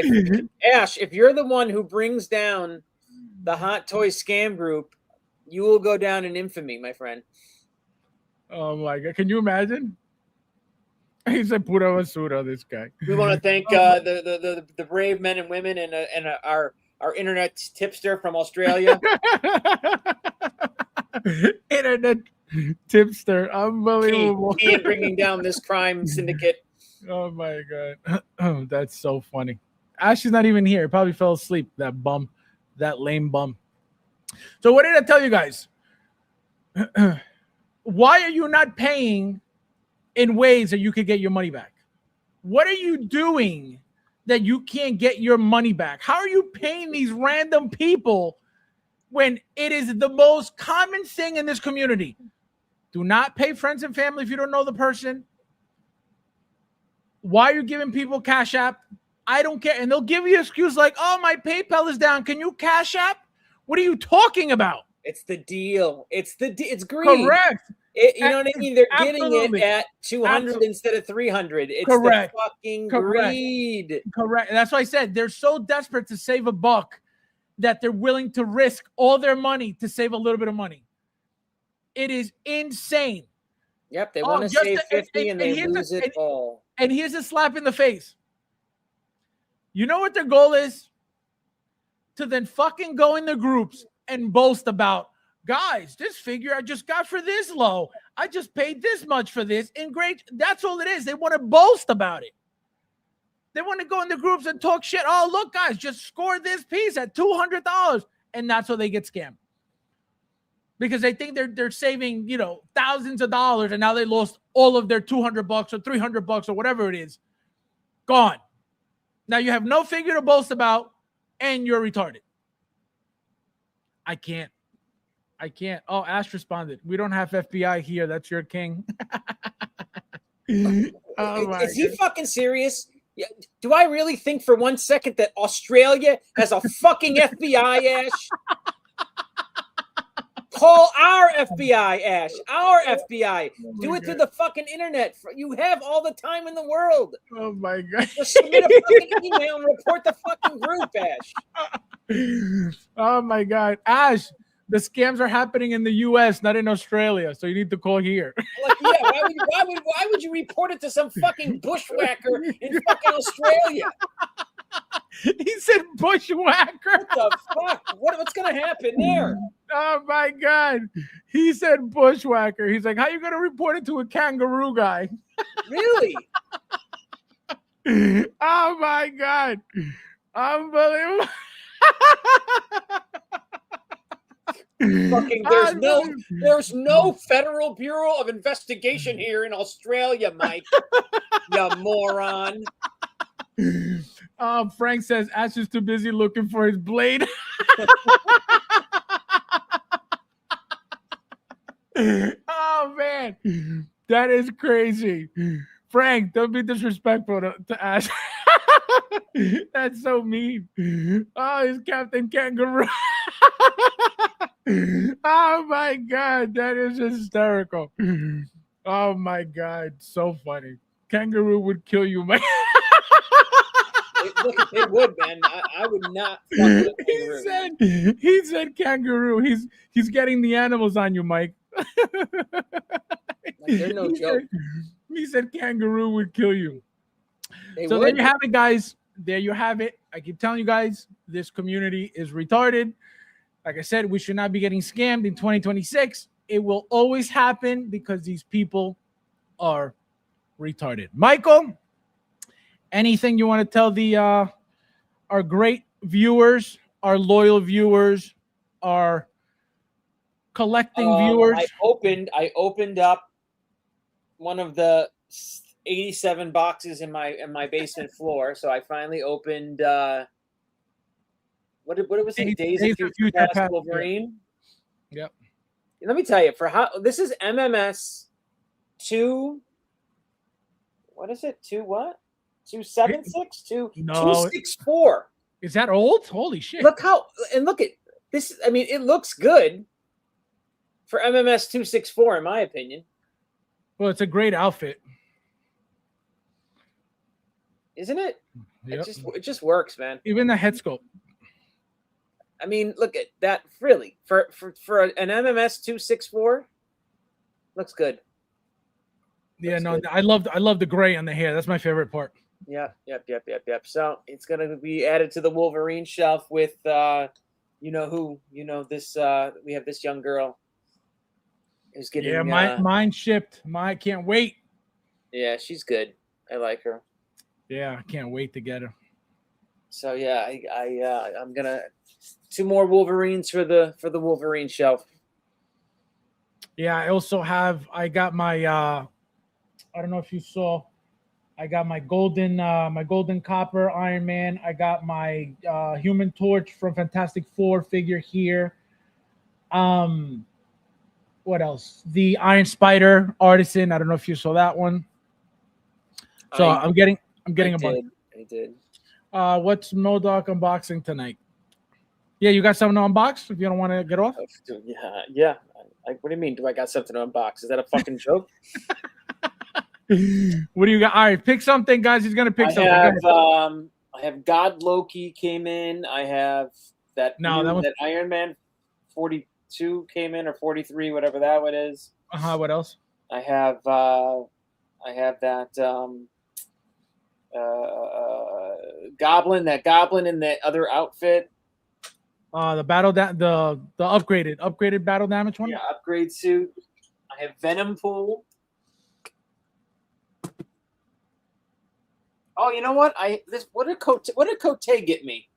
Ash, if you're the one who brings down the Hot Toy scam group, you will go down in infamy, my friend. Oh my God. Can you imagine? He's a pura basura, this guy. We want to thank the brave men and women and our internet tipster from Australia. Internet tipster, unbelievable. He bringing down this crime syndicate. Oh my God. Oh, that's so funny. Ash is not even here. Probably fell asleep. That bum, that lame bum. So what did I tell you guys? Why are you not paying in ways that you could get your money back? What are you doing that you can't get your money back? How are you paying these random people when it is the most common thing in this community? Do not pay friends and family if you don't know the person. Why are you giving people Cash App? I don't care. And they'll give you an excuse like, oh, my PayPal is down. Can you Cash App? What are you talking about? It's the deal. It's greed. Correct. You know what I mean? They're getting it at 200 instead of 300. It's correct. The fucking greed. Correct. And that's why I said they're so desperate to save a buck that they're willing to risk all their money to save a little bit of money. It is insane. Yep, they want to save 50 and they lose it all. And here's a slap in the face. You know what their goal is? To then fucking go in the groups and boast about, guys, this figure I just got for this low. I just paid this much for this. And great. That's all it is. They want to boast about it. They want to go in the groups and talk shit. Oh, look, guys, just score this piece at $200, and that's how they get scammed. Because they think they're saving, thousands of dollars, and now they lost all of their $200 or $300 or whatever it is. Gone. Now you have no figure to boast about, and you're retarded. I can't. Oh, Ash responded. We don't have FBI here. That's your king. Is he fucking serious? Yeah. Do I really think for 1 second that Australia has a fucking FBI, Ash? Call our FBI, Ash. Our FBI. Do it through the fucking internet. You have all the time in the world. Oh my God. Just submit a fucking email and report the fucking group, Ash. Oh my God. Ash, the scams are happening in the US, not in Australia. So you need to call here. Like, yeah, why would you report it to some fucking bushwhacker in fucking Australia? He said bushwhacker. What the fuck? What's gonna happen there? Oh my God. He said bushwhacker. He's like, how you gonna report it to a kangaroo guy? Really? Oh my God. Unbelievable. Fucking there's no Federal Bureau of Investigation here in Australia, Mike. You moron. Frank says Ash is too busy looking for his blade. Oh man, that is crazy. Frank, don't be disrespectful to Ash. That's so mean. Oh, he's Captain Kangaroo. Oh my God, that is hysterical. Oh my God, so funny. Kangaroo would kill you, man. Look, they would, man. I would not. Fuck with kangaroo. He said kangaroo. He's getting the animals on you, Mike. Like, they're no joke. He said kangaroo would kill you. So would. there you have it, guys. There you have it. I keep telling you guys, this community is retarded. Like I said, we should not be getting scammed in 2026. It will always happen because these people are retarded. Michael, anything you want to tell the our great viewers, our loyal viewers, our collecting viewers? I opened up one of the 87 boxes in my basement floor. So I finally opened what was it? Days of Future Past Wolverine. Yep. Let me tell you, this is MMS 2. What is it? 2 what? 276? 264. Is that old? Holy shit. Look at this. I mean, it looks good for MMS 264, in my opinion. Well, it's a great outfit. Isn't it? Yep. It just works, man. Even the head sculpt. I mean, look at that. Really, for an MMS 264, looks good. Yeah, no, I love the gray on the hair. That's my favorite part. Yep. So it's gonna be added to the Wolverine shelf with this. We have this young girl who's getting. Yeah, mine shipped. I can't wait. Yeah, she's good. I like her. Yeah, I can't wait to get her. So yeah, I'm gonna 2 more Wolverines for the Wolverine shelf. Yeah, I got my I don't know if you saw, I got my golden copper Iron Man. I got my Human Torch from Fantastic Four figure here. What else? The Iron Spider Artisan. I don't know if you saw that one. So I'm getting a bunch. I did. What's Modoc unboxing tonight? Yeah, you got something to unbox if you don't want to get off? Yeah. What do you mean? Do I got something to unbox? Is that a fucking joke? What do you got? All right, pick something, guys. He's gonna pick something. I have God Loki came in. I have that Iron Man 42 came in, or 43, whatever that one is. What else? I have that goblin in that other outfit. The upgraded battle damage one. Yeah, upgrade suit. I have Venom Pool. Oh, you know what? What did Cote get me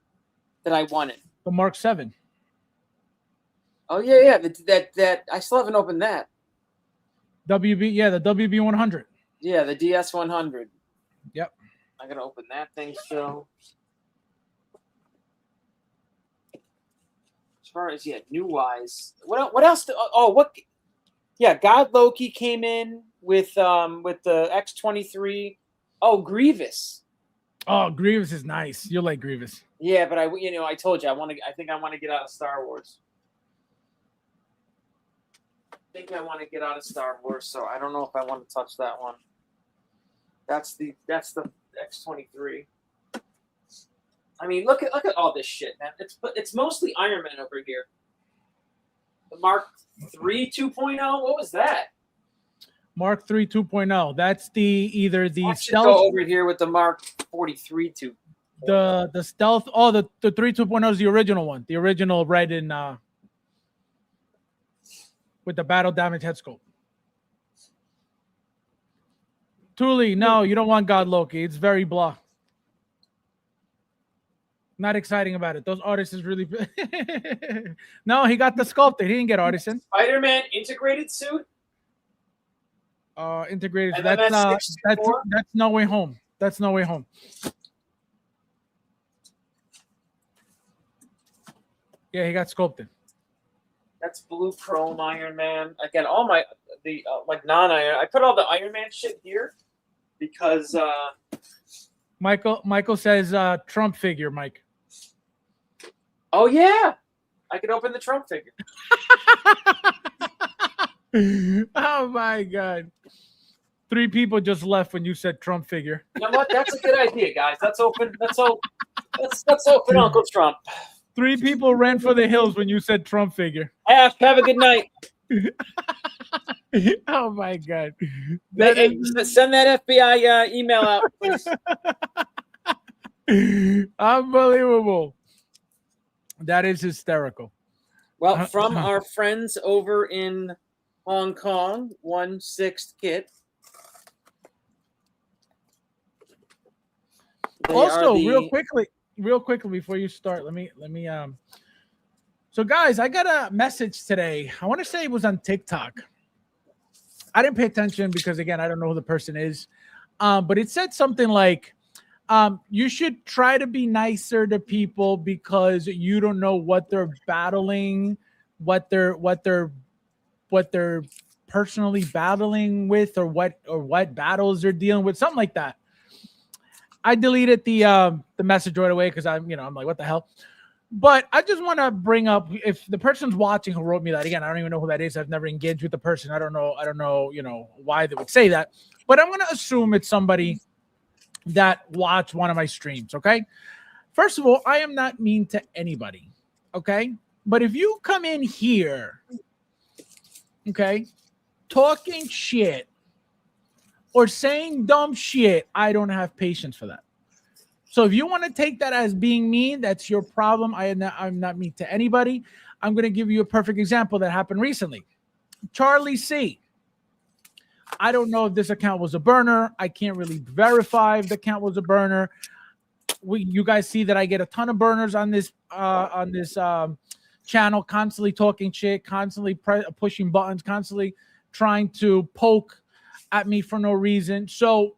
that I wanted? The Mark 7. Oh yeah. That I still haven't opened that. WB, yeah, the WB 100. Yeah, the DS 100. Yep. I gotta open that thing still. As far as new wise, what else? What? Yeah, God Loki came in with the X-23. Oh, Grievous. Oh, Grievous is nice. You'll like Grievous. Yeah, but I told you I think I want to get out of Star Wars. So I don't know if I want to touch that one. That's the X-23. I mean, look at all this shit, man. It's mostly Iron Man over here. The Mark III 2.0. What was that? Mark III 2.0. That's either the stealth. Go over here with the Mark 43 2. The stealth. Oh, the 3 2.0 is the original one. The original red in with the battle damage head scope. Thule, no, you don't want God Loki. It's very blah. Not exciting about it. Those artisans really. No, he got the sculpted. He didn't get artisan. Spider-Man integrated suit. Integrated. That's No Way Home. That's No Way Home. Yeah, he got sculpted. That's blue chrome Iron Man. Again, all like non-Iron. I put all the Iron Man shit here because Michael says Trump figure, Mike. Oh yeah, I could open the Trump figure. Oh my God! 3 people just left when you said Trump figure. You know what? That's a good idea, guys. Let's open Uncle Trump. 3 people ran for the hills when you said Trump figure. Have a good night. Oh my God! Send that FBI email out, please. Unbelievable. That is hysterical. Well, from our friends over in Hong Kong, 1/6 kit. Also, real quickly before you start, let me so guys, I got a message today. I want to say it was on TikTok. I didn't pay attention because again, I don't know who the person is. But it said something like you should try to be nicer to people because you don't know what they're battling, what they're personally battling with, or what battles they're dealing with, something like that. I deleted the message right away because I'm like, what the hell? But I just want to bring up, if the person's watching who wrote me that, again, I don't even know who that is. I've never engaged with the person. I don't know, why they would say that. But I'm going to assume it's somebody that watched one of my streams, okay? First of all, I am not mean to anybody, okay? But if you come in here, okay, talking shit or saying dumb shit, I don't have patience for that. So if you want to take that as being mean, that's your problem. I'm not mean to anybody. I'm going to give you a perfect example that happened recently. Charlie C. I don't know if this account was a burner. I can't really verify if the account was a burner. You guys see that I get a ton of burners on this channel, constantly talking shit, constantly pushing buttons, constantly trying to poke at me for no reason. So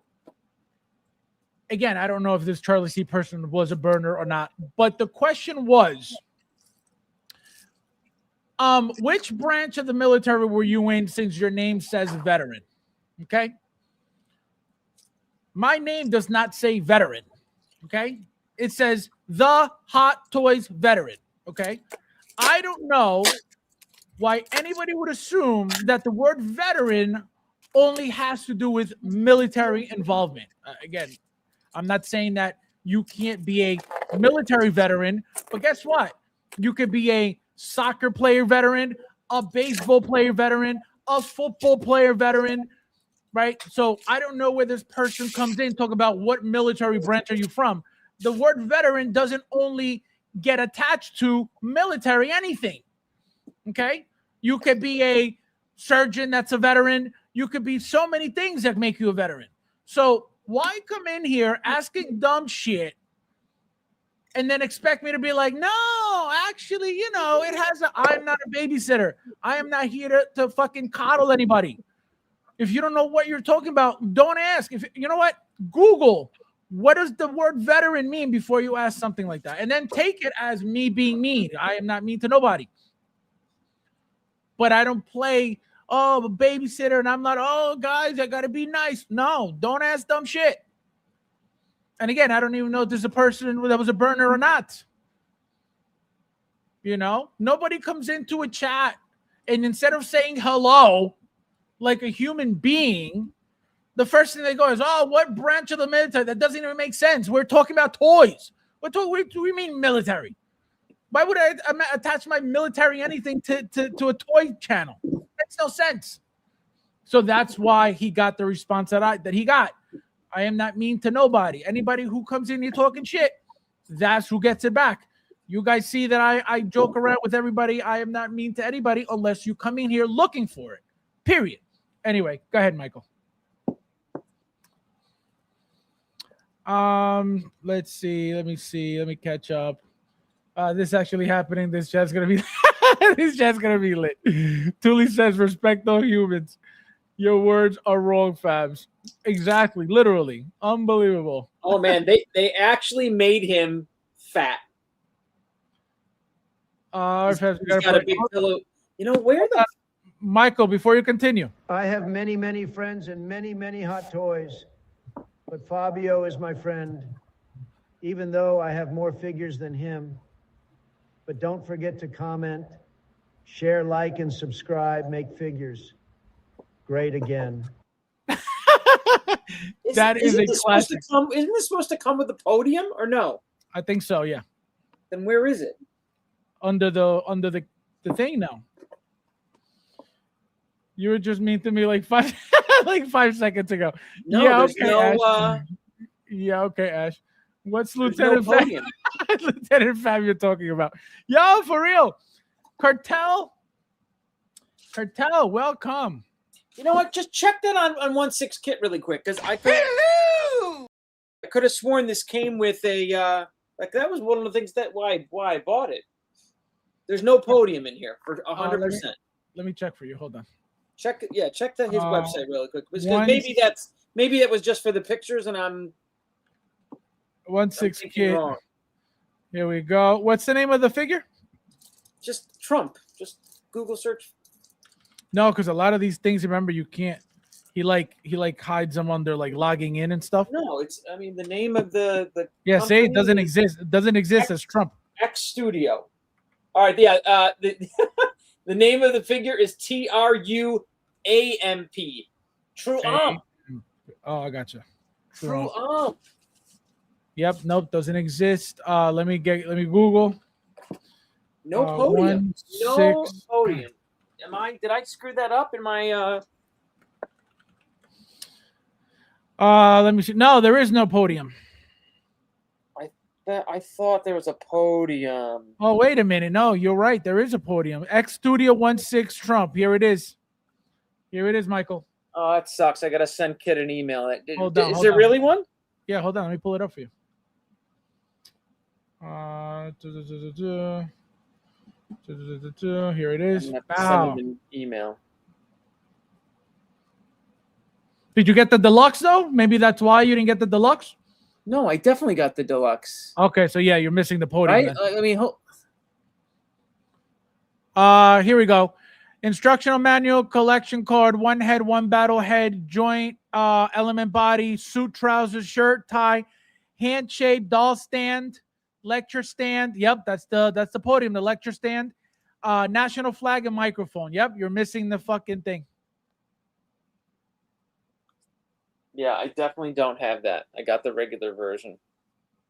again, I don't know if this Charlie C person was a burner or not, but the question was, which branch of the military were you in since your name says veteran? Okay. My name does not say veteran. Okay. It says the Hot Toys veteran. Okay. I don't know why anybody would assume that the word veteran only has to do with military involvement. Again, I'm not saying that you can't be a military veteran, but guess what? You could be a soccer player veteran, a baseball player veteran, a football player veteran, right? So I don't know where this person comes in, talk about what military branch are you from. The word veteran doesn't only get attached to military anything, okay? You could be a surgeon that's a veteran. You could be so many things that make you a veteran. So Why come in here asking dumb shit and then expect me to be like, no, actually, you know, I'm not a babysitter. I am not here to fucking coddle anybody. If you don't know what you're talking about, don't ask. If you know what, Google what does the word veteran mean before you ask something like that, and then take it as me being mean. I am not mean to nobody, but I don't play. Oh, I'm a babysitter, and I'm not. Oh, guys, I gotta be nice. No, don't ask dumb shit. And again, I don't even know if there's a person that was a burner or not. You know, nobody comes into a chat and instead of saying hello like a human being, the first thing they go is, "Oh, what branch of the military?" That doesn't even make sense. We're talking about toys. What do we mean military? Why would I attach my military anything to a toy channel? Makes no sense. So that's why he got the response that he got. I am not mean to nobody. Anybody who comes in here talking shit, that's who gets it back. You guys see that I joke around with everybody. I am not mean to anybody unless you come in here looking for it. Period. Anyway, go ahead, Michael. Let's see. Let me catch up. This actually happening. This chat's gonna be this chat's gonna be lit. Thule says, respect all humans. Your words are wrong, Fabs. Exactly, literally. Unbelievable. Oh man, they actually made him fat. Fabs, He's got a big pillow. You know, where the Michael, before you continue. I have many, many friends and many, many hot toys, but Fabio is my friend, even though I have more figures than him. But don't forget to comment, share, like, and subscribe. Make figures great again. That is a classic. Isn't this supposed to come with the podium or no? I think so, yeah. Then where is it? Under the thing now. You were just mean to me like 5 seconds ago. No, yeah, there's okay, no. Ash. Yeah, okay, Ash. What's Lieutenant podium. Lieutenant Fab you're talking about? Yo, for real. Cartel, welcome. You know what? Just check that on 1/6 kit really quick, because I could have sworn this came with a like that was one of the things that why I bought it. There's no podium in here for 100%. Let me check for you. Hold on. Check his website really quick, because maybe it was just for the pictures, and I'm 1/6 kit. Wrong. Here we go. What's the name of the figure? Just Trump. Just Google search. No, because a lot of these things, remember, you can't. He hides them under like logging in and stuff. No, the name of the yeah. Say it doesn't exist. It doesn't exist as Trump. X Studio. All right. Yeah. The name of the figure is TRUAMP. True Ump. Oh, I gotcha. True Ump. Yep. Nope. Doesn't exist. Let me Google. No podium. No podium. Did I screw that up in my let me see. No, there is no podium. I thought there was a podium. Oh, wait a minute. No, you're right. There is a podium. X Studio 1/6 Trump. Here it is. Here it is, Michael. Oh, that sucks. I gotta send Kit an email. Hold on, is there really one? Yeah, hold on. Let me pull it up for you. Here it is. Send an email. Did you get the deluxe though? Maybe that's why you didn't get the deluxe. No, I definitely got the deluxe. Okay, so yeah, you're missing the podium. Right? I mean, here we go. Instructional manual, collection card, one head, one battle head, joint, element body, suit, trousers, shirt, tie, hand shape, doll stand, lecture stand. Yep, that's the podium, the lecture stand, national flag and microphone. Yep, you're missing the fucking thing. Yeah, I definitely don't have that. I got the regular version.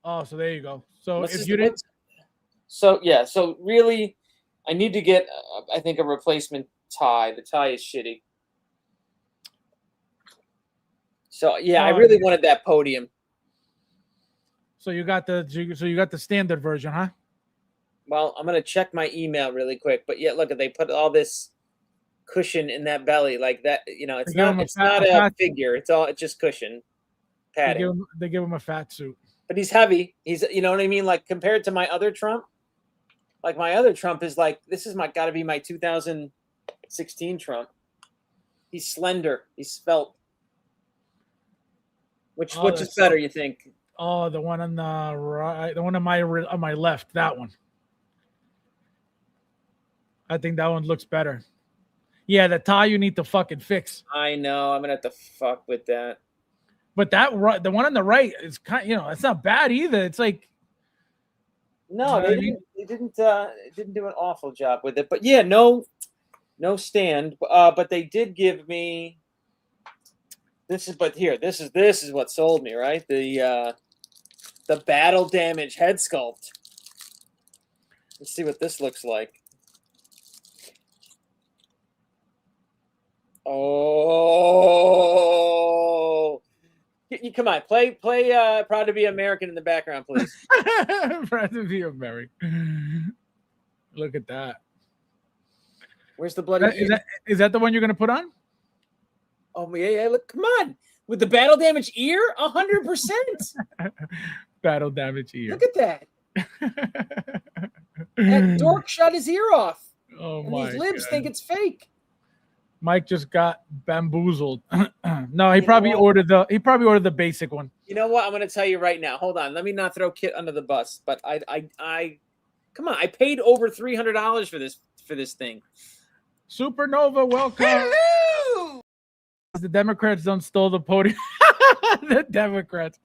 Oh, so there you go. So What's if you didn't, so really, I need to get I think a replacement tie. The tie is shitty. So yeah, I really wanted that podium. So you got the standard version, huh? Well, I'm gonna check my email really quick. But yeah, look, they put all this cushion in that belly like that. You know, it's not a figure. It's just cushion. padding. They give him a fat suit. But he's heavy. He's, you know what I mean? Like compared to my other Trump, like my other Trump is like, this is got to be my 2016 Trump. He's slender. He's svelte. Which is better, you think? Oh, the one on the right, the one on my left, that one. I think that one looks better. Yeah, the tie you need to fucking fix. I know. I'm gonna have to fuck with that. But the one on the right is kind, it's not bad either. It's like, no, they didn't do an awful job with it. But yeah, no stand. But they did give me this is what sold me, right? The battle damage head sculpt. Let's see what this looks like. Oh, come on, play Proud to Be American in the background, please. Proud to Be American. Look at that. Where's the bloody? Is that the one you're gonna put on? Oh yeah. Look, come on, with the battle damage ear, 100%. Battle damage ear. Look at that. That dork shut his ear off. Oh and my! These libs God. think it's fake. Mike just got bamboozled. No, he probably ordered the basic one. You know what? I'm going to tell you right now. Hold on. Let me not throw Kit under the bus. But I come on. I paid over $300 for this thing. Supernova, welcome. Hello! The Democrats don't stole the podium. The Democrats,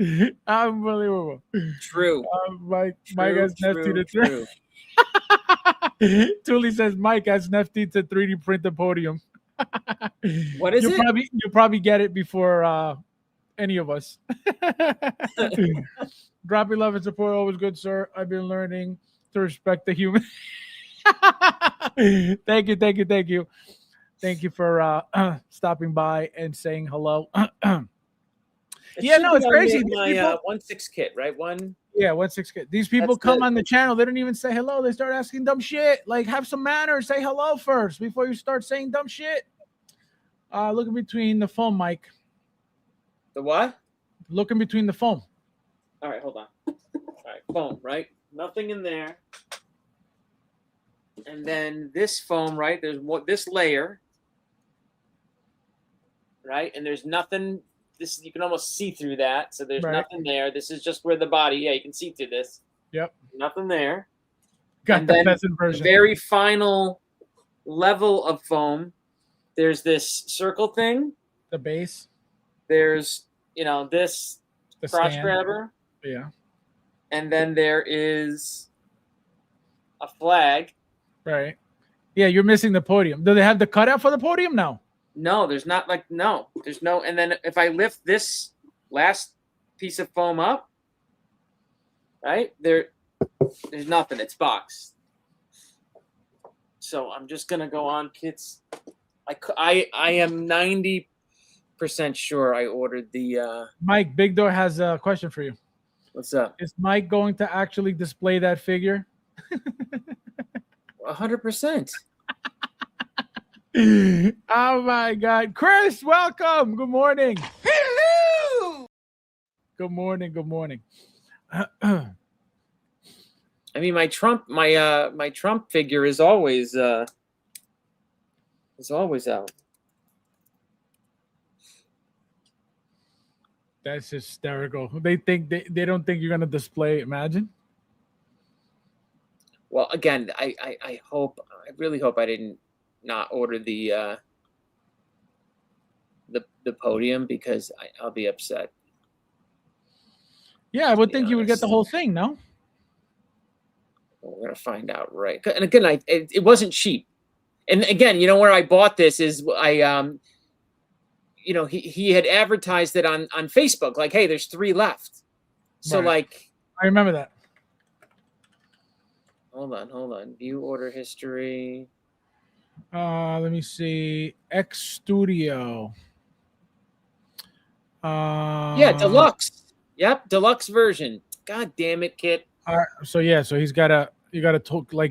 unbelievable. True. Mike has Nefty to true. Tuli says Mike has Nefty to 3D print the podium. What is it? You'll probably get it before any of us. Dropping love and support, always good, sir. I've been learning to respect the human. Thank you. Thank you for stopping by and saying hello. It's crazy. My 1/6 kit, right? 1/6 kit. These people come on the channel. They don't even say hello. They start asking dumb shit. Like, have some manners. Say hello first before you start saying dumb shit. Looking between the foam, Mike. The what? Looking between the foam. All right, hold on. All right, foam, right? Nothing in there. And then this foam, right? There's this layer, right? And there's nothing. This you can almost see through that. So there's nothing there. This is just where the body. Yeah, you can see through this. Yep. Nothing there. Got the peasant version. The very final level of foam. There's this circle thing. The base. There's this crotch grabber. Yeah. And then there is a flag. Right. Yeah, you're missing the podium. Do they have the cutout for the podium? No, there's not. There's no. And then if I lift this last piece of foam up, right there's nothing. It's boxed. So I'm just gonna go on, kids. I am 90% sure I ordered the. Mike, Big Door has a question for you. What's up? Is Mike going to actually display that figure? 100%. Oh my God, Chris, welcome. Good morning. Hello! Good morning. I mean, my Trump figure is always out. That's hysterical. They don't think you're gonna display. Imagine. Well, again, I really hope I didn't not order the podium, because I'll be upset. Yeah, I would think you would get the whole thing. No. We're gonna find out, right? And again, it wasn't cheap. And again, where I bought this is he had advertised it on Facebook, like, hey, there's 3 left. So right. I remember that. Hold on. View order history. Let me see. X Studio. Yeah, deluxe. Yep, deluxe version. God damn it, Kit. So you gotta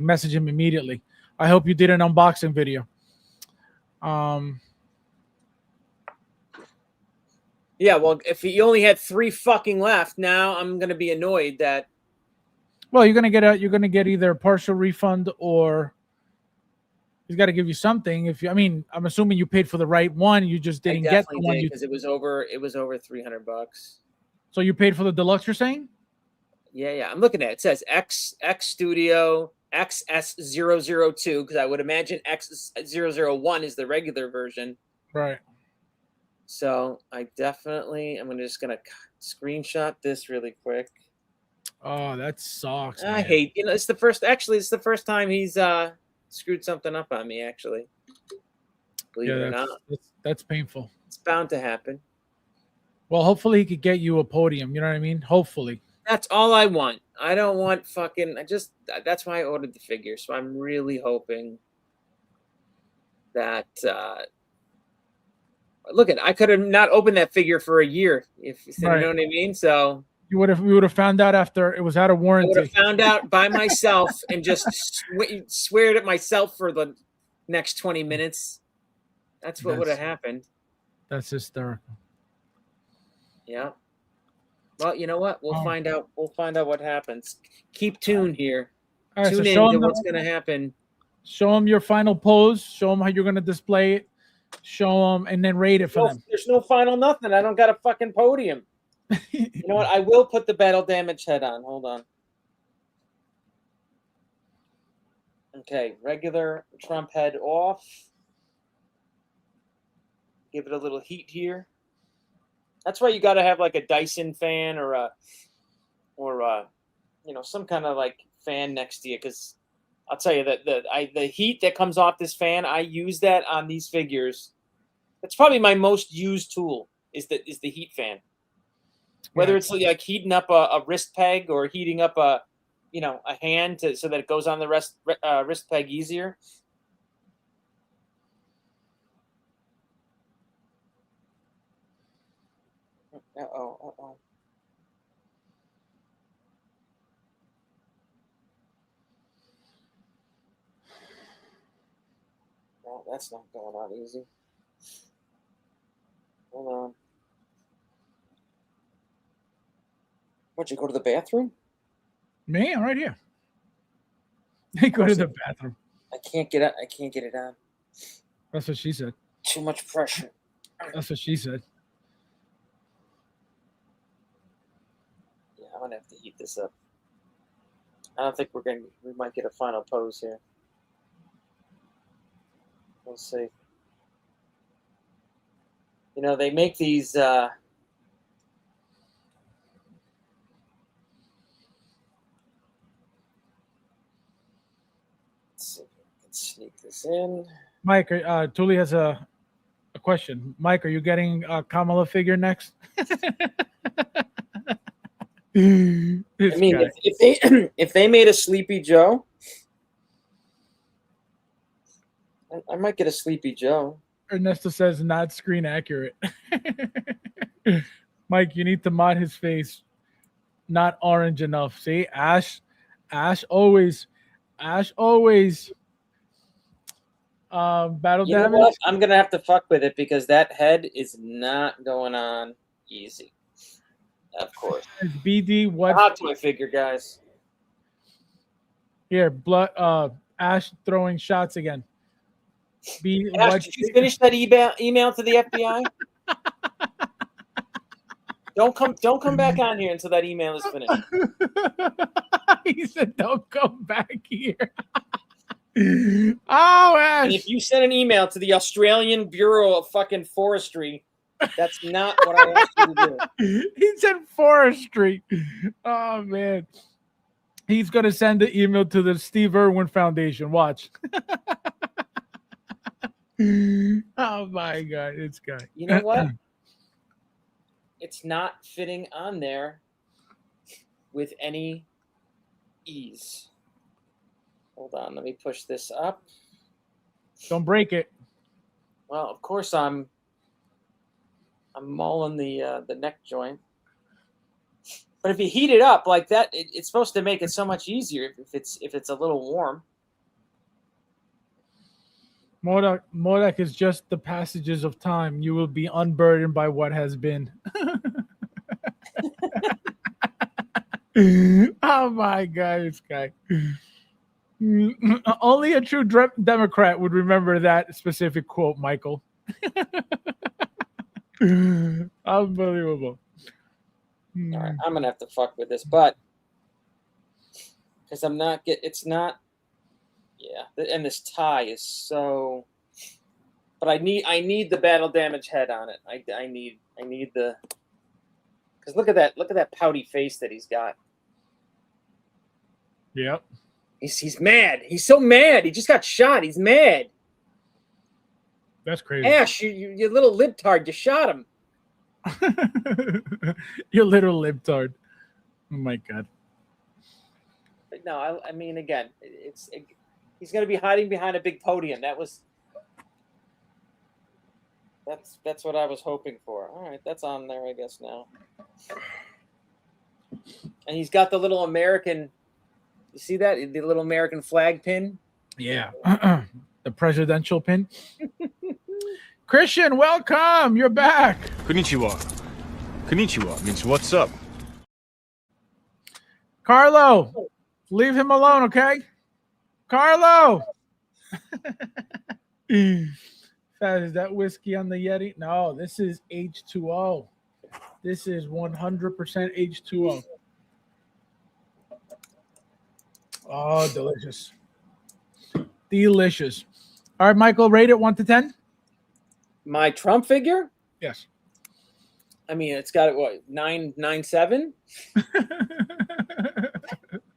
message him immediately. I hope you did an unboxing video. Yeah, well, if he only had 3 fucking left, now I'm gonna be annoyed that. Well, you're gonna get either a partial refund or he's got to give you something. If you, I mean, I'm assuming you paid for the right one. You just I didn't get the definitely one did you. because it was over $300. So you paid for the deluxe. You're saying? Yeah. I'm looking at it. It says X Studio XS002 because I would imagine X001 is the regular version. Right. So I'm just gonna screenshot this really quick. Oh, that sucks. I Man. hate, it's the first time he's screwed something up on me, actually. Believe it or not. That's painful. It's bound to happen. Well, hopefully he could get you a podium. You know what I mean? Hopefully. That's all I want. I don't want fucking. That's why I ordered the figure. So I'm really hoping that. Look I could have not opened that figure for a year if you know what I mean. So we would have found out after it was out of warranty. I would have found out by myself and just sweared at myself for the next 20 minutes. That's what would have happened. That's hysterical. Yeah. Well, you know what? We'll find out. We'll find out what happens. Keep tuned here. All right, Tune in to what's going to happen. Show them your final pose. Show them how you're going to display it. Show them and then rate it for them. There's no final nothing. I don't got a fucking podium. You know what? I will put the battle damage head on. Hold on. Okay, regular Trump head off. Give it a little heat here. That's why you got to have like a Dyson fan or some kind of like fan next to you, because I'll tell you that the heat that comes off this fan, I use that on these figures. It's probably my most used tool is the heat fan. Whether it's like heating up a wrist peg or heating up a hand so that it goes on the wrist peg easier. Uh-oh. No, that's not going on easy. Hold on. What, you go to the bathroom? Me? I'm right here. They go to the bathroom. I can't get it. I can't get it on. That's what she said. Too much pressure. That's what she said. Yeah, I'm gonna have to heat this up. I don't think we might get a final pose here. We'll see. They make these let's see if we can sneak this in. Mike, Tuli has a question. Mike, are you getting a Kamala figure next? If they made a Sleepy Joe, I might get a Sleepy Joe. Ernesto says not screen accurate. Mike, you need to mod his face. Not orange enough. See, Ash always. Battle damage. What? I'm gonna have to fuck with it because that head is not going on easy. Of course. BD, what? Hot toy figure, guys. Here, Ash throwing shots again. Ash, did you finish that email to the FBI? Don't come back on here until that email is finished. He said, "Don't come back here." Oh, Ash! And if you send an email to the Australian Bureau of fucking Forestry, that's not what I asked you to do. He said forestry. Oh man, he's gonna send the email to the Steve Irwin Foundation. Watch. Oh my God, it's good. You know what? It's not fitting on there with any ease. Hold on, let me push this up. Don't break it. Well, of course I'm mauling the neck joint. But if you heat it up like that, it's supposed to make it so much easier if it's a little warm. Modak is just the passages of time. You will be unburdened by what has been. Oh my God, this guy. Only a true Democrat would remember that specific quote, Michael. Unbelievable. All right, I'm gonna have to fuck with this, but because I'm not it's not. Yeah, and this tie is so. But I need the battle damage head on it. I need the. Because look at that pouty face that he's got. Yep. He's mad. He's so mad. He just got shot. He's mad. That's crazy. Ash, you little libtard, you shot him. You little libtard. Oh my God. But no, I mean, again, he's going to be hiding behind a big podium. That's what I was hoping for. All right, that's on there, I guess, now. And he's got the little American. You see that? The little American flag pin? Yeah. The presidential pin. Christian, welcome. You're back. Konnichiwa. Konnichiwa means what's up. Carlo, leave him alone, okay? Carlo. Is that whiskey on the Yeti? No, this is H2O. This is 100% H2O. Oh, delicious. Delicious. All right, Michael, rate it 1 to 10. My Trump figure? Yes. I mean, it's got what, 9.97?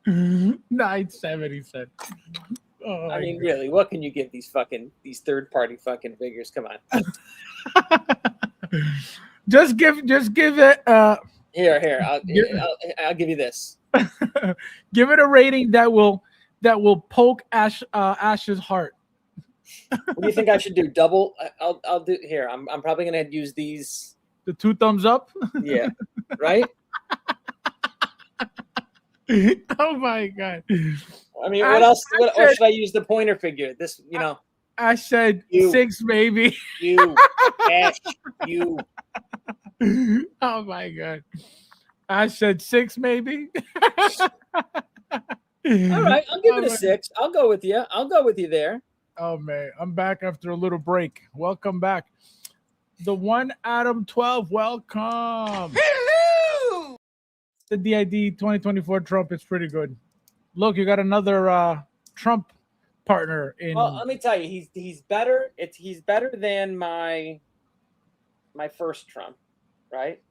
9.7, he said. Oh, I mean, really, what can you give these third-party fucking figures? Come on. just give it Here. I'll give you this. give it a rating that will poke Ash's heart. What do you think I should do? Double? I'll do here. I'm probably gonna use these. The 2 thumbs up. Yeah. Right. Oh my God. I mean, what else? Or should I use the pointer figure? This, you know. I said you. 6, maybe. You, Ash, you. Oh my God. I said 6, maybe. All right, I'll give it a 6. I'll go with you. There. Oh man, I'm back after a little break. Welcome back. The one Adam 12, welcome. Hello! The DID 2024 Trump is pretty good. Look, you got another Trump partner in. Well, let me tell you, he's better. He's better than my first Trump, right?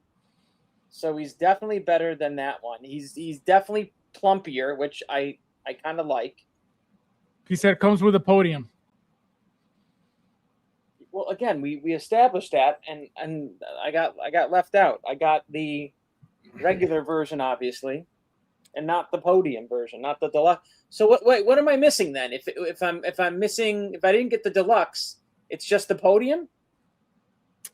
So he's definitely better than that one. He's definitely plumpier, which I kind of like. He said it comes with a podium. Well, again, we established that, and I got left out. I got the regular version, obviously, and not the podium version, not the deluxe. So what am I missing then? If I didn't get the deluxe, it's just the podium.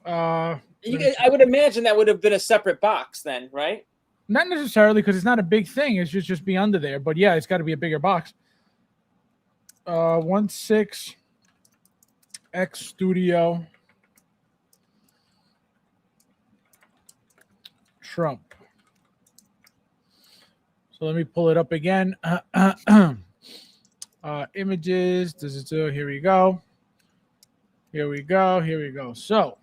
I would imagine that would have been a separate box then, right? Not necessarily, because it's not a big thing. It's just be under there. But yeah, it's got to be a bigger box. 1.6 X Studio Trump. So let me pull it up again. Images. Here we go. So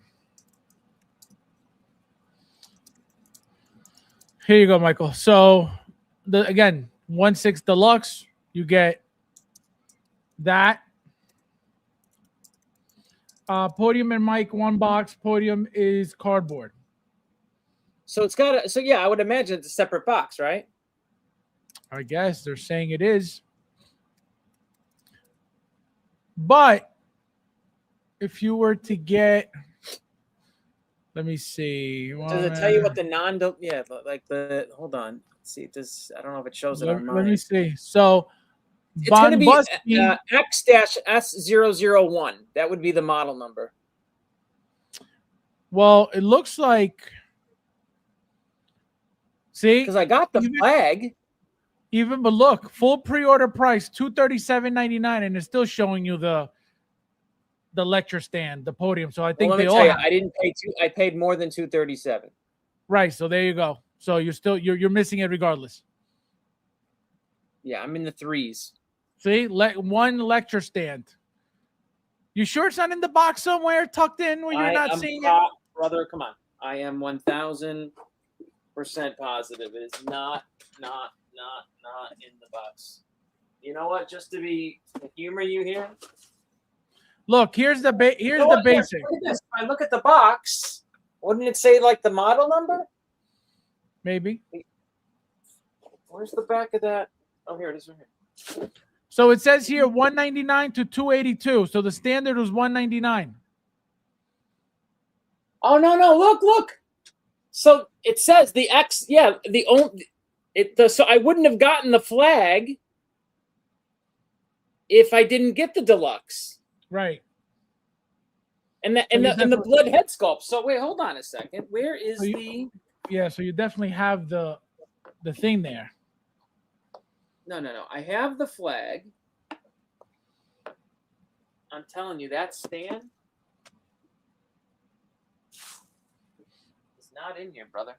here you go, Michael. So again, 1.6 Deluxe, you get that. Podium and mic, one box. Podium is cardboard. So it's got a, so yeah, I would imagine it's a separate box, right? I guess they're saying it is. But if you were to get, let me see. Does it tell you what the hold on. Let's see, I don't know if it shows it on mine. Let me see. So it's going to be X-S001. That would be the model number. Well, it looks like. See, because I got the flag. But look, full pre-order price $237.99, and it's still showing you the the lecture stand, the podium. So I Well, think let they me all tell you, have. I didn't pay I paid more than $237. Right. So there you go. So you're missing it regardless. Yeah, I'm in the threes. See, one lecture stand. You sure it's not in the box somewhere tucked in where you're not seeing it? Brother, come on. I am 1,000% positive. It is not in the box. You know what? Just to humor you here. Look, here's the basic. Look at this. If I look at the box, wouldn't it say like the model number? Maybe. Where's the back of that? Oh, here it is right here. So it says here 199 to 282. So the standard was 199. Oh no! Look. So it says the X. Yeah, so I wouldn't have gotten the flag if I didn't get the deluxe. Right. And the blood head sculpt. So wait, hold on a second. Where is the? Yeah, so you definitely have the thing there. No. I have the flag. I'm telling you, that stand is not in here, brother.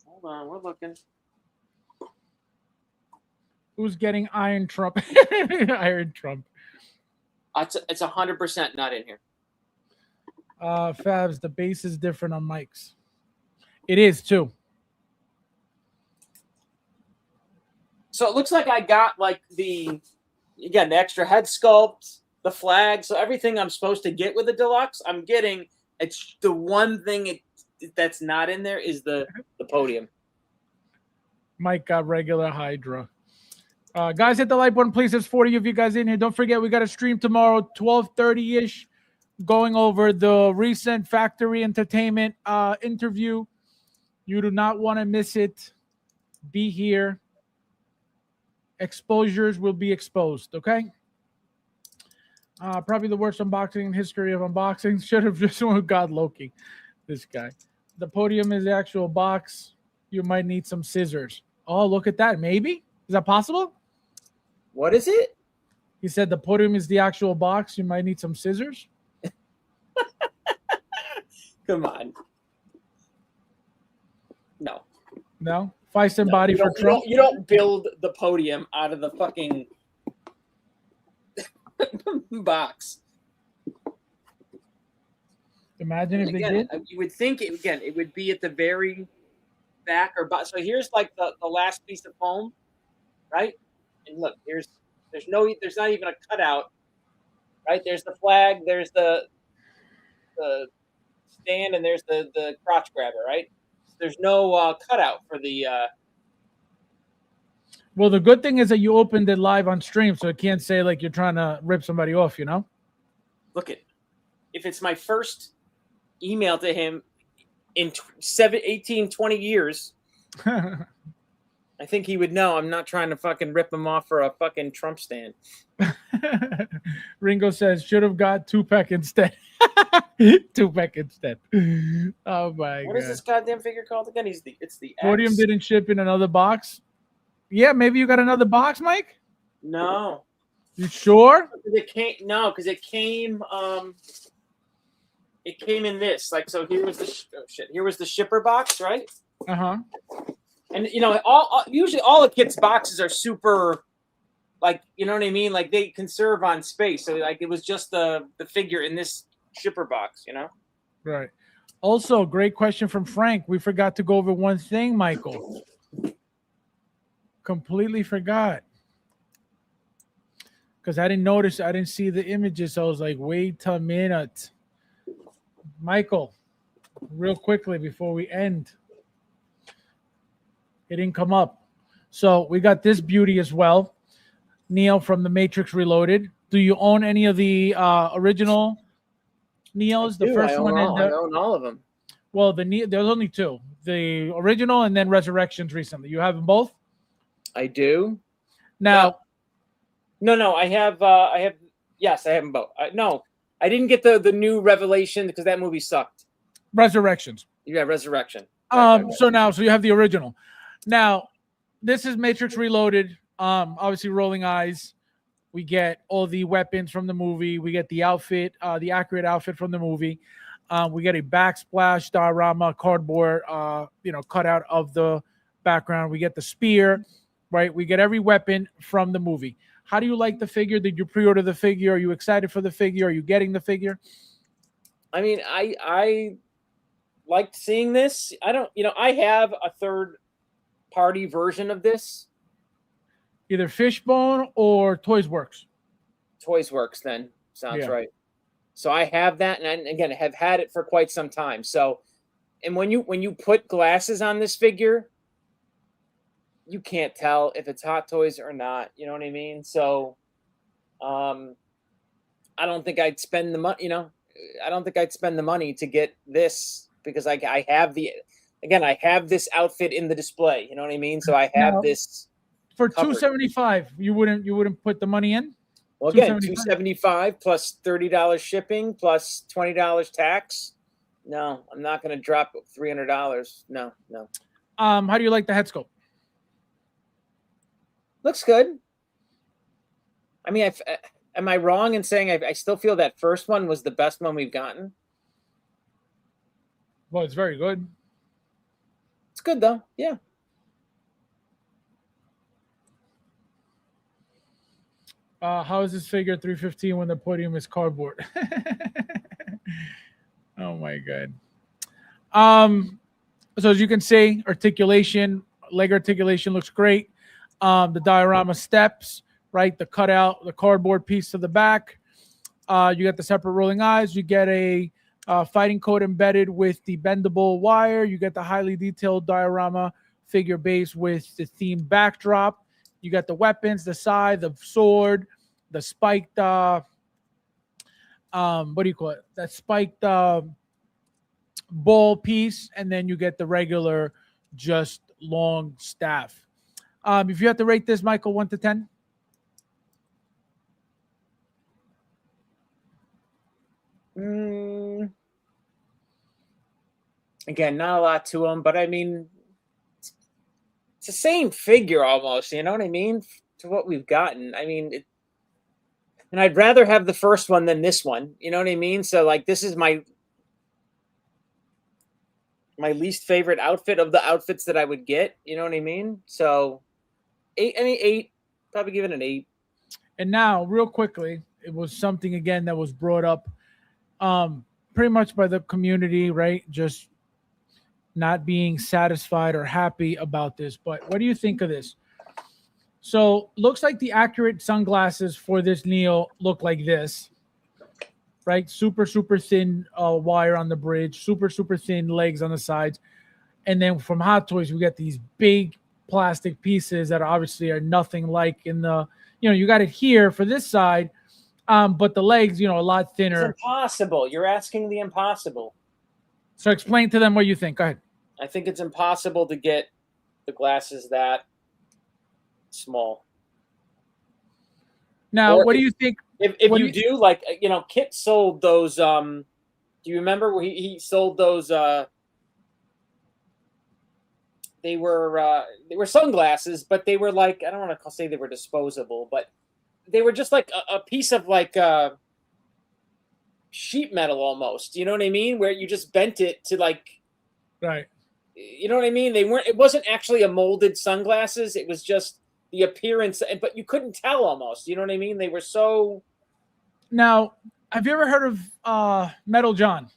Hold on, we're looking. Who's getting Iron Trump? Iron Trump. It's 100% not in here. Fabs, the base is different on mics. It is too. So it looks like I got like the extra head sculpt, the flag, so everything I'm supposed to get with the deluxe, I'm getting. It's the one thing that's not in there is the podium. Mike got regular Hydra. Guys, hit the like button, please. There's 40 of you guys in here. Don't forget, we got a stream tomorrow, 12:30-ish, going over the recent Factory Entertainment interview. You do not want to miss it. Be here. Exposures will be exposed, okay? Probably the worst unboxing in history of unboxing. Should have just went with God Loki. This guy. The podium is the actual box. You might need some scissors. Oh, look at that. Maybe? Is that possible? What is it? He said the podium is the actual box. You might need some scissors. Come on. No? Feist and body for Trump. You don't build the podium out of the fucking box. Imagine if they did. You would think it would be at the very back or bottom. So here's like the last piece of foam, right? And look, there's not even a cutout, right? There's the flag, there's the stand, and there's the crotch grabber, right? There's no cutout for the. Well, the good thing is that you opened it live on stream, so it can't say like you're trying to rip somebody off, you know? Look if it's my first email to him in 20 years, I think he would know I'm not trying to fucking rip him off for a fucking Trump stand. Ringo says, should have got Tupac instead. Tupac instead. Oh, my God. What is this goddamn figure called again? It's the Podium X. didn't ship in another box. Yeah, maybe you got another box, Mike? No. You sure? Because it came in this. Like, so here was here was the shipper box, right? Uh-huh. And usually all of Kit's boxes are super, like, you know what I mean? Like, they conserve on space. So like it was just the figure in this shipper box, you know? Right. Also, great question from Frank. We forgot to go over one thing, Michael. Completely forgot. Because I didn't see the images. So I was like, wait a minute. Michael, real quickly before we end. It didn't come up. So we got this beauty as well. Neo from The Matrix Reloaded. Do you own any of the original Neos? The first one. I own all of them. Well, there's only two. The original and then Resurrections recently. You have them both? I do. Now. No. I have. Yes, I have them both. No, I didn't get the new Revelation because that movie sucked. Resurrections. Yeah, Resurrection. Right. So you have the original. Now, this is Matrix Reloaded. Obviously, rolling eyes. We get all the weapons from the movie. We get the outfit, the accurate outfit from the movie. We get a backsplash diorama cardboard, cutout of the background. We get the spear, right? We get every weapon from the movie. How do you like the figure? Did you pre-order the figure? Are you excited for the figure? Are you getting the figure? I mean, I liked seeing this. I have a third party version of this. Either Fishbone or Toys Works. Toys Works, then sounds right. So I have that, and again, have had it for quite some time. So, and when you put glasses on this figure, you can't tell if it's Hot Toys or not. You know what I mean? So, I don't think I'd spend the money. I don't think I'd spend the money to get this because I have I have this outfit in the display. You know what I mean? So I have this for covered. $275. You wouldn't put the money in? Well, again, $275 plus $30 shipping plus $20 tax. No, I'm not going to drop $300. No. How do you like the head sculpt? Looks good. I mean, am I wrong in saying I still feel that first one was the best one we've gotten? Well, it's very good. It's good though. Yeah. How is this figure 315 when the podium is cardboard? Oh my god. So as you can see, leg articulation looks great. The diorama steps, right? The cutout, the cardboard piece to the back. You get the separate rolling eyes. You get a fighting code embedded with the bendable wire. You get the highly detailed diorama figure base with the themed backdrop. You got the weapons, the scythe, the sword, the spiked, what do you call it? That spiked ball piece, and then you get the regular, just long staff. If you have to rate this, Michael, 1 to 10. Again, not a lot to them, but I mean, it's the same figure almost. You know what I mean? To what we've gotten. I mean, and I'd rather have the first one than this one. You know what I mean? So like, this is my least favorite outfit of the outfits that I would get. You know what I mean? So 8. Probably give it an 8. And now, real quickly, it was something again that was brought up pretty much by the community, right? Just not being satisfied or happy about this. But what do you think of this? So looks like the accurate sunglasses for this Neo look like this, right? Super, super thin wire on the bridge, super, super thin legs on the sides. And then from Hot Toys, we get these big plastic pieces that obviously are nothing like in the, you got it here for this side, but the legs, a lot thinner. It's impossible. You're asking the impossible. So explain to them what you think. Go ahead. I think it's impossible to get the glasses that small. Now, what do you think? If you do, like, Kit sold those. Do you remember where he sold those? They were sunglasses, but they were like, I don't want to say they were disposable, but they were just like a piece of like sheet metal almost. You know what I mean? Where you just bent it to like, right. You know what I mean? It wasn't actually a molded sunglasses. It was just the appearance, but you couldn't tell almost. You know what I mean? They were so. Now, have you ever heard of Metal John?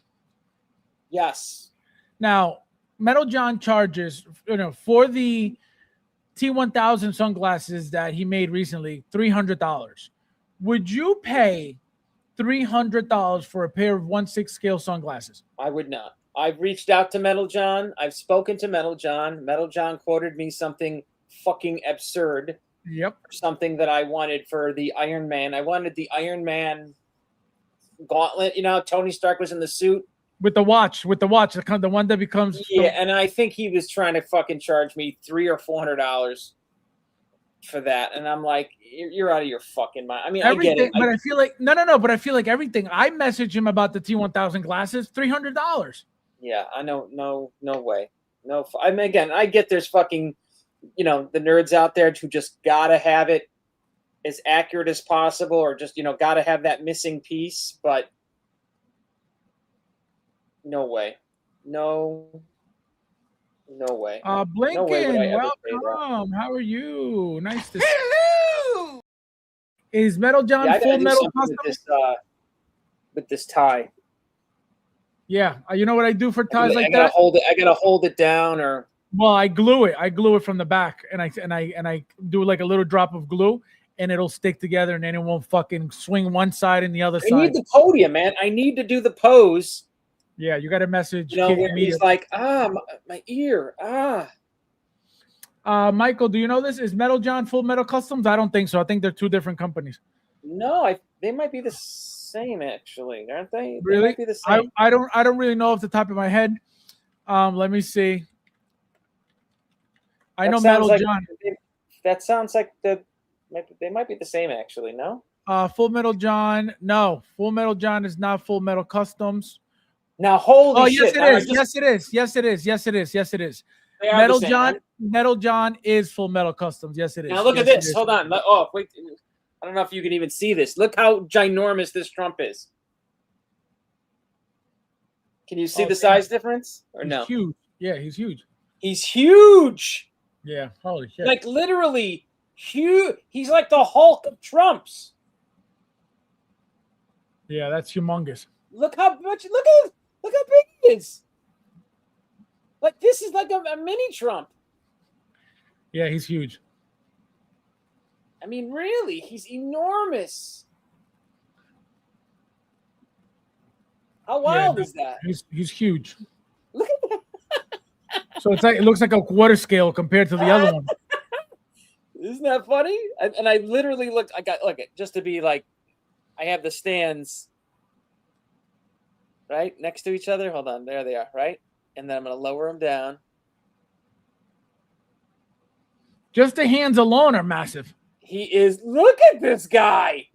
Yes. Now, Metal John charges, for the T1000 sunglasses that he made recently, $300. Would you pay $300 for a pair of 1/6 scale sunglasses? I would not. I've reached out to Metal John. I've spoken to Metal John. Metal John quoted me something fucking absurd. Yep. Something that I wanted for the Iron Man. I wanted the Iron Man gauntlet. Tony Stark was in the suit. With the watch, the one that becomes. Yeah, and I think he was trying to fucking charge me $300 or $400 for that, and I'm like, you're out of your fucking mind. I mean, everything, I get it, but I feel like no, but I feel like everything. I messaged him about the T1000 glasses, $300. Yeah, I know, no way, no. I mean, again, I get there's fucking, the nerds out there who just gotta have it, as accurate as possible, or just got to have that missing piece. But no way, no way. Blinken, No way would I ever pay that. welcome. How are you? Nice to see Hello. you. Is Metal John Yeah, I Full gotta do Metal something Custom? with this tie. Yeah, you know what I do for ties I like gotta that? hold it. I gotta hold it down, or Well, I glue it. I glue it from the back, and I do like a little drop of glue, and it'll stick together, and then it won't fucking swing one side and the other I side. need the podium, man. I need to do the pose. Yeah, you got a message. Where he's like, my ear, Michael, do you know this? Is Metal John Full Metal Customs? I don't think so. I think they're two different companies. No, they might be the same, actually, aren't they? Really? They might be the same. I don't really know off the top of my head. Let me see. I know Metal John. That sounds like they might be the same, actually. No. Full Metal John. No, Full Metal John is not Full Metal Customs. Now, holy shit! Yes, it is. Yes, it is. Yes, it is. Yes, it is. They are Metal the same, John. right? Metal John is Full Metal Customs. Yes, it is. Now look at Yes, it this. is. Hold on. Oh, wait. I don't know if you can even see this. Look how ginormous this Trump is. Can you see the size difference or He's no? huge. Yeah, he's huge. He's huge. Yeah, holy shit. Like literally huge. He's like the Hulk of Trumps. Yeah, that's humongous. Look how much. Look how big he is. Like this is like a mini Trump. Yeah, he's huge. I mean, really, he's enormous. How wild is that? He's huge. Look at that. So it looks like a quarter scale compared to the other one. Isn't that funny? And I literally looked. I got just to be like, I have the stands right next to each other. Hold on, there they are, right? And then I'm gonna lower them down. Just the hands alone are massive. He is. Look at this guy.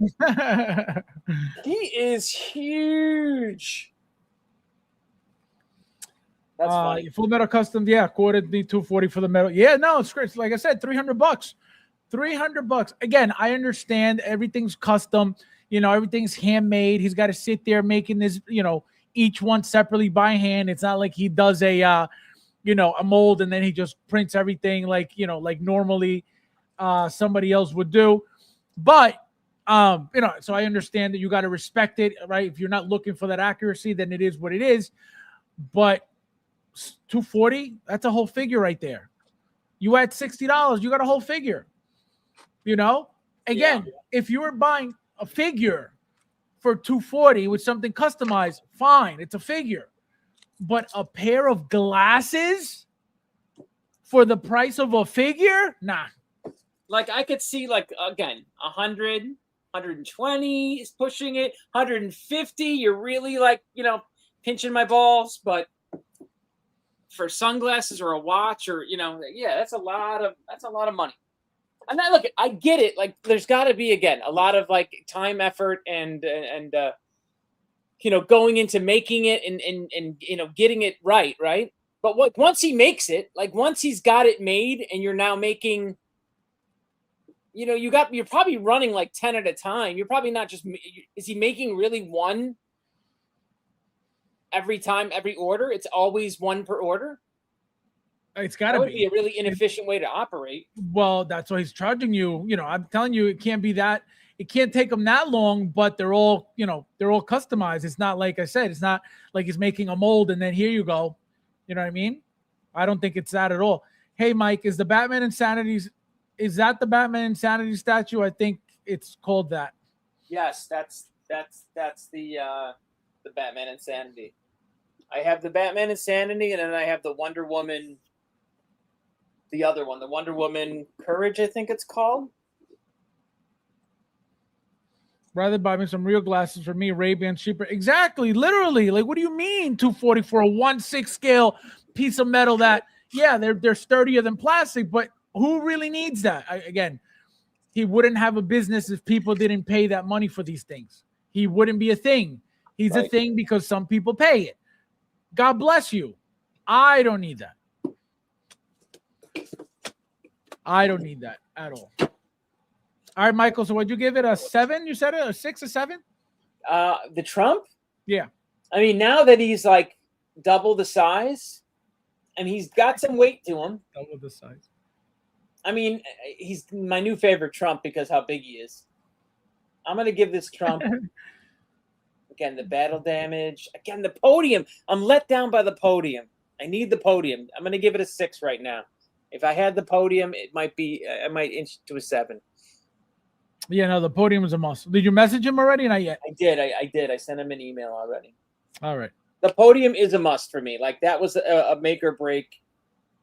He is huge. That's funny. Full Metal Customs, yeah, quoted the $240 for the metal. Yeah, no, it's great. Like I said, $300. $300. Again, I understand everything's custom. Everything's handmade. He's got to sit there making this, each one separately by hand. It's not like he does a mold and then he just prints everything like normally somebody else would do. But so I understand that you got to respect it, right? If you're not looking for that accuracy, then it is what it is. But $240, that's a whole figure right there. You add $60, you got a whole figure. Again, if you were buying a figure for $240 with something customized, fine, it's a figure. But a pair of glasses for the price of a figure? Nah. Like I could see, like again, 100, 120 is pushing it, 150. You're really like pinching my balls, but for sunglasses or a watch or that's a lot of money. And I get it. Like there's got to be again a lot of like time, effort, and going into making it and getting it right. But once he makes it, like once he's got it made, and you're now making, you're probably running like 10 at a time. You're probably not just. Is he making really one every time, every order? It's always one per order. It's got to be a really inefficient way to operate. Well, that's why he's charging you. I'm telling you, it can't be that. It can't take them that long, but they're all customized. It's not like I said. It's not like he's making a mold and then here you go. You know what I mean? I don't think it's that at all. Hey, Mike, is the Batman Insanities? Is that the Batman Insanity statue? I think it's called that. Yes, that's the Batman Insanity. I have the Batman Insanity, and then I have the Wonder Woman. The other one, the Wonder Woman Courage, I think it's called. Rather buy me some real glasses for me, Ray-Ban cheaper. Exactly, literally. Like, what do you mean $240 for a 1/6 scale piece of metal that, yeah, they're sturdier than plastic, but who really needs that? Again, he wouldn't have a business if people didn't pay that money for these things. He wouldn't be a thing. He's a thing because some people pay it. God bless you. I don't need that. I don't need that at all. All right, Michael. So would you give it a 7? You said it a 6 or 7? The Trump? Yeah. I mean, now that he's like double the size and he's got some weight to him. Double the size. I mean, he's my new favorite Trump because how big he is. I'm going to give this Trump, again, the battle damage. Again, the podium. I'm let down by the podium. I need the podium. I'm going to give it a 6 right now. If I had the podium, it might be, I might inch to a 7. Yeah, no, the podium is a must. Did you message him already? Not yet. I did. I did. I sent him an email already. All right. The podium is a must for me. Like, that was a make or break.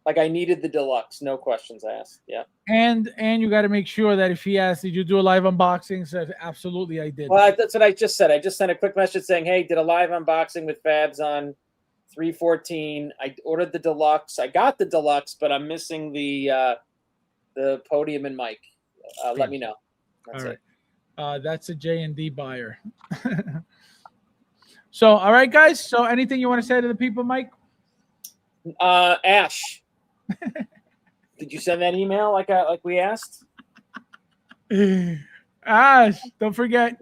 Like, I needed the deluxe. No questions asked. Yeah. And you got to make sure that if he asks, did you do a live unboxing? So absolutely, I did. Well, that's what I just said. I just sent a quick message saying, hey, did a live unboxing with Fabs on 3/14. I ordered the deluxe. I got the deluxe, but I'm missing the podium and mic. Let me know. That's all right. it. That's a J&D buyer. So, all right, guys. So anything you want to say to the people, Mike? Ash, did you send that email like we asked? Ash, don't forget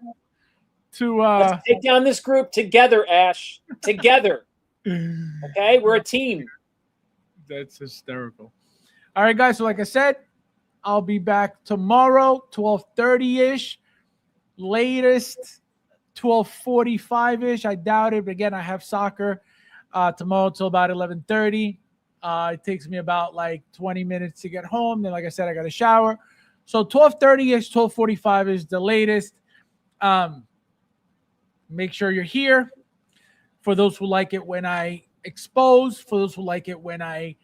to Let's take down this group together, Ash. Together. Okay, we're a team. That's hysterical. All right, guys. So, like I said, I'll be back tomorrow, 12:30-ish. Latest 12:45-ish. I doubt it. But again, I have soccer tomorrow till about 11:30. It takes me about like 20 minutes to get home. Then, like I said, I got a shower. So 12:30-ish, 12:45 is the latest. Make sure you're here. For those who like it when I expose, for those who like it when I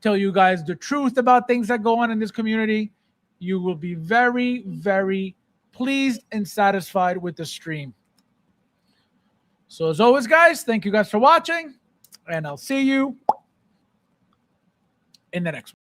tell you guys the truth about things that go on in this community, you will be very, very pleased and satisfied with the stream. So as always, guys, thank you guys for watching, and I'll see you in the next one.